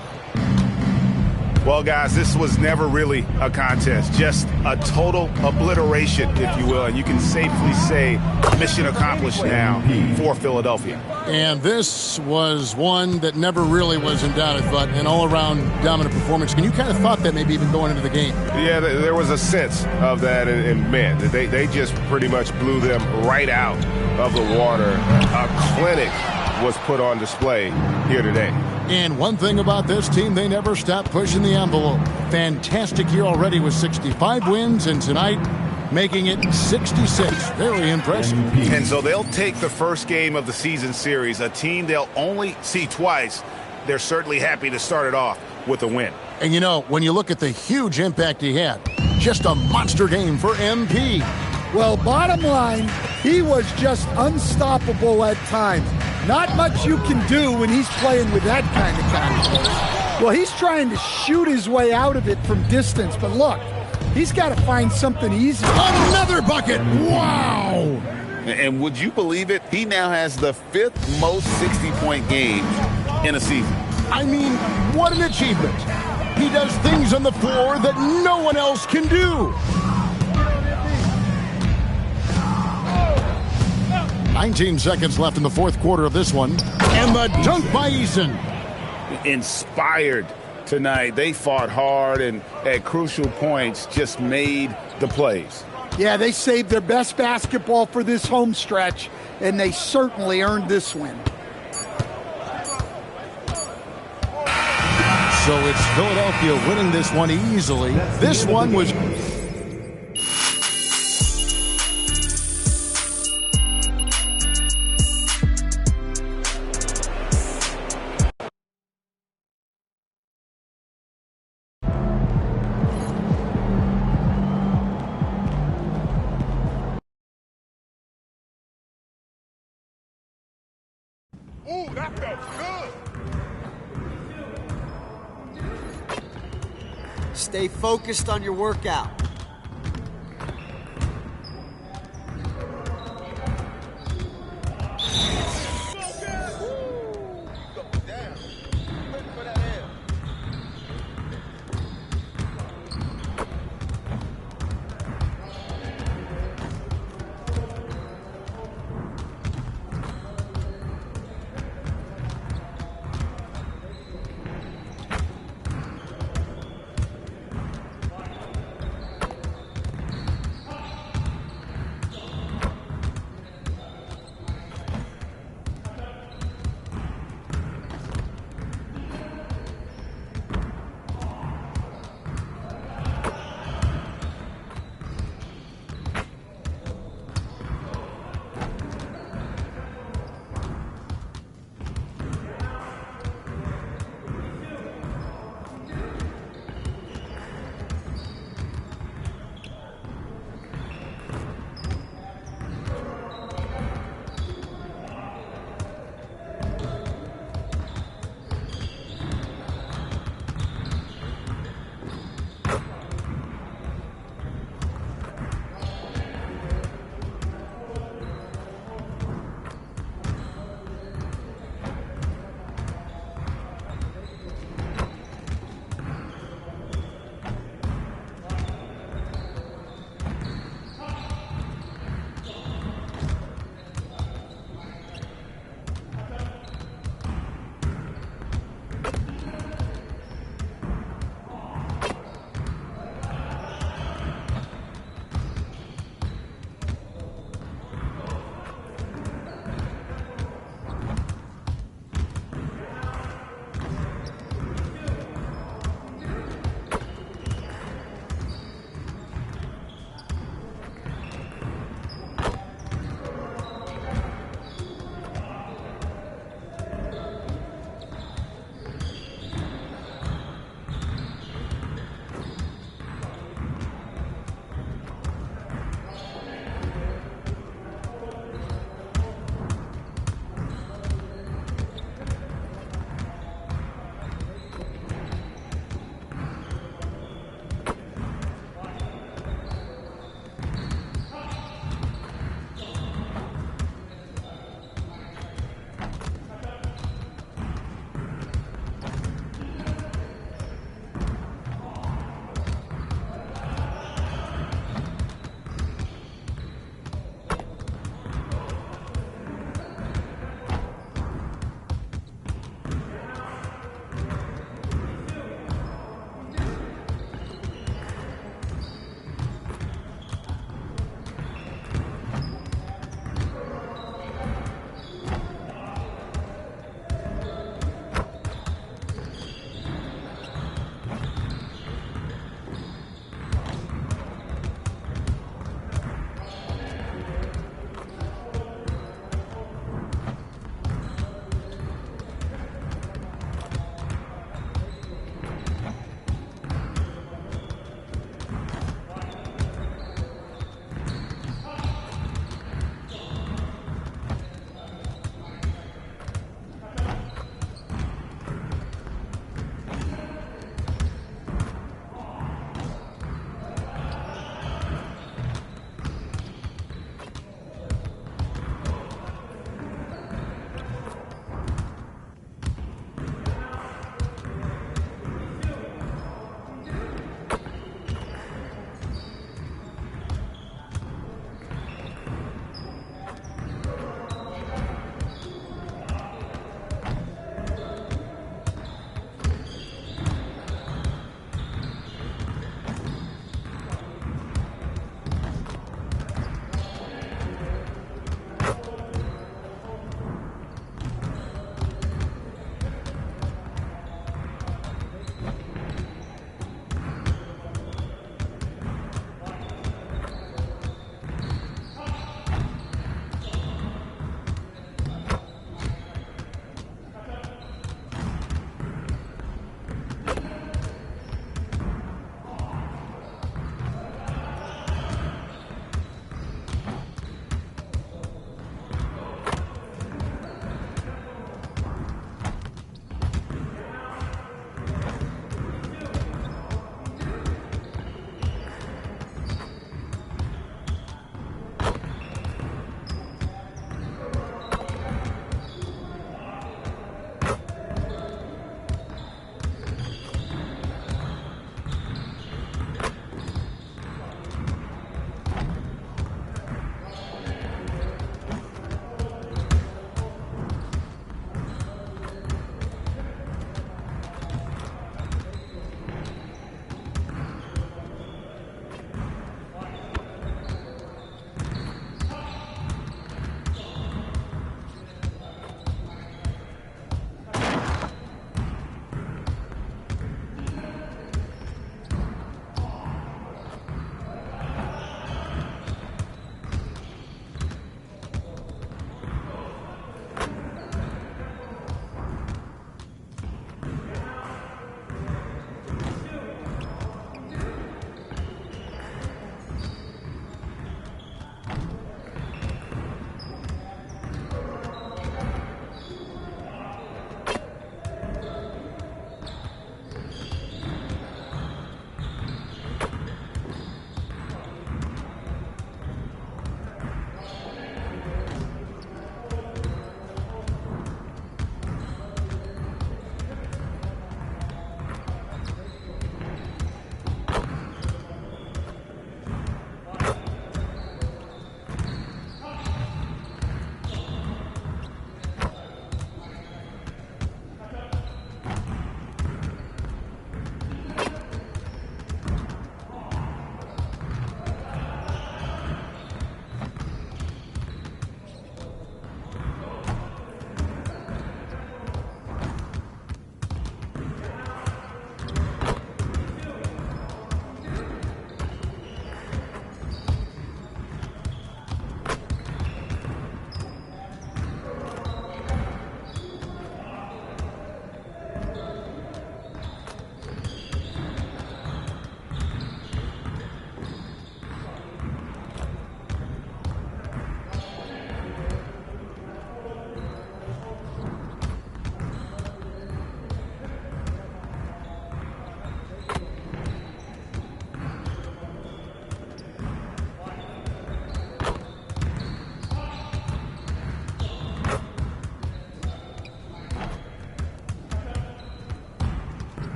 Well, guys, this was never really a contest, just a total obliteration, if you will. And you can safely say mission accomplished now for Philadelphia. And this was one that never really was in doubt, I thought, an all-around dominant performance. And you kind of thought that maybe even going into the game. Yeah, there was a sense of that in men. They just pretty much blew them right out of the water. A clinic was put on display here today. And one thing about this team, they never stop pushing the envelope. Fantastic year already with 65 wins, and tonight making it 66. Very impressive. And so they'll take the first game of the season series, a team they'll only see twice. They're certainly happy to start it off with a win. And you know, when you look at the huge impact he had, just a monster game for MP. Well, bottom line, he was just unstoppable at times. Not much you can do when he's playing with that kind of confidence. Well, he's trying to shoot his way out of it from distance, but look, he's got to find something easy. Another bucket! Wow! And would you believe it? He now has the 5th most 60-point games in a season. I mean, what an achievement. He does things on the floor that no one else can do. 19 seconds left in the fourth quarter of this one. And the dunk by Eason. Inspired tonight. They fought hard and at crucial points just made the plays. Yeah, they saved their best basketball for this home stretch, and they certainly earned this win. So it's Philadelphia winning this one easily. This one was... Ooh, that felt good. Stay focused on your workout.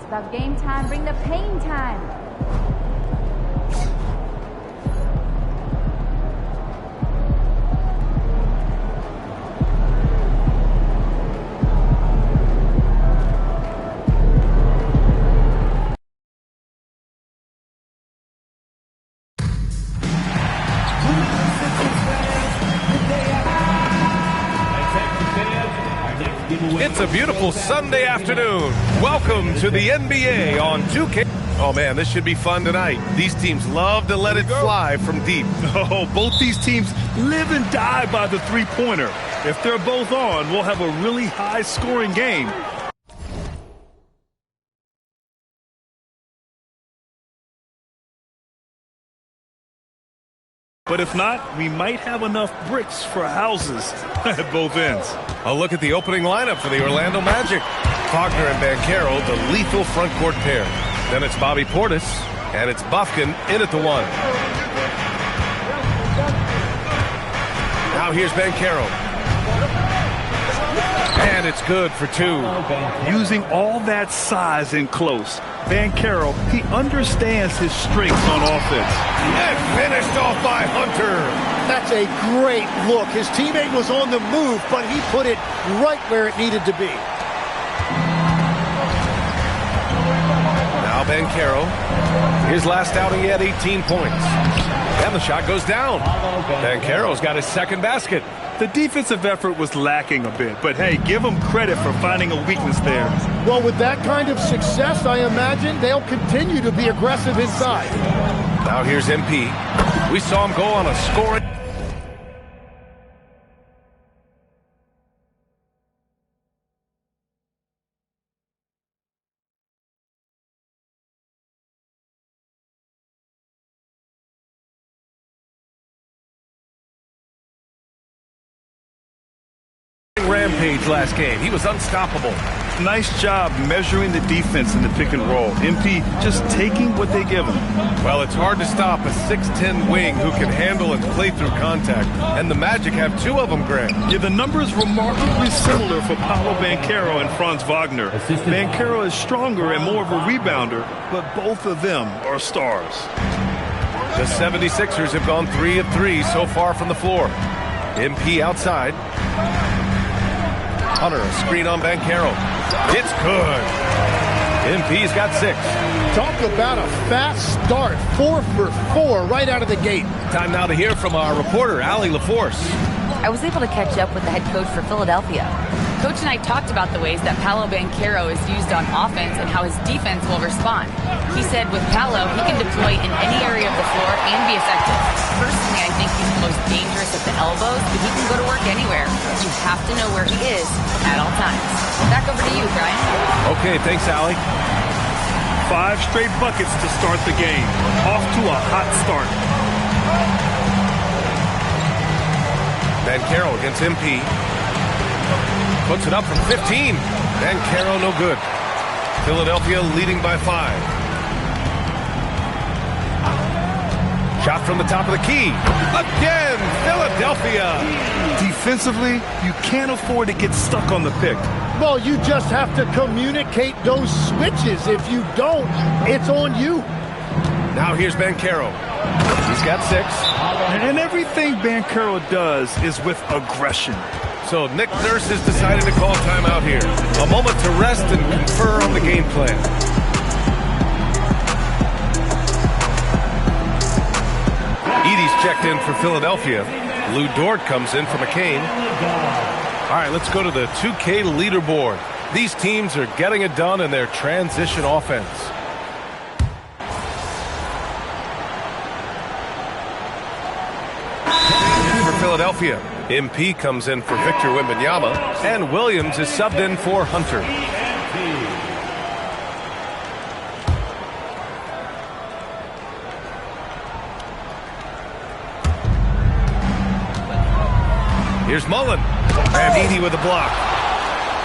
about game time. Bring the pain time. It's a beautiful Sunday afternoon. Welcome to the NBA on 2K. Oh, man, this should be fun tonight. These teams love to let it fly from deep. Oh, both these teams live and die by the three-pointer. If they're both on, we'll have a really high-scoring game. But if not, we might have enough bricks for houses at both ends. A look at the opening lineup for the Orlando Magic. Wagner and Banchero, the lethal front court pair. Then it's Bobby Portis, and it's Bufkin in at the one. Now here's Banchero. And it's good for two. Using all that size in close, Banchero, he understands his strengths on offense. And finished off by Hunter. That's a great look. His teammate was on the move, but he put it right where it needed to be. Now Banchero. His last outing, he had 18 points. And the shot goes down. Banchero's got his second basket. The defensive effort was lacking a bit, but hey, give them credit for finding a weakness there. Well, with that kind of success, I imagine they'll continue to be aggressive inside. Now here's MP. We saw him go on a scoring. Rampage last game. He was unstoppable. Nice job measuring the defense in the pick and roll. MP just taking what they give him. Well, it's hard to stop a 6'10 wing who can handle and play through contact. And the Magic have two of them, Grant. Yeah, the numbers remarkably similar for Paolo Banchero and Franz Wagner. Banchero is stronger and more of a rebounder, but both of them are stars. The 76ers have gone 3 of 3 so far from the floor. MP outside. Hunter, a screen on Banchero. It's good. MP's got 6. Talk about a fast start. 4 for 4 right out of the gate. Time now to hear from our reporter, Allie LaForce. I was able to catch up with the head coach for Philadelphia. Coach and I talked about the ways that Paolo Banchero is used on offense and how his defense will respond. He said with Paolo, he can deploy in any area of the floor and be effective. Personally, I think he's the most dangerous at the elbows, but he can go to work anywhere. You have to know where he is at all times. Back over to you, Brian. Okay, thanks, Allie. 5 straight buckets to start the game. Off to a hot start. Banchero against MP. Puts it up from 15. Banchero no good. Philadelphia leading by 5. Shot from the top of the key. Again, Philadelphia. Defensively, you can't afford to get stuck on the pick. Well, you just have to communicate those switches. If you don't, it's on you. Now here's Banchero. He's got 6. And everything Banchero does is with aggression. So Nick Nurse has decided to call timeout here. A moment to rest and confer on the game plan. Edie's checked in for Philadelphia. Lou Dort comes in for McCain. All right, let's go to the 2K leaderboard. These teams are getting it done in their transition offense. For Philadelphia, MP comes in for Victor Wembanyama, and Williams is subbed in for Hunter. Here's Mullen. And Edie with the block.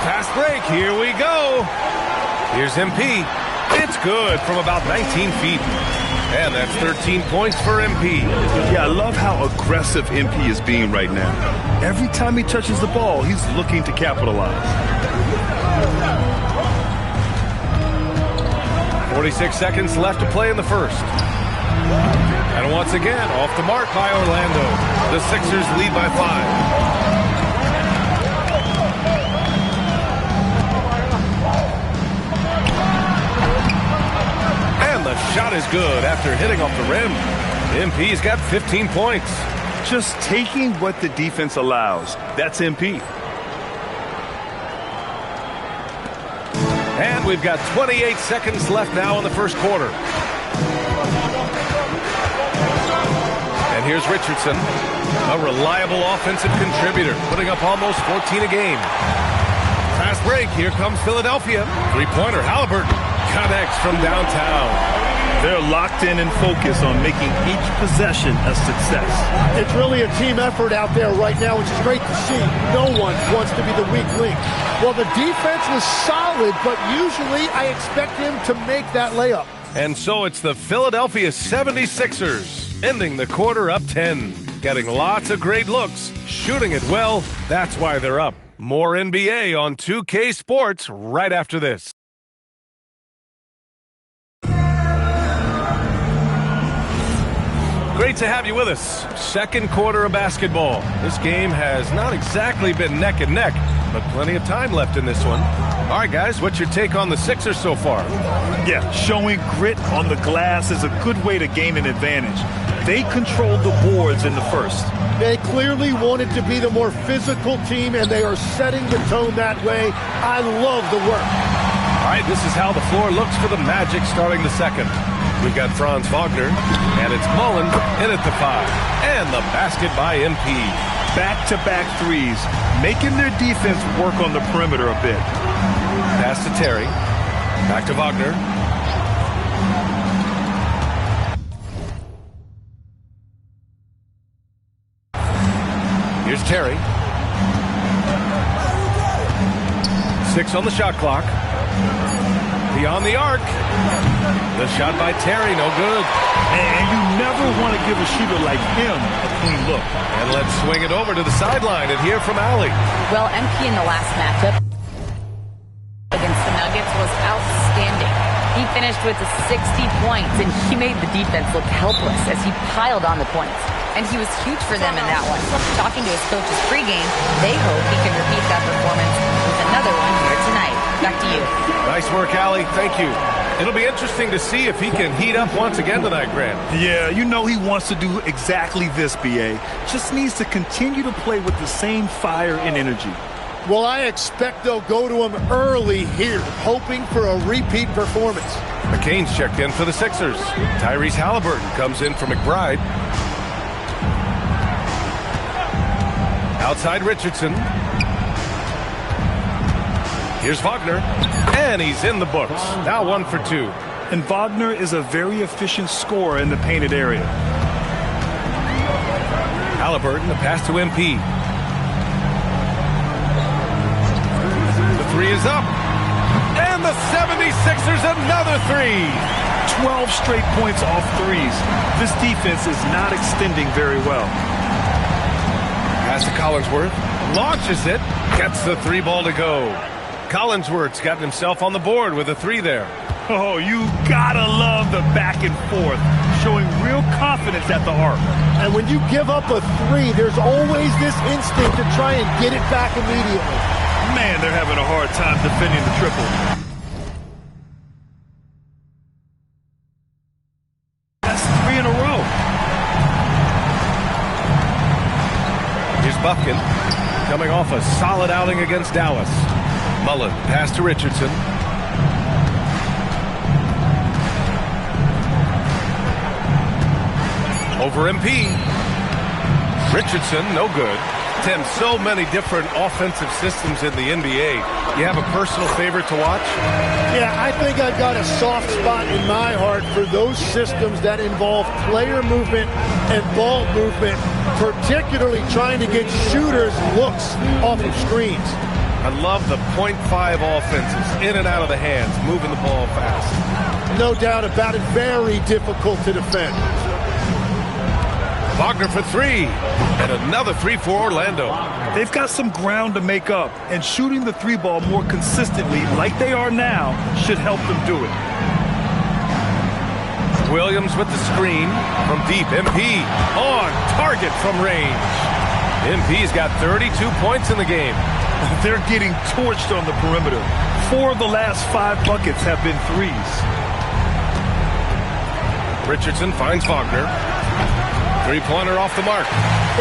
Fast break. Here we go. Here's MP. It's good from about 19 feet. And that's 13 points for MP. Yeah, I love how aggressive MP is being right now. Every time he touches the ball, he's looking to capitalize. 46 seconds left to play in the first. And once again, off the mark by Orlando. The Sixers lead by 5. Shot is good after hitting off the rim. MP's got 15 points. Just taking what the defense allows. That's MP. And we've got 28 seconds left now in the first quarter. And here's Richardson, a reliable offensive contributor, putting up almost 14 a game. Fast break. Here comes Philadelphia. Three-pointer, Halliburton connects from downtown. They're locked in and focused on making each possession a success. It's really a team effort out there right now, which is great to see. No one wants to be the weak link. Well, the defense was solid, but usually I expect him to make that layup. And so it's the Philadelphia 76ers ending the quarter up 10. Getting lots of great looks, shooting it well. That's why they're up. More NBA on 2K Sports right after this. Great to have you with us. Second quarter of basketball. This game has not exactly been neck and neck, but plenty of time left in this one. All right, guys, what's your take on the Sixers so far? Yeah, showing grit on the glass is a good way to gain an advantage. They controlled the boards in the first. They clearly wanted to be the more physical team, and they are setting the tone that way. I love the work. All right, this is how the floor looks for the Magic starting the second. We've got Franz Wagner, and it's Mullen in at the 5. And the basket by MP. Back-to-back threes, making their defense work on the perimeter a bit. Pass to Terry. Back to Wagner. Here's Terry. 6 on the shot clock. Beyond the arc. The shot by Terry, no good. And you never want to give a shooter like him a clean look. And let's swing it over to the sideline and hear from Allie. Well, MP in the last matchup against the Nuggets was outstanding. He finished with 60 points, and he made the defense look helpless as he piled on the points. And he was huge for them in that one. Talking to his coaches pregame, they hope he can repeat that performance with another one here tonight. Back to you. Nice work, Allie. Thank you. It'll be interesting to see if he can heat up once again tonight, Grant. Yeah, you know he wants to do exactly this, B.A. Just needs to continue to play with the same fire and energy. Well, I expect they'll go to him early here, hoping for a repeat performance. McCain's checked in for the Sixers. Tyrese Halliburton comes in for McBride. Outside Richardson. Here's Wagner, and he's in the books. Now 1 for 2. And Wagner is a very efficient scorer in the painted area. Halliburton, the pass to MP. The 3 is up. And the 76ers another 3. 12 straight points off threes. This defense is not extending very well. Pass to Collinsworth. Launches it. Gets the 3 ball to go. Collinsworth's gotten himself on the board with a 3 there. Oh, you gotta love the back and forth, showing real confidence at the arc. And when you give up a 3, there's always this instinct to try and get it back immediately. Man, they're having a hard time defending the triple. That's 3 in a row. Here's Buffkin, coming off a solid outing against Dallas. Mullen, pass to Richardson. Over MP. Richardson, no good. Tim, so many different offensive systems in the NBA. You have a personal favorite to watch? Yeah, I think I've got a soft spot in my heart for those systems that involve player movement and ball movement, particularly trying to get shooters looks off of screens. I love the .5 offenses, in and out of the hands, moving the ball fast. No doubt about it, very difficult to defend. Wagner for 3, and another 3 for Orlando. They've got some ground to make up, and shooting the 3 ball more consistently, like they are now, should help them do it. Williams with the screen from deep. MP on target from range. MP's got 32 points in the game. They're getting torched on the perimeter. 4 of the last 5 buckets have been threes. Richardson finds Wagner. Three-pointer off the mark.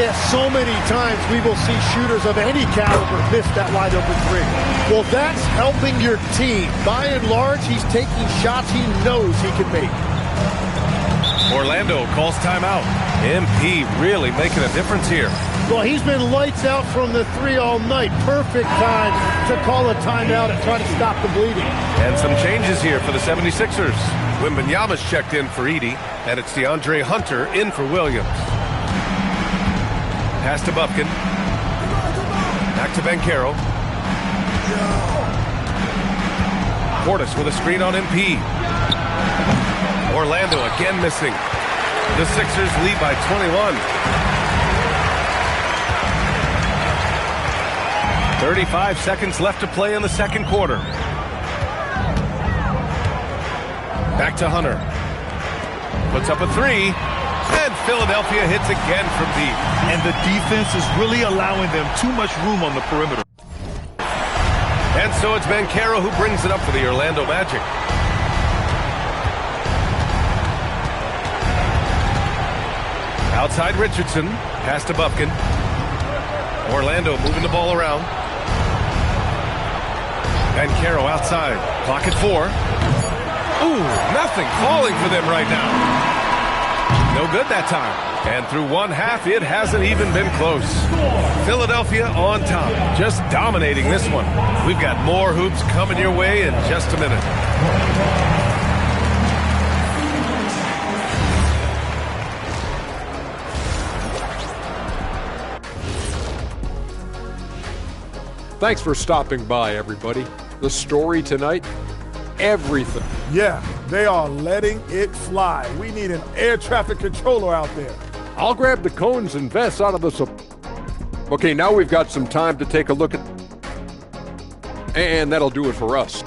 Yeah, so many times we will see shooters of any caliber miss that wide open three. Well, that's helping your team. By and large, he's taking shots he knows he can make. Orlando calls timeout. MP really making a difference here. Well, he's been lights out from the three all night. Perfect time to call a timeout and try to stop the bleeding. And some changes here for the 76ers. Wembanyama's checked in for Edey, and it's DeAndre Hunter in for Williams. Pass to Bufkin. Back to Banchero. Portis with a screen on MP. Orlando again missing. The Sixers lead by 21. 35 seconds left to play in the second quarter. Back to Hunter. Puts up a three. And Philadelphia hits again from deep. And the defense is really allowing them too much room on the perimeter. And so it's Banchero who brings it up for the Orlando Magic. Outside Richardson. Pass to Bufkin. Orlando moving the ball around. Banchero outside. Clock at 4. Ooh, nothing falling for them right now. No good that time. And through one half, it hasn't even been close. Philadelphia on top, just dominating this one. We've got more hoops coming your way in just a minute. Thanks for stopping by, everybody. The story tonight, everything. Yeah, they are letting it fly. We need an air traffic controller out there. I'll grab the cones and vests out of the... Okay, now we've got some time to take a look at... And that'll do it for us.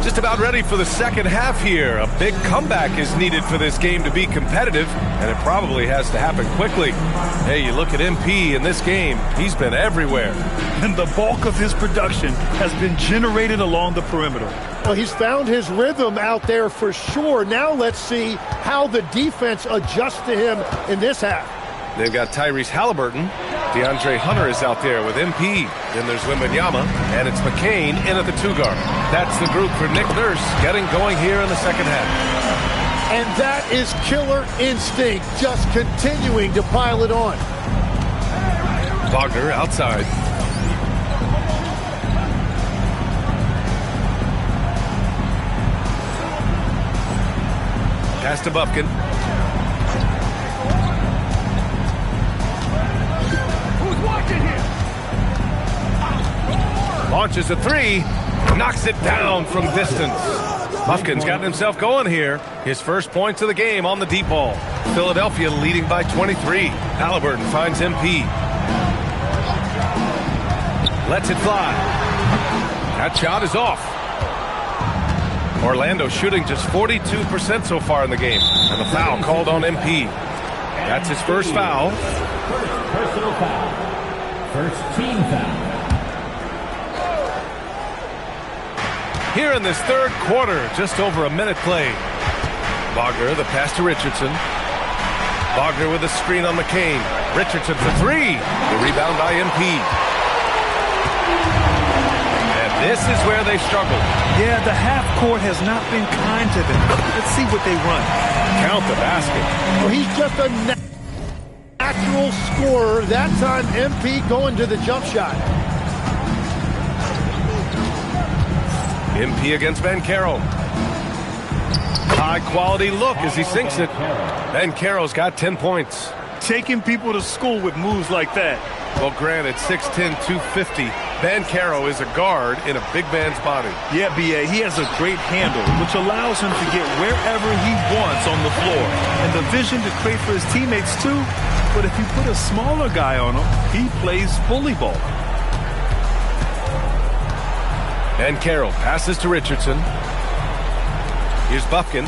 Just about ready for the second half here. A big comeback is needed for this game to be competitive, and it probably has to happen quickly. Hey, you look at MP in this game, he's been everywhere. And the bulk of his production has been generated along the perimeter. Well, he's found his rhythm out there for sure. Now let's see how the defense adjusts to him in this half. They've got Tyrese Halliburton. DeAndre Hunter is out there with MP. Then there's Wembanyama, and it's McCain in at the 2-guard. That's the group for Nick Nurse getting going here in the second half. And that is killer instinct, just continuing to pile it on. Wagner outside. Pass to Bufkin. Launches a three, knocks it down from distance. Bufkin's gotten himself going here. His first points of the game on the deep ball. Philadelphia leading by 23. Halliburton finds MP. Lets it fly. That shot is off. Orlando shooting just 42% so far in the game. And the foul called on MP. That's his first foul. First personal foul. First team foul. Here in this third quarter, just over a minute played. Wagner, the pass to Richardson. Wagner with a screen on McCain. Richardson for three. The rebound by MP. And this is where they struggled. Yeah, the half court has not been kind to them. Let's see what they run. Count the basket. Well, he's just a natural scorer. That time, MP going to the jump shot. MP against Banchero. High quality look as he sinks it. Banchero's got 10 points. Taking people to school with moves like that. Well, granted, 6'10", 250. Banchero is a guard in a big man's body. Yeah, B.A., he has a great handle, which allows him to get wherever he wants on the floor. And the vision to create for his teammates, too, But if you put a smaller guy on him, he plays bully ball. And Carroll passes to Richardson. Here's Buffkin.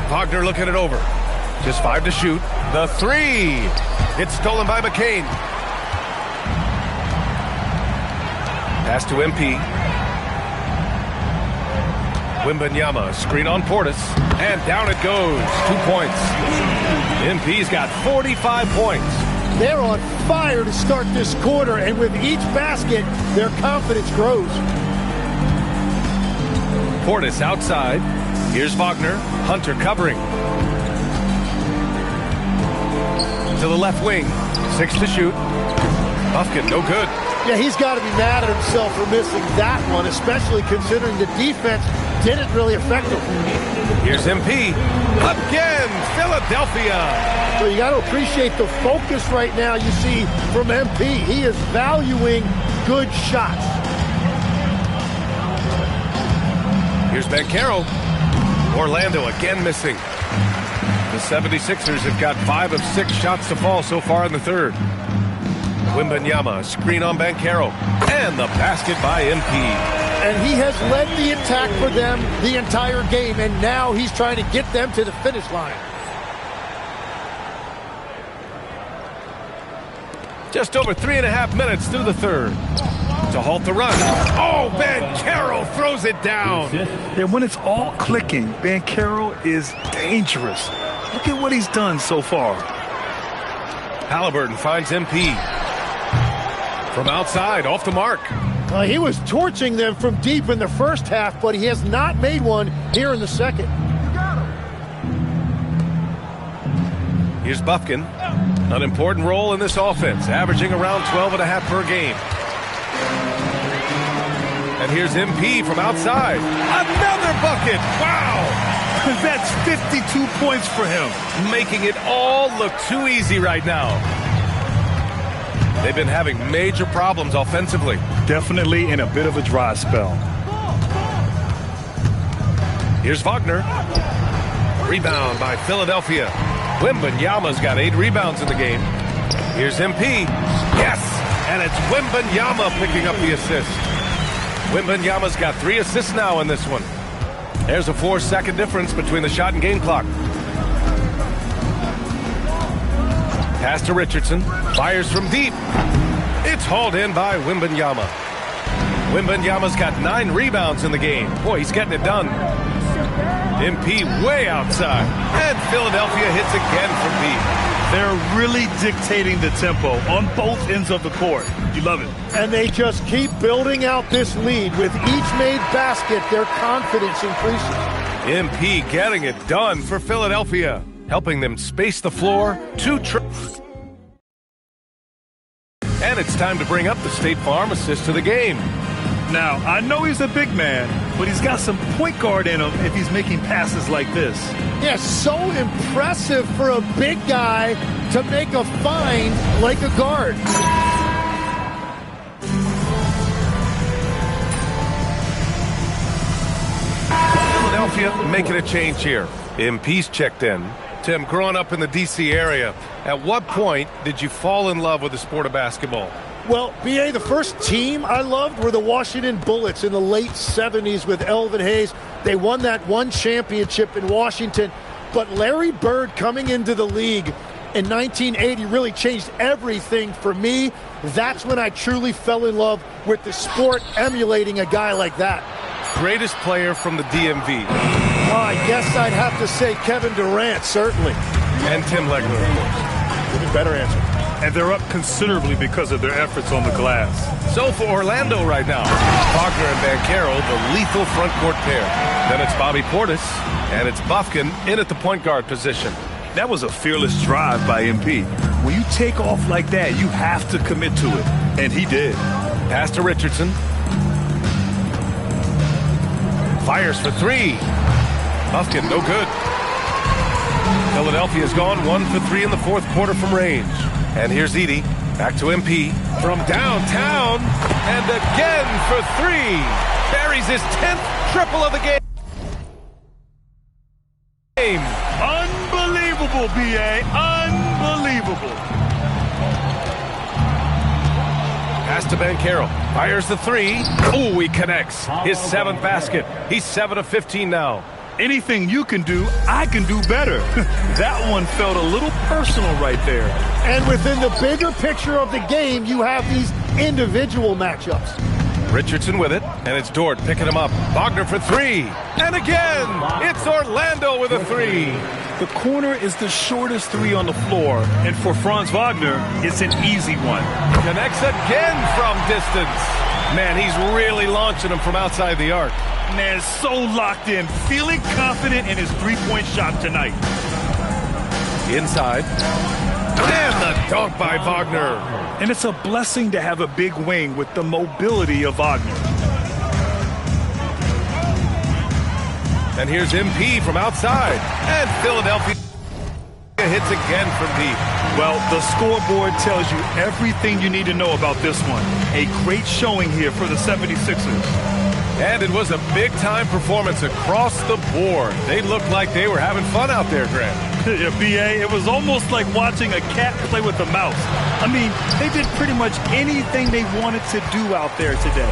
Wagner looking it over. Just 5 to shoot. The 3. It's stolen by McCain. Pass to MP. Wembanyama, screen on Portis. And down it goes. 2 points. MP's got 45 points. They're on fire to start this quarter, and with each basket, their confidence grows. Portis outside. Here's Wagner. Hunter covering. To the left wing. 6 to shoot. Buffkin, no good. Yeah, he's got to be mad at himself for missing that one, especially considering the defense didn't really affect him. Here's MP. Again, Philadelphia. So you got to appreciate the focus right now you see from MP. He is valuing good shots. Here's Banchero. Orlando again missing. The 76ers have got 5 of 6 shots to fall so far in the third. Wembanyama, screen on Banchero. And the basket by MP. And he has led the attack for them the entire game, and now he's trying to get them to the finish line. Just over 3.5 minutes through the third. To halt the run. Oh, Banchero throws it down. And when it's all clicking, Banchero is dangerous. Look at what he's done so far. Halliburton finds MP. From outside, off the mark. He was torching them from deep in the first half, but he has not made one here in the second. Here's Buffkin. An important role in this offense, averaging around 12.5 per game. And here's MP from outside. Another bucket! Wow! That's 52 points for him. Making it all look too easy right now. They've been having major problems offensively. Definitely in a bit of a dry spell. Here's Wagner. Rebound by Philadelphia. Wembanyama's got 8 rebounds in the game. Here's MP. Yes! And it's Wembanyama picking up the assist. Wembanyama's got 3 assists now in this one. There's a 4-second difference between the shot and game clock. Pass to Richardson. Fires from deep. It's hauled in by Wembanyama. Wembanyama's got 9 rebounds in the game. Boy, he's getting it done. MP way outside. And Philadelphia hits again from deep. They're really dictating the tempo on both ends of the court. You love it. And they just keep building out this lead. With each made basket, their confidence increases. MP getting it done for Philadelphia, helping them space the floor. And it's time to bring up the State Farm assist to the game. Now, I know he's a big man, but he's got some point guard in him if he's making passes like this. Yeah, so impressive for a big guy to make a find like a guard. Philadelphia making a change here. MP's checked in. Tim, growing up in the D.C. area, at what point did you fall in love with the sport of basketball? Well, B.A., the first team I loved were the Washington Bullets in the late 70s with Elvin Hayes. They won that one championship in Washington. But Larry Bird coming into the league in 1980 really changed everything for me. That's when I truly fell in love with the sport, emulating a guy like that. Greatest player from the DMV? Oh, I guess I'd have to say Kevin Durant, certainly. And Tim Legler, of course. Give me a better answer. And they're up considerably because of their efforts on the glass. So for Orlando right now, Wagner and Banchero, the lethal front court pair. Then it's Bobby Portis, and it's Buffkin in at the point guard position. That was a fearless drive by MP. When you take off like that, you have to commit to it. And he did. Pass to Richardson. Fires for 3. Buffkin, no good. Philadelphia's gone 1 for 3 in the fourth quarter from range. And here's Edey. Back to MP. From downtown. And again for 3. Buries his 10th triple of the game. Unbelievable. Unbelievable, B.A. Unbelievable. Pass to Banchero. Fires the three. Ooh, he connects. His 7th basket. He's 7 of 15 now. Anything you can do, I can do better. That one felt a little personal right there. And within the bigger picture of the game, you have these individual matchups. Richardson with it, and it's Dort picking him up. Wagner for three. And again, it's Orlando with a three. The corner is the shortest three on the floor, and for Franz Wagner, it's an easy one. Connects again from distance. Man, he's really launching him from outside the arc. Man, so locked in, feeling confident in his three-point shot tonight. Inside. And the dunk by Wagner. And it's a blessing to have a big wing with the mobility of Wagner. And here's MP from outside. And Philadelphia hits again from deep. Well, the scoreboard tells you everything you need to know about this one. A great showing here for the 76ers. And it was a big-time performance across the board. They looked like they were having fun out there, Grant. Yeah, B.A., it was almost like watching a cat play with a mouse. I mean, they did pretty much anything they wanted to do out there today.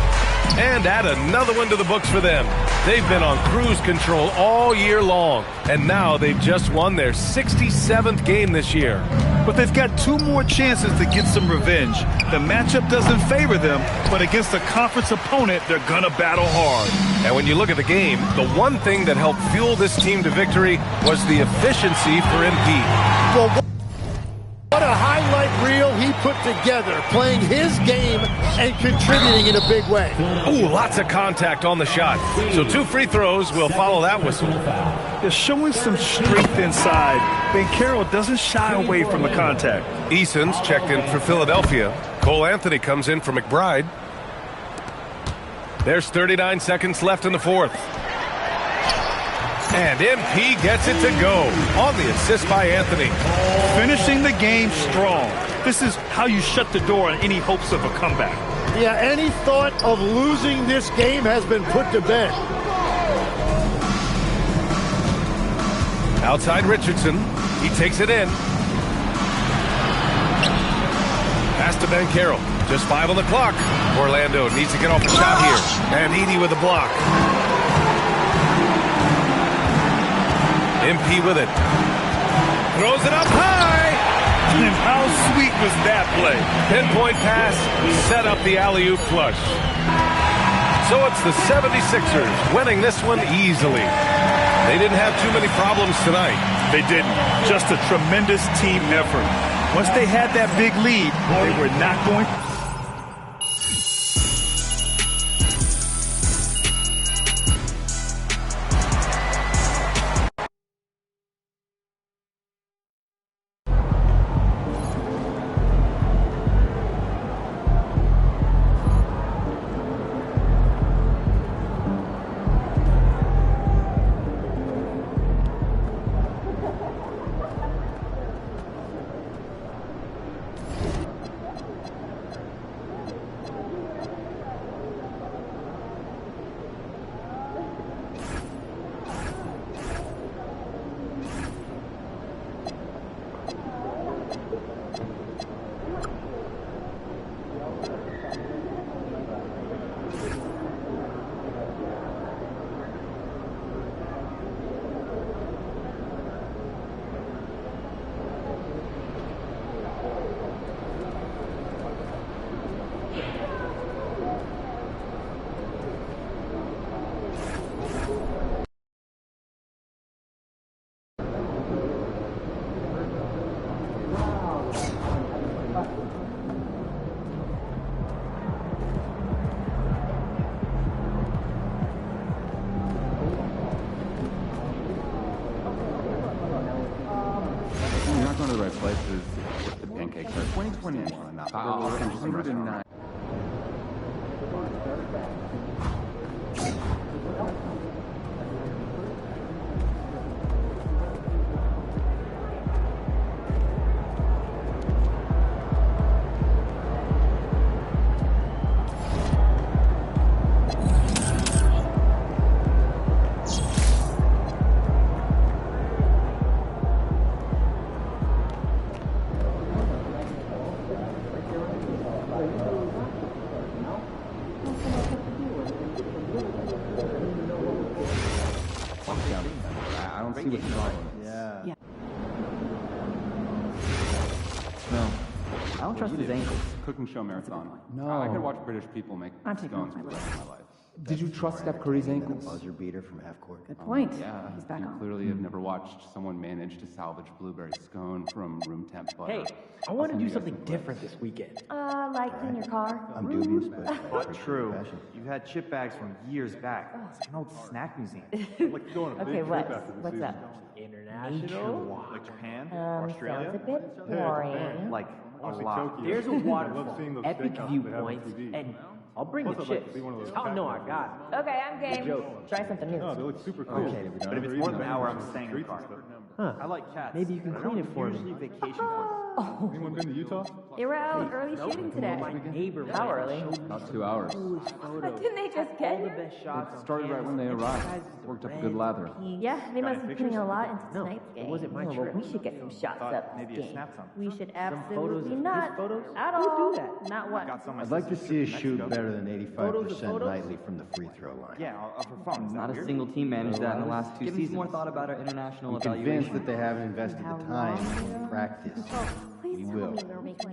And add another one to the books for them. They've been on cruise control all year long, and now they've just won their 67th game this year. But they've got 2 more chances to get some revenge. The matchup doesn't favor them, but against a conference opponent, they're gonna battle hard. And when you look at the game, the one thing that helped fuel this team to victory was the efficiency for MP. Well, what a highlight reel he put together, playing his game and contributing in a big way. Ooh, lots of contact on the shot. So 2 free throws will follow that whistle. They're showing some strength inside. Banchero doesn't shy away from the contact. Eason's checked in for Philadelphia. Cole Anthony comes in for McBride. There's 39 seconds left in the fourth. And MP gets it to go on the assist by Anthony. Finishing the game strong. This is how you shut the door on any hopes of a comeback. Yeah, any thought of losing this game has been put to bed. Outside Richardson. He takes it in. Pass to Banchero. Just 5 on the clock. Orlando needs to get off the shot here. And Edey with the block. MP with it. Throws it up high. And how sweet was that play? Pinpoint pass. Set up the alley-oop flush. So it's the 76ers winning this one easily. They didn't have too many problems tonight. They didn't. Just a tremendous team effort. Once they had that big lead, they were not going. One of the right places with the pancakes. 2021, 109. to see what's wrong. Yeah. No. I don't trust his ankles. Cooking show marathon. No. I could watch British people make scones for the rest of my life. Did you trust Steph Curry's ankles? Buzzer beater from half court. Good point. Yeah, He's back you on. clearly have never watched someone manage to salvage blueberry scone from room temp butter. Hey, I want to do something different this weekend. Like clean your car? I'm dubious, but But true. You've had chip bags from years back. It's like an old snack museum. Okay, what's up? International? Like Japan? Sounds Australia? a bit boring. Like a lot. There's a waterfall, epic viewpoints, and I'll bring the chips. Oh, no, I got it. Okay, I'm game. Try something new. No, they look super cool. Okay, but if it's more than an hour, I'm staying in the car. Huh. I like cats. Maybe you can clean it for me. Usually vacation for Oh. Anyone been to Utah? They were out early shooting today. My neighbor. How early? About 2 hours. Didn't they just get here? It started right when they arrived. Worked up a good lather. Yeah, they must be putting a lot into No, tonight's game. it wasn't my well, trip. we should get some shots up Maybe this a game. snap some. We should Some photos absolutely of not. his photos? At Who all. do that? Not one. I'd like to see us shoot better than 85% nightly from the free throw line. Yeah, for fun. Not a single team managed that in the last 2 seasons. Give me more thought about our international I'm convinced evaluation. that they haven't invested the time in practice. We will.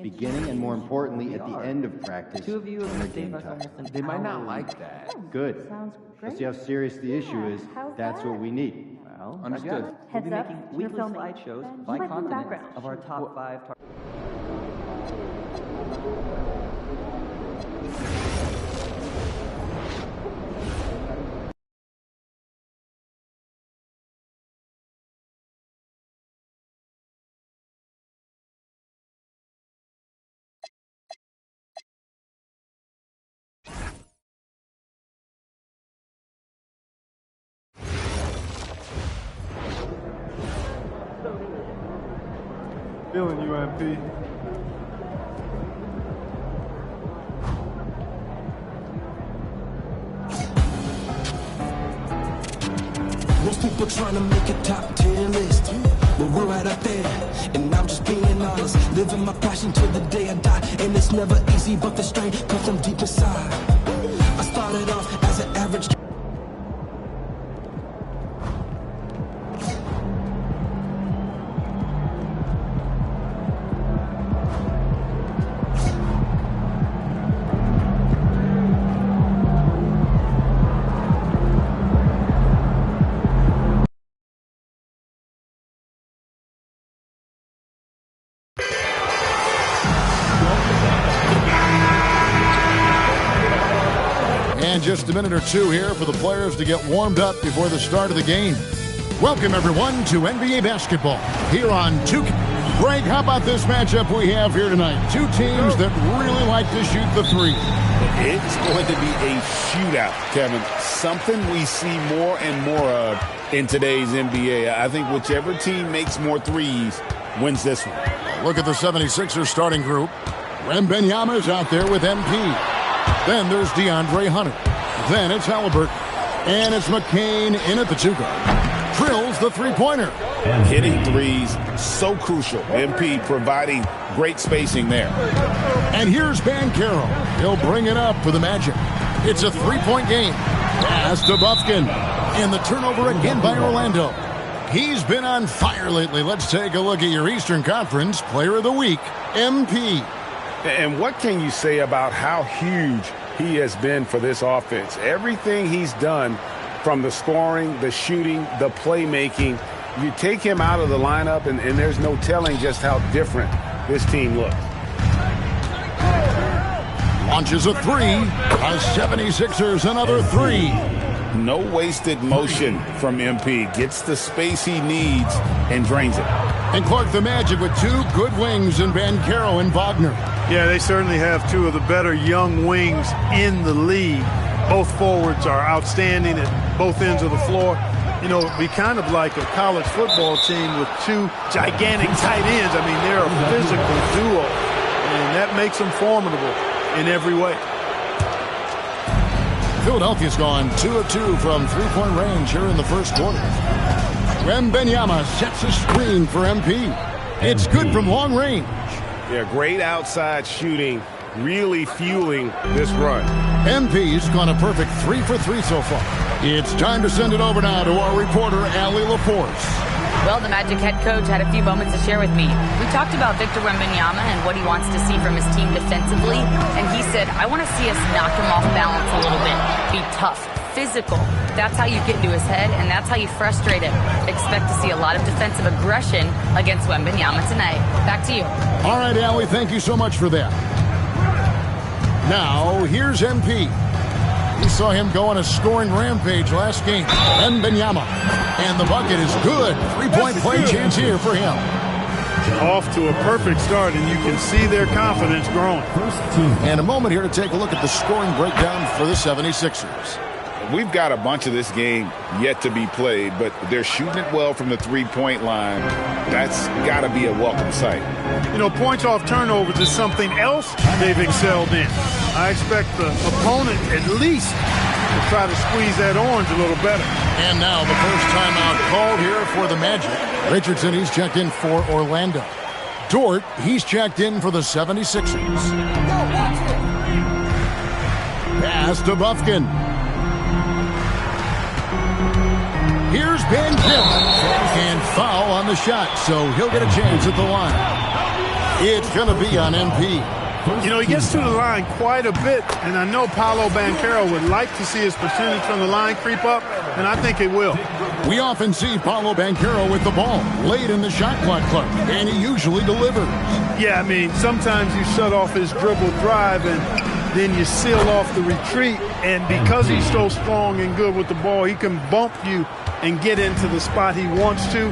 Beginning and more importantly, at the end of practice, Two of you when have they're saved game us time. almost an They might not hour. like that. Good. Sounds Let's great. see how serious the issue is. how's That's that? what we need. Well, Understood. I got it. We'll be Heads up, making you're weekly filming. slideshows Ben, by you might be in the continent background. of our top 5 Feeling you, MP. Most people trying to make a top 10 list, but we're right up there, and I'm just being honest. Living my passion till the day I die, and it's never easy, but the strength comes from deep inside. I started off as an average. And just a minute or two here for the players to get warmed up before the start of the game. Welcome, everyone, to NBA basketball here on 2K. Greg, how about this matchup we have here tonight? Two teams that really like to shoot the three. It's going to be a shootout, Kevin. Something we see more and more of in today's NBA. I think whichever team makes more threes wins this one. Look at the 76ers starting group. Wembanyama is out there with MP. Then there's DeAndre Hunter. Then it's Halliburton. And it's McCain in at the 2-guard. Drills the three-pointer. Hitting threes, so crucial. MP providing great spacing there. And here's Banchero. He'll bring it up for the Magic. It's a three-point game. Pass to Bufkin. And the turnover again by Orlando. He's been on fire lately. Let's take a look at your Eastern Conference Player of the Week, MP. And what can you say about how huge he has been for this offense? Everything he's done, from the scoring, the shooting, the playmaking, you take him out of the lineup, and there's no telling just how different this team looks. Launches a three. A 76ers another three. No wasted motion from MP. Gets the space he needs and drains it. And Clark, the Magic with two good wings in Banchero and Wagner. Yeah, they certainly have two of the better young wings in the league. Both forwards are outstanding at both ends of the floor. You know, it'd be kind of like a college football team with two gigantic tight ends. I mean, they're a physical duo, and that makes them formidable in every way. Philadelphia's gone 2 of 2 from three-point range here in the first quarter. Wembanyama sets a screen for MP. It's good from long range. Yeah, great outside shooting, really fueling this run. MP's gone a perfect 3 for 3 so far. It's time to send it over now to our reporter, Allie LaForce. Well, the Magic head coach had a few moments to share with me. We talked about Victor Wembanyama and what he wants to see from his team defensively, and he said, I want to see us knock him off balance a little bit, be tough, physical. That's how you get into his head, and that's how you frustrate him. Expect to see a lot of defensive aggression against Wembanyama tonight. Back to you. All right, Allie, thank you so much for that. Now, here's MP. We saw him go on a scoring rampage last game. Wembanyama. And the bucket is good. Three-point play chance here for him. Off to a perfect start, and you can see their confidence growing. And a moment here to take a look at the scoring breakdown for the 76ers. We've got a bunch of this game yet to be played, but they're shooting it well from the three-point line. That's got to be a welcome sight. You know, points off turnovers is something else they've excelled in. I expect the opponent at least to try to squeeze that orange a little better. And now the first timeout called here for the Magic. Richardson, he's checked in for Orlando. Dort, he's checked in for the 76ers. Pass to Bufkin. Here's Banchero. And foul on the shot, so he'll get a chance at the line. It's going to be on MP. You know, he gets to the line quite a bit, and I know Paolo Banchero would like to see his percentage from the line creep up, and I think it will. We often see Paolo Banchero with the ball late in the shot clock, and he usually delivers. Yeah, I mean, sometimes you shut off his dribble drive, and then you seal off the retreat, and because he's so strong and good with the ball, he can bump you and get into the spot he wants to.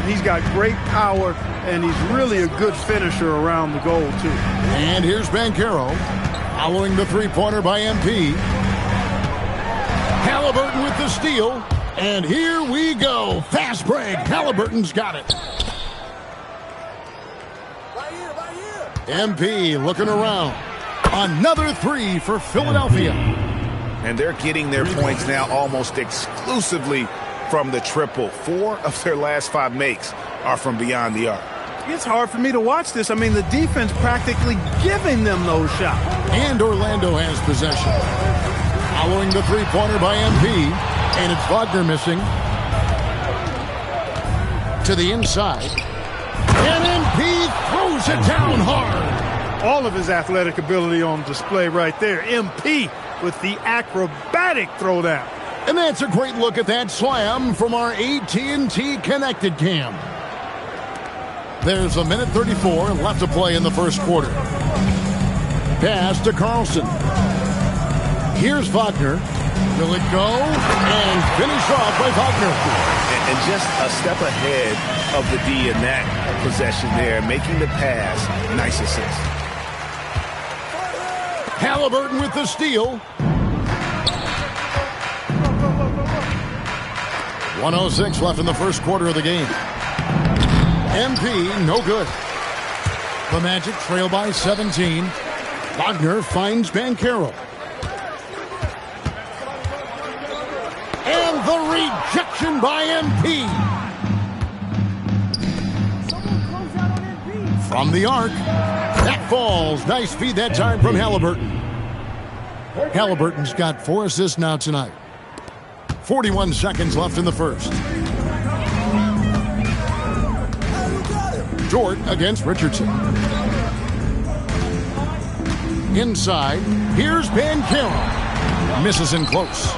He's got great power, and he's really a good finisher around the goal, too. And here's Banchero, following the three-pointer by MP. Halliburton with the steal, and here we go. Fast break. Halliburton's got it. MP looking around. Another three for Philadelphia. And they're getting their points now almost exclusively from the triple. 4 of their last 5 makes are from beyond the arc. It's hard for me to watch this. I mean, the defense practically giving them those shots. And Orlando has possession. Following the three-pointer by MP, and it's Wagner missing. To the inside. And MP throws it down hard. All of his athletic ability on display right there. MP with the acrobatic throwdown. And that's a great look at that slam from our AT&T Connected Cam. There's a minute 34 left to play in the first quarter. Pass to Carlson. Here's Wagner. Will it go? And finish off by Wagner. And just a step ahead of the D in that possession there, making the pass. Nice assist. Halliburton with the steal. 1:06 left in the first quarter of the game. MP, no good. The Magic trail by 17. Wagner finds Banchero. And the rejection by MP. From the arc. That falls. Nice feed that time from Halliburton. Halliburton's got 4 assists now tonight. 41 seconds left in the first. Dort against Richardson. Inside. Here's Banchero. Misses in close.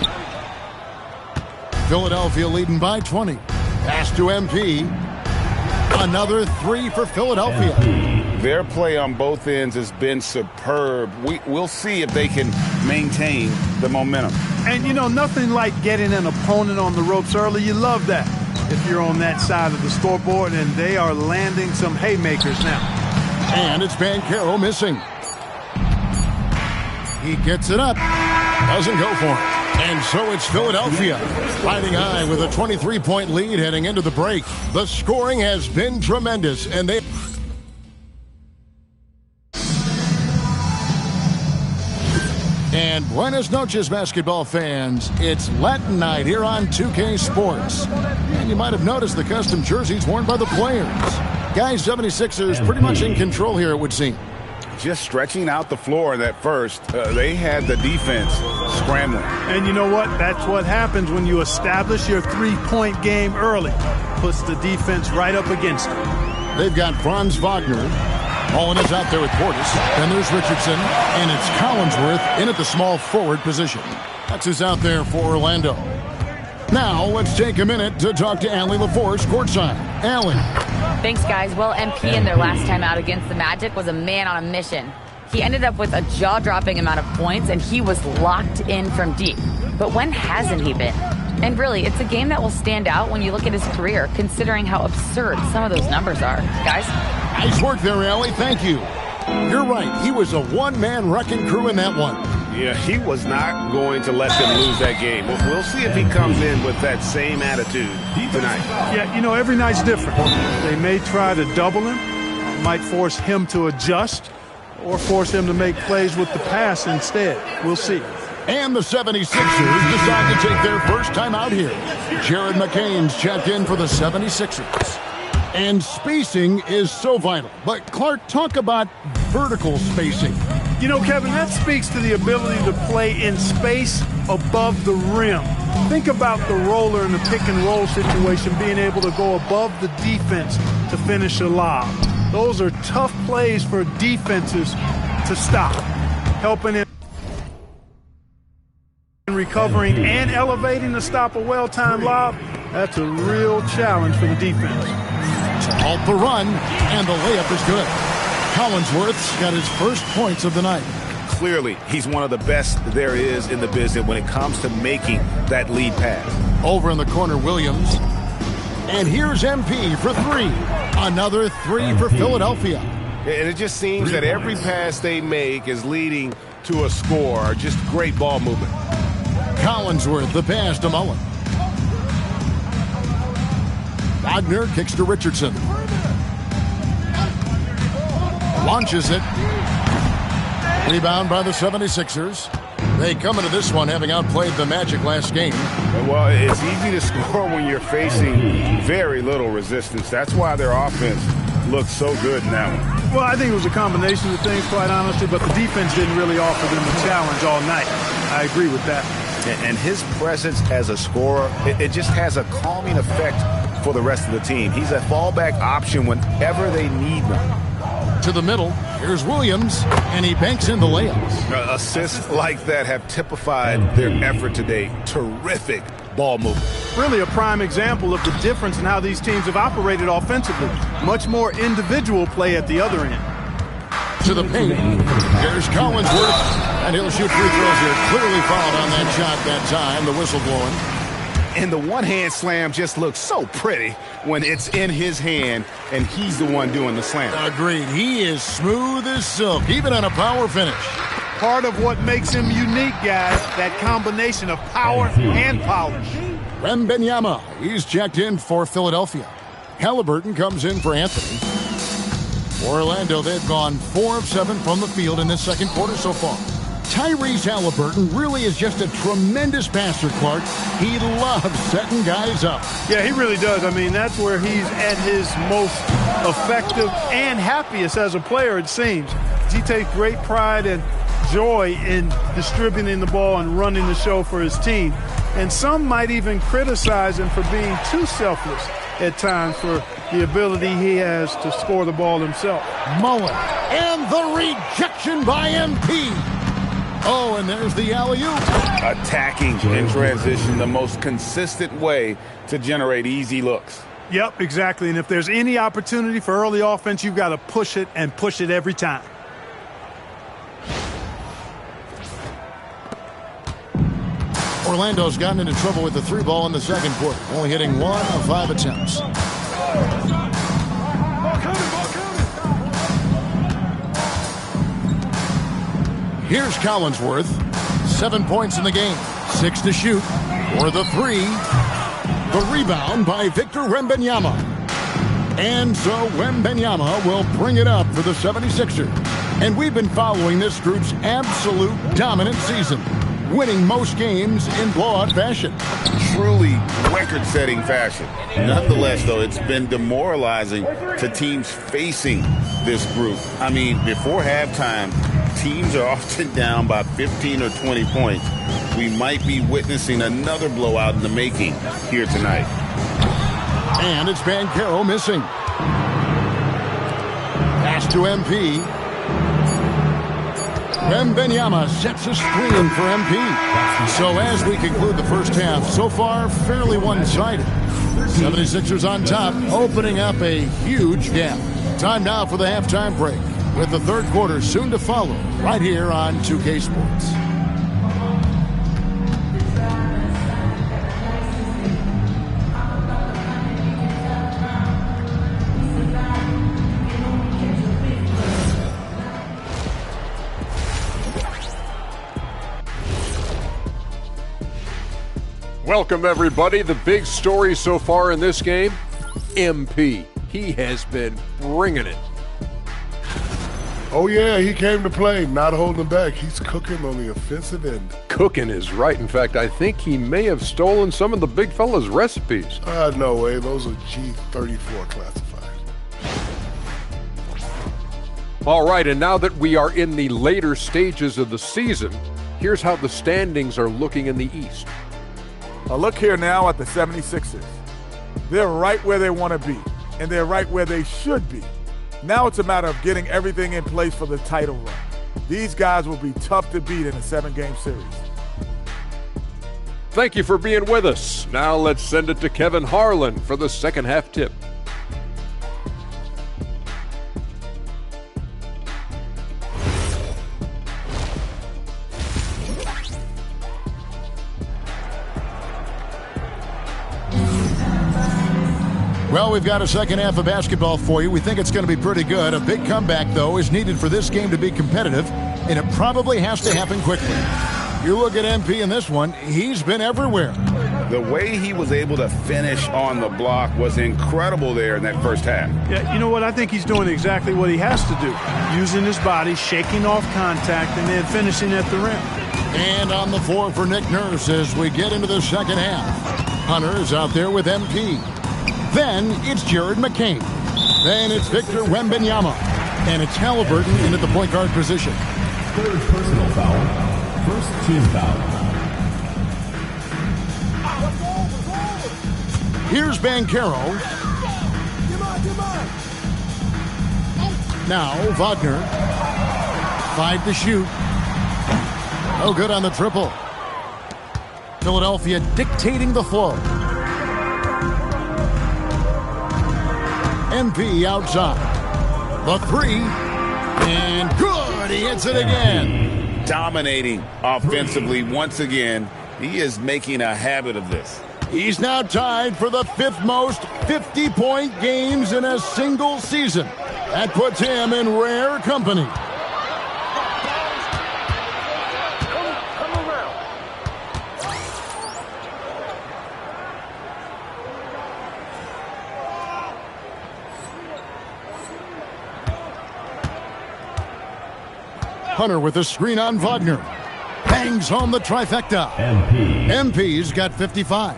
Philadelphia leading by 20. Pass to MP. Another 3 for Philadelphia. Their play on both ends has been superb. We'll see if they can maintain the momentum. And, you know, nothing like getting an opponent on the ropes early. You love that if you're on that side of the scoreboard, and they are landing some haymakers now. And it's Banchero missing. He gets it up. Doesn't go for it. And so it's Philadelphia riding high with a 23-point lead heading into the break. The scoring has been tremendous, and they... And buenas noches, basketball fans. It's Latin night here on 2K Sports. And you might have noticed the custom jerseys worn by the players. Guys, 76ers pretty much in control here, it would seem. just stretching out the floor in that first. They had the defense scrambling. And you know what? That's what happens when you establish your three-point game early. Puts the defense right up against it. They've got Franz Wagner. Mullen is out there with Portis. Then there's Richardson. And it's Collinsworth in at the small forward position. That's who's out there for Orlando. Now, let's take a minute to talk to Allie LaForce courtside. Allie. Thanks, guys. Well, MP in their last time out against the Magic was a man on a mission. He ended up with a jaw-dropping amount of points, and he was locked in from deep. But when hasn't he been? And really, it's a game that will stand out when you look at his career, considering how absurd some of those numbers are. Guys? Nice work there, Allie. Thank you. You're right. He was a one-man wrecking crew in that one. Yeah, he was not going to let them lose that game. We'll see if he comes in with that same attitude tonight. Yeah, you know, every night's different. They may try to double him, might force him to adjust, or force him to make plays with the pass instead. We'll see. And the 76ers decide to take their first time out here. Jared McCain's checked in for the 76ers. And spacing is so vital. But, Clark, talk about vertical spacing. You know, Kevin, that speaks to the ability to play in space above the rim. Think about the roller in the pick-and-roll situation, being able to go above the defense to finish a lob. Those are tough plays for defenses to stop, helping in recovering and elevating to stop a well-timed lob. That's a real challenge for the defense. To halt the run, and the layup is good. Collinsworth's got his first points of the night. Clearly, he's one of the best there is in the business when it comes to making that lead pass. Over in the corner, Williams. And here's MP for three. Another three for Philadelphia. And it just seems that every pass they make is leading to a score. Just great ball movement. Collinsworth, the pass to Mullen. Wagner kicks to Richardson. Launches it. Rebound by the 76ers. They come into this one having outplayed the Magic last game. Well, it's easy to score when you're facing very little resistance. That's why their offense looks so good in that one. Well, I think it was a combination of things, quite honestly, but the defense didn't really offer them a challenge all night. I agree with that. And his presence as a scorer, it just has a calming effect for the rest of the team. He's a fallback option whenever they need one. To the middle, here's Williams, and he banks in the layups. Assists like that have typified their effort today. Terrific ball movement. Really a prime example of the difference in how these teams have operated offensively. Much more individual play at the other end. To the paint, here's Collinsworth, and he'll shoot free throws here. Clearly fouled on that shot that time, the whistle blowing. And the one-hand slam just looks so pretty when it's in his hand and he's the one doing the slam. Agreed. He is smooth as silk, even on a power finish. Part of what makes him unique, guys, that combination of power and polish. Wembanyama, he's checked in for Philadelphia. Halliburton comes in for Anthony. For Orlando, they've gone 4 of 7 from the field in this second quarter so far. Tyrese Halliburton really is just a tremendous passer, Clark. He loves setting guys up. Yeah, he really does. I mean, that's where he's at his most effective and happiest as a player, it seems. He takes great pride and joy in distributing the ball and running the show for his team. And some might even criticize him for being too selfless at times for the ability he has to score the ball himself. Mullen, and the rejection by MP. Oh, and there's the alley-oop. Attacking in transition, the most consistent way to generate easy looks. Yep, exactly. And if there's any opportunity for early offense, you've got to push it and push it every time. Orlando's gotten into trouble with the 3 ball in the second quarter, only hitting 1 of 5 attempts. Here's Collinsworth. 7 points in the game. 6 to shoot. For the 3. The rebound by Victor Wembanyama. And so Wembanyama will bring it up for the 76ers. And we've been following this group's absolute dominant season, winning most games in blowout fashion. Truly record-setting fashion. Nonetheless, though, it's been demoralizing to teams facing this group. I mean, before halftime, teams are often down by 15 or 20 points. We might be witnessing another blowout in the making here tonight. And it's Banchero missing. Pass to MP. Wembanyama sets a screen for MP. So as we conclude the first half, so far fairly one-sided. 76ers on top, opening up a huge gap. Time now for the halftime break, with the third quarter soon to follow, right here on 2K Sports. Welcome, everybody. The big story so far in this game, MP. He has been bringing it. Oh, yeah, he came to play, not holding back. He's cooking on the offensive end. Cooking is right. In fact, I think he may have stolen some of the big fella's recipes. No way. Those are G34 classified. All right, and now that we are in the later stages of the season, here's how the standings are looking in the East. A look here now at the 76ers. They're right where they want to be, and they're right where they should be. Now it's a matter of getting everything in place for the title run. These guys will be tough to beat in a 7-game series. Thank you for being with us. Now let's send it to Kevin Harlan for the second half tip. Well, we've got a second half of basketball for you. We think it's going to be pretty good. A big comeback, though, is needed for this game to be competitive, and it probably has to happen quickly. You look at MP in this one, he's been everywhere. The way he was able to finish on the block was incredible there in that first half. Yeah, you know what? I think he's doing exactly what he has to do. Using his body, shaking off contact, and then finishing at the rim. And on the floor for Nick Nurse as we get into the second half. Hunter is out there with MP. Then it's Jared McCain. Then it's Victor Wembanyama. And it's Halliburton into the point guard position. Third personal foul. First team foul. Here's Banchero. Now Wagner. 5 to shoot. No good on the triple. Philadelphia dictating the flow. MP outside. The 3. And good. He hits it again. Dominating offensively once again. He is making a habit of this. He's now tied for the 5th most 50-point games in a single season. That puts him in rare company. Hunter with a screen on Wagner. Bangs home the trifecta. MP's got 55.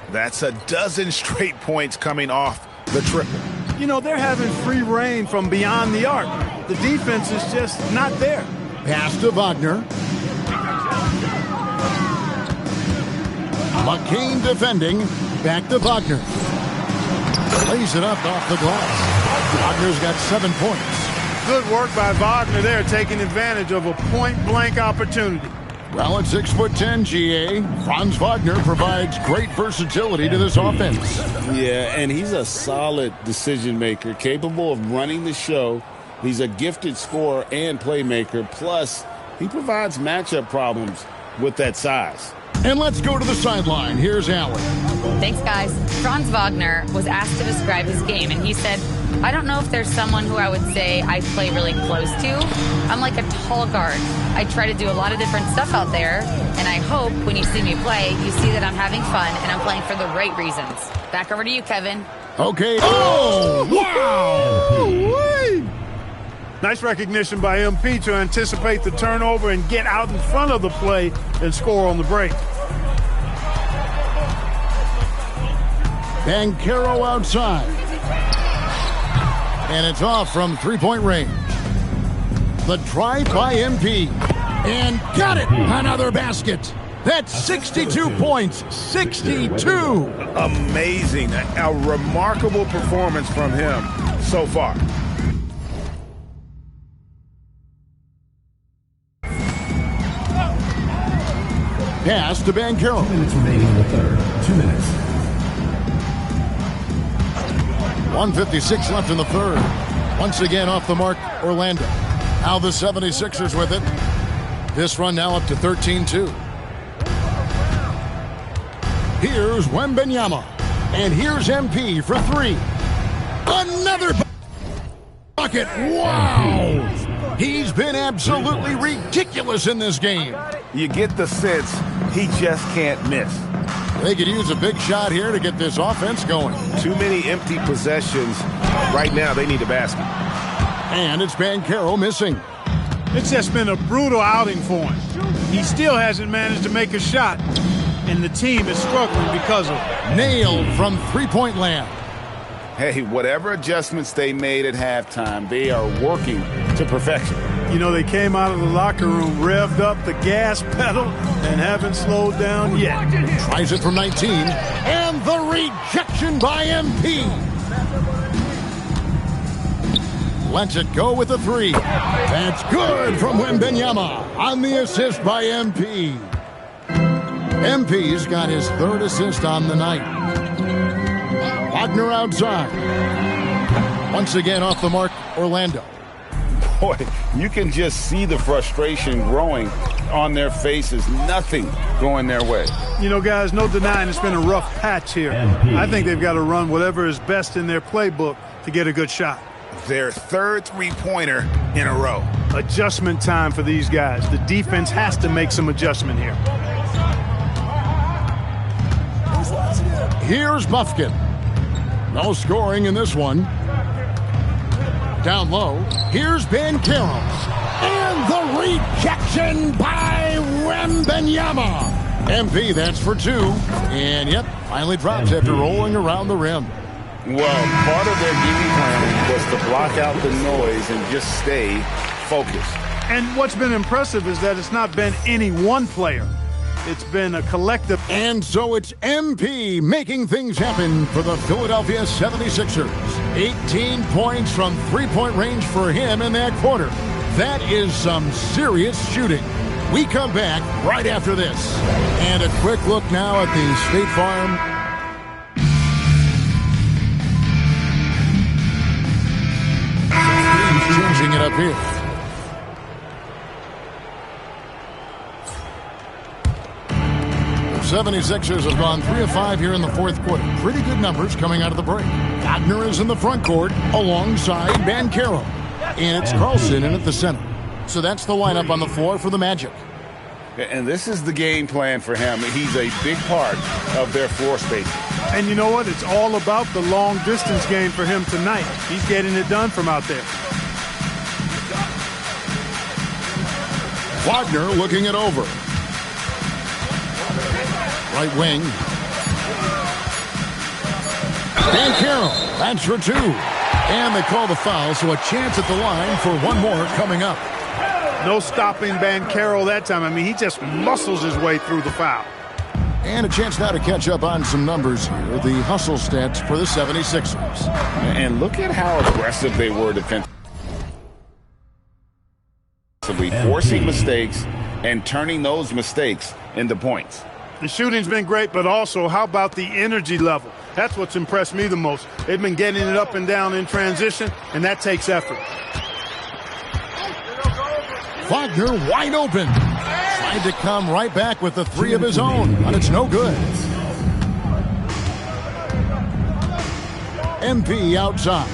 That's a dozen straight points coming off the triple. You know, they're having free reign from beyond the arc. The defense is just not there. Pass to Wagner. McCain defending. Back to Wagner. Lays it up off the glass. Wagner's got 7 points. Good work by Wagner there, taking advantage of a point-blank opportunity. Well, at 6'10", GA, Franz Wagner provides great versatility to this offense. Yeah, and he's a solid decision maker, capable of running the show. He's a gifted scorer and playmaker. Plus, he provides matchup problems with that size. And let's go to the sideline. Here's Allen. Thanks, guys. Franz Wagner was asked to describe his game, and he said, I don't know if there's someone who I would say I play really close to. I'm like a tall guard. I try to do a lot of different stuff out there, and I hope when you see me play, you see that I'm having fun and I'm playing for the right reasons. Back over to you, Kevin. Okay. Oh, wow! Nice recognition by MP to anticipate the turnover and get out in front of the play and score on the break. Banchero outside. And it's off from three-point range. The drive by MP. And got it! Another basket. That's 62 points. 62. Amazing. A remarkable performance from him so far. Pass to Banchero. 2 minutes remaining in the third. 2 minutes. 1:56 left in the third. Once again off the mark, Orlando. Now the 76ers with it. This run now up to 13-2. Here's Wembanyama. And here's MP for three. Another bucket. Wow! He's been absolutely ridiculous in this game. You get the sense he just can't miss. They could use a big shot here to get this offense going. Too many empty possessions. Right now, they need a basket. And it's Banchero missing. It's just been a brutal outing for him. He still hasn't managed to make a shot, and the team is struggling because of it. Nailed from three-point land. Hey, whatever adjustments they made at halftime, they are working to perfection. You know, they came out of the locker room, revved up the gas pedal, and haven't slowed down yet. Tries it from 19, and the rejection by MP. Lets it go with a three. That's good from Wembanyama on the assist by MP. MP's got his third assist on the night. Wagner outside. Once again off the mark, Orlando. Boy, you can just see the frustration growing on their faces. Nothing going their way. You know, guys, no denying it's been a rough patch here. I think they've got to run whatever is best in their playbook to get a good shot. Their third three-pointer in a row. Adjustment time for these guys. The defense has to make some adjustment here. Here's Mufkin. No scoring in this one. Down low, here's Banchero. And the rejection by Wembanyama. MP, that's for two. And yep, finally drops after rolling around the rim. Well, part of their game plan was to block out the noise and just stay focused. And what's been impressive is that it's not been any one player. It's been a collective. And so it's MP making things happen for the Philadelphia 76ers. 18 points from three-point range for him in that quarter. That is some serious shooting. We come back right after this. And a quick look now at the State Farm changing it up here. The 76ers have gone 3 of 5 here in the fourth quarter. Pretty good numbers coming out of the break. Wagner is in the front court alongside Banchero. And it's Carlson in at the center. So that's the lineup on the floor for the Magic. And this is the game plan for him. He's a big part of their floor space. And you know what? It's all about the long distance game for him tonight. He's getting it done from out there. Wagner looking it over. Right wing. Banchero, that's for two. And they call the foul, so a chance at the line for one more coming up. No stopping Banchero that time. I mean, he just muscles his way through the foul. And a chance now to catch up on some numbers here. The hustle stats for the 76ers. And look at how aggressive they were defensively. Forcing mistakes and turning those mistakes into points. The shooting's been great, but also how about the energy level? That's what's impressed me the most. They've been getting it up and down in transition, and that takes effort. Wagner wide open. Tried to come right back with the three of his own, but it's no good. MP outside.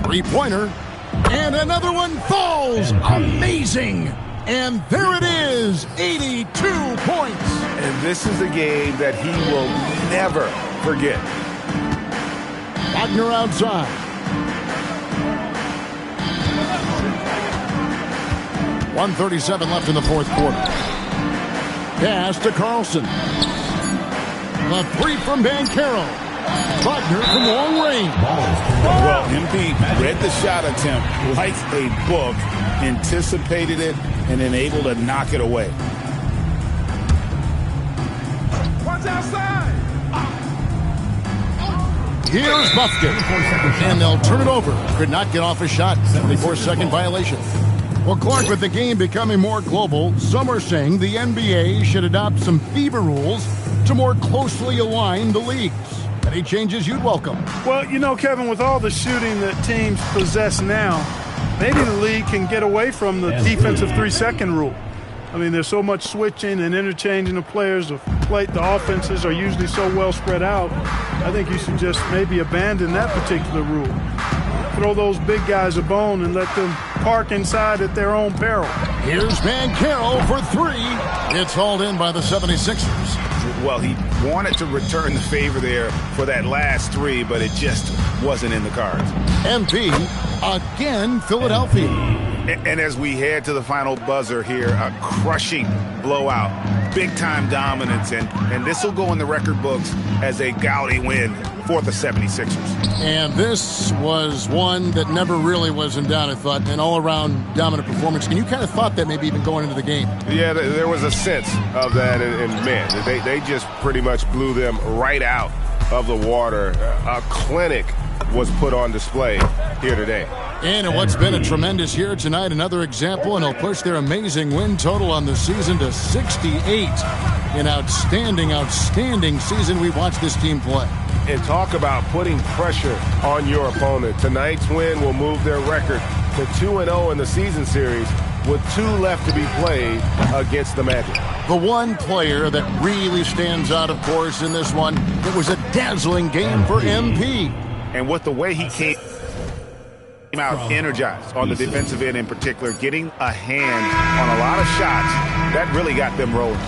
Three-pointer. And another one falls. Amazing. And there it is, 82 points. And this is a game that he will never forget. Wagner outside. .137 left in the fourth quarter. Pass to Carlson. The three from Banchero. Wagner from long range. Well, MP He read the shot attempt like a book, anticipated it, and then able to knock it away. Watch outside. Here's Buffkin, and they'll turn it over. Could not get off a shot. 74-second violation. Well, Clark, with the game becoming more global, some are saying the NBA should adopt some FIBA rules to more closely align the leagues. Any changes you'd welcome? Well, you know, Kevin, with all the shooting that teams possess now, maybe the league can get away from the defensive 3-second rule. I mean, there's so much switching and interchanging of players. The offenses are usually so well spread out. I think you should just maybe abandon that particular rule. Throw those big guys a bone and let them park inside at their own peril. Here's Banchero for three. It's hauled in by the 76ers. Well, he wanted to return the favor there for that last three, but it just wasn't in the cards. MP, again, Philadelphia. And as we head to the final buzzer here, a crushing blowout, big-time dominance, and this will go in the record books as a gaudy win for the 76ers. And this was one that never really was in doubt, I thought, an all-around dominant performance. And you kind of thought that maybe even going into the game. Yeah, there was a sense of that, and man, they just pretty much blew them right out of the water. A clinic was put on display here today. And in what's been a tremendous year tonight, another example, and they'll push their amazing win total on the season to 68. An outstanding, outstanding season we watched this team play. And talk about putting pressure on your opponent. Tonight's win will move their record to 2-0 in the season series with 2 left to be played against the Magic. The one player that really stands out, of course, in this one, it was a dazzling game for MP. And with the way he came out energized on the defensive end in particular, getting a hand on a lot of shots, that really got them rolling.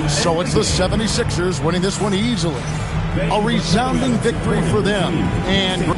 So it's the 76ers winning this one easily. A resounding victory for them. And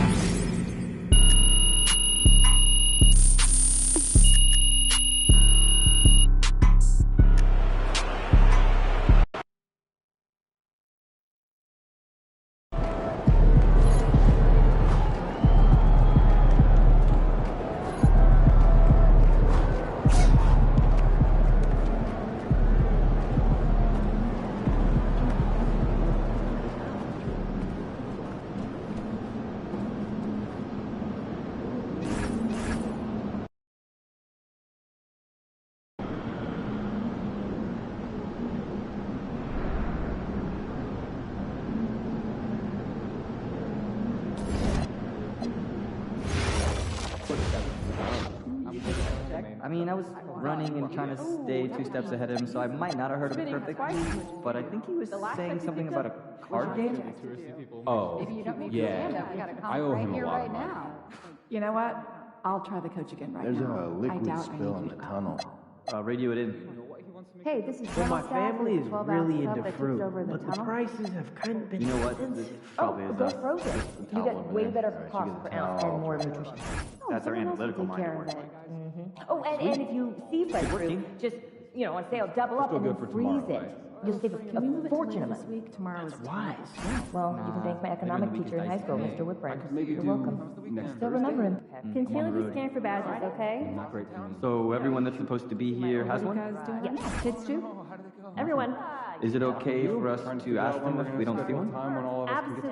I mean, I was running and trying to stay 2 steps ahead of him, so I might not have heard him perfectly, but I think he was saying something about a card game. Oh, yeah. I owe him a lot of money. You know what? I'll try the coach again right There's now. a liquid spill in the tunnel. Radio it in. Hey, this is Well, my family is really into fruit, but the prices have kind of been... You know what? This probably is go frozen. You get way better cost per ounce and more nutrition. That's our analytical Take care mind. of it. Oh, and if you see fresh fruit, just, on sale, double up and then freeze it. You'll save a fortune of money. Tomorrow is wise. Well, you can thank my economic teacher in high school, Mr. Whitburn. You're welcome. next Still remember him. Continue to scan for badges, okay? Not great for me. So everyone that's supposed to be here has one? Yeah, kids too. Everyone. Is it okay for us to ask them if we don't see one? Absolutely.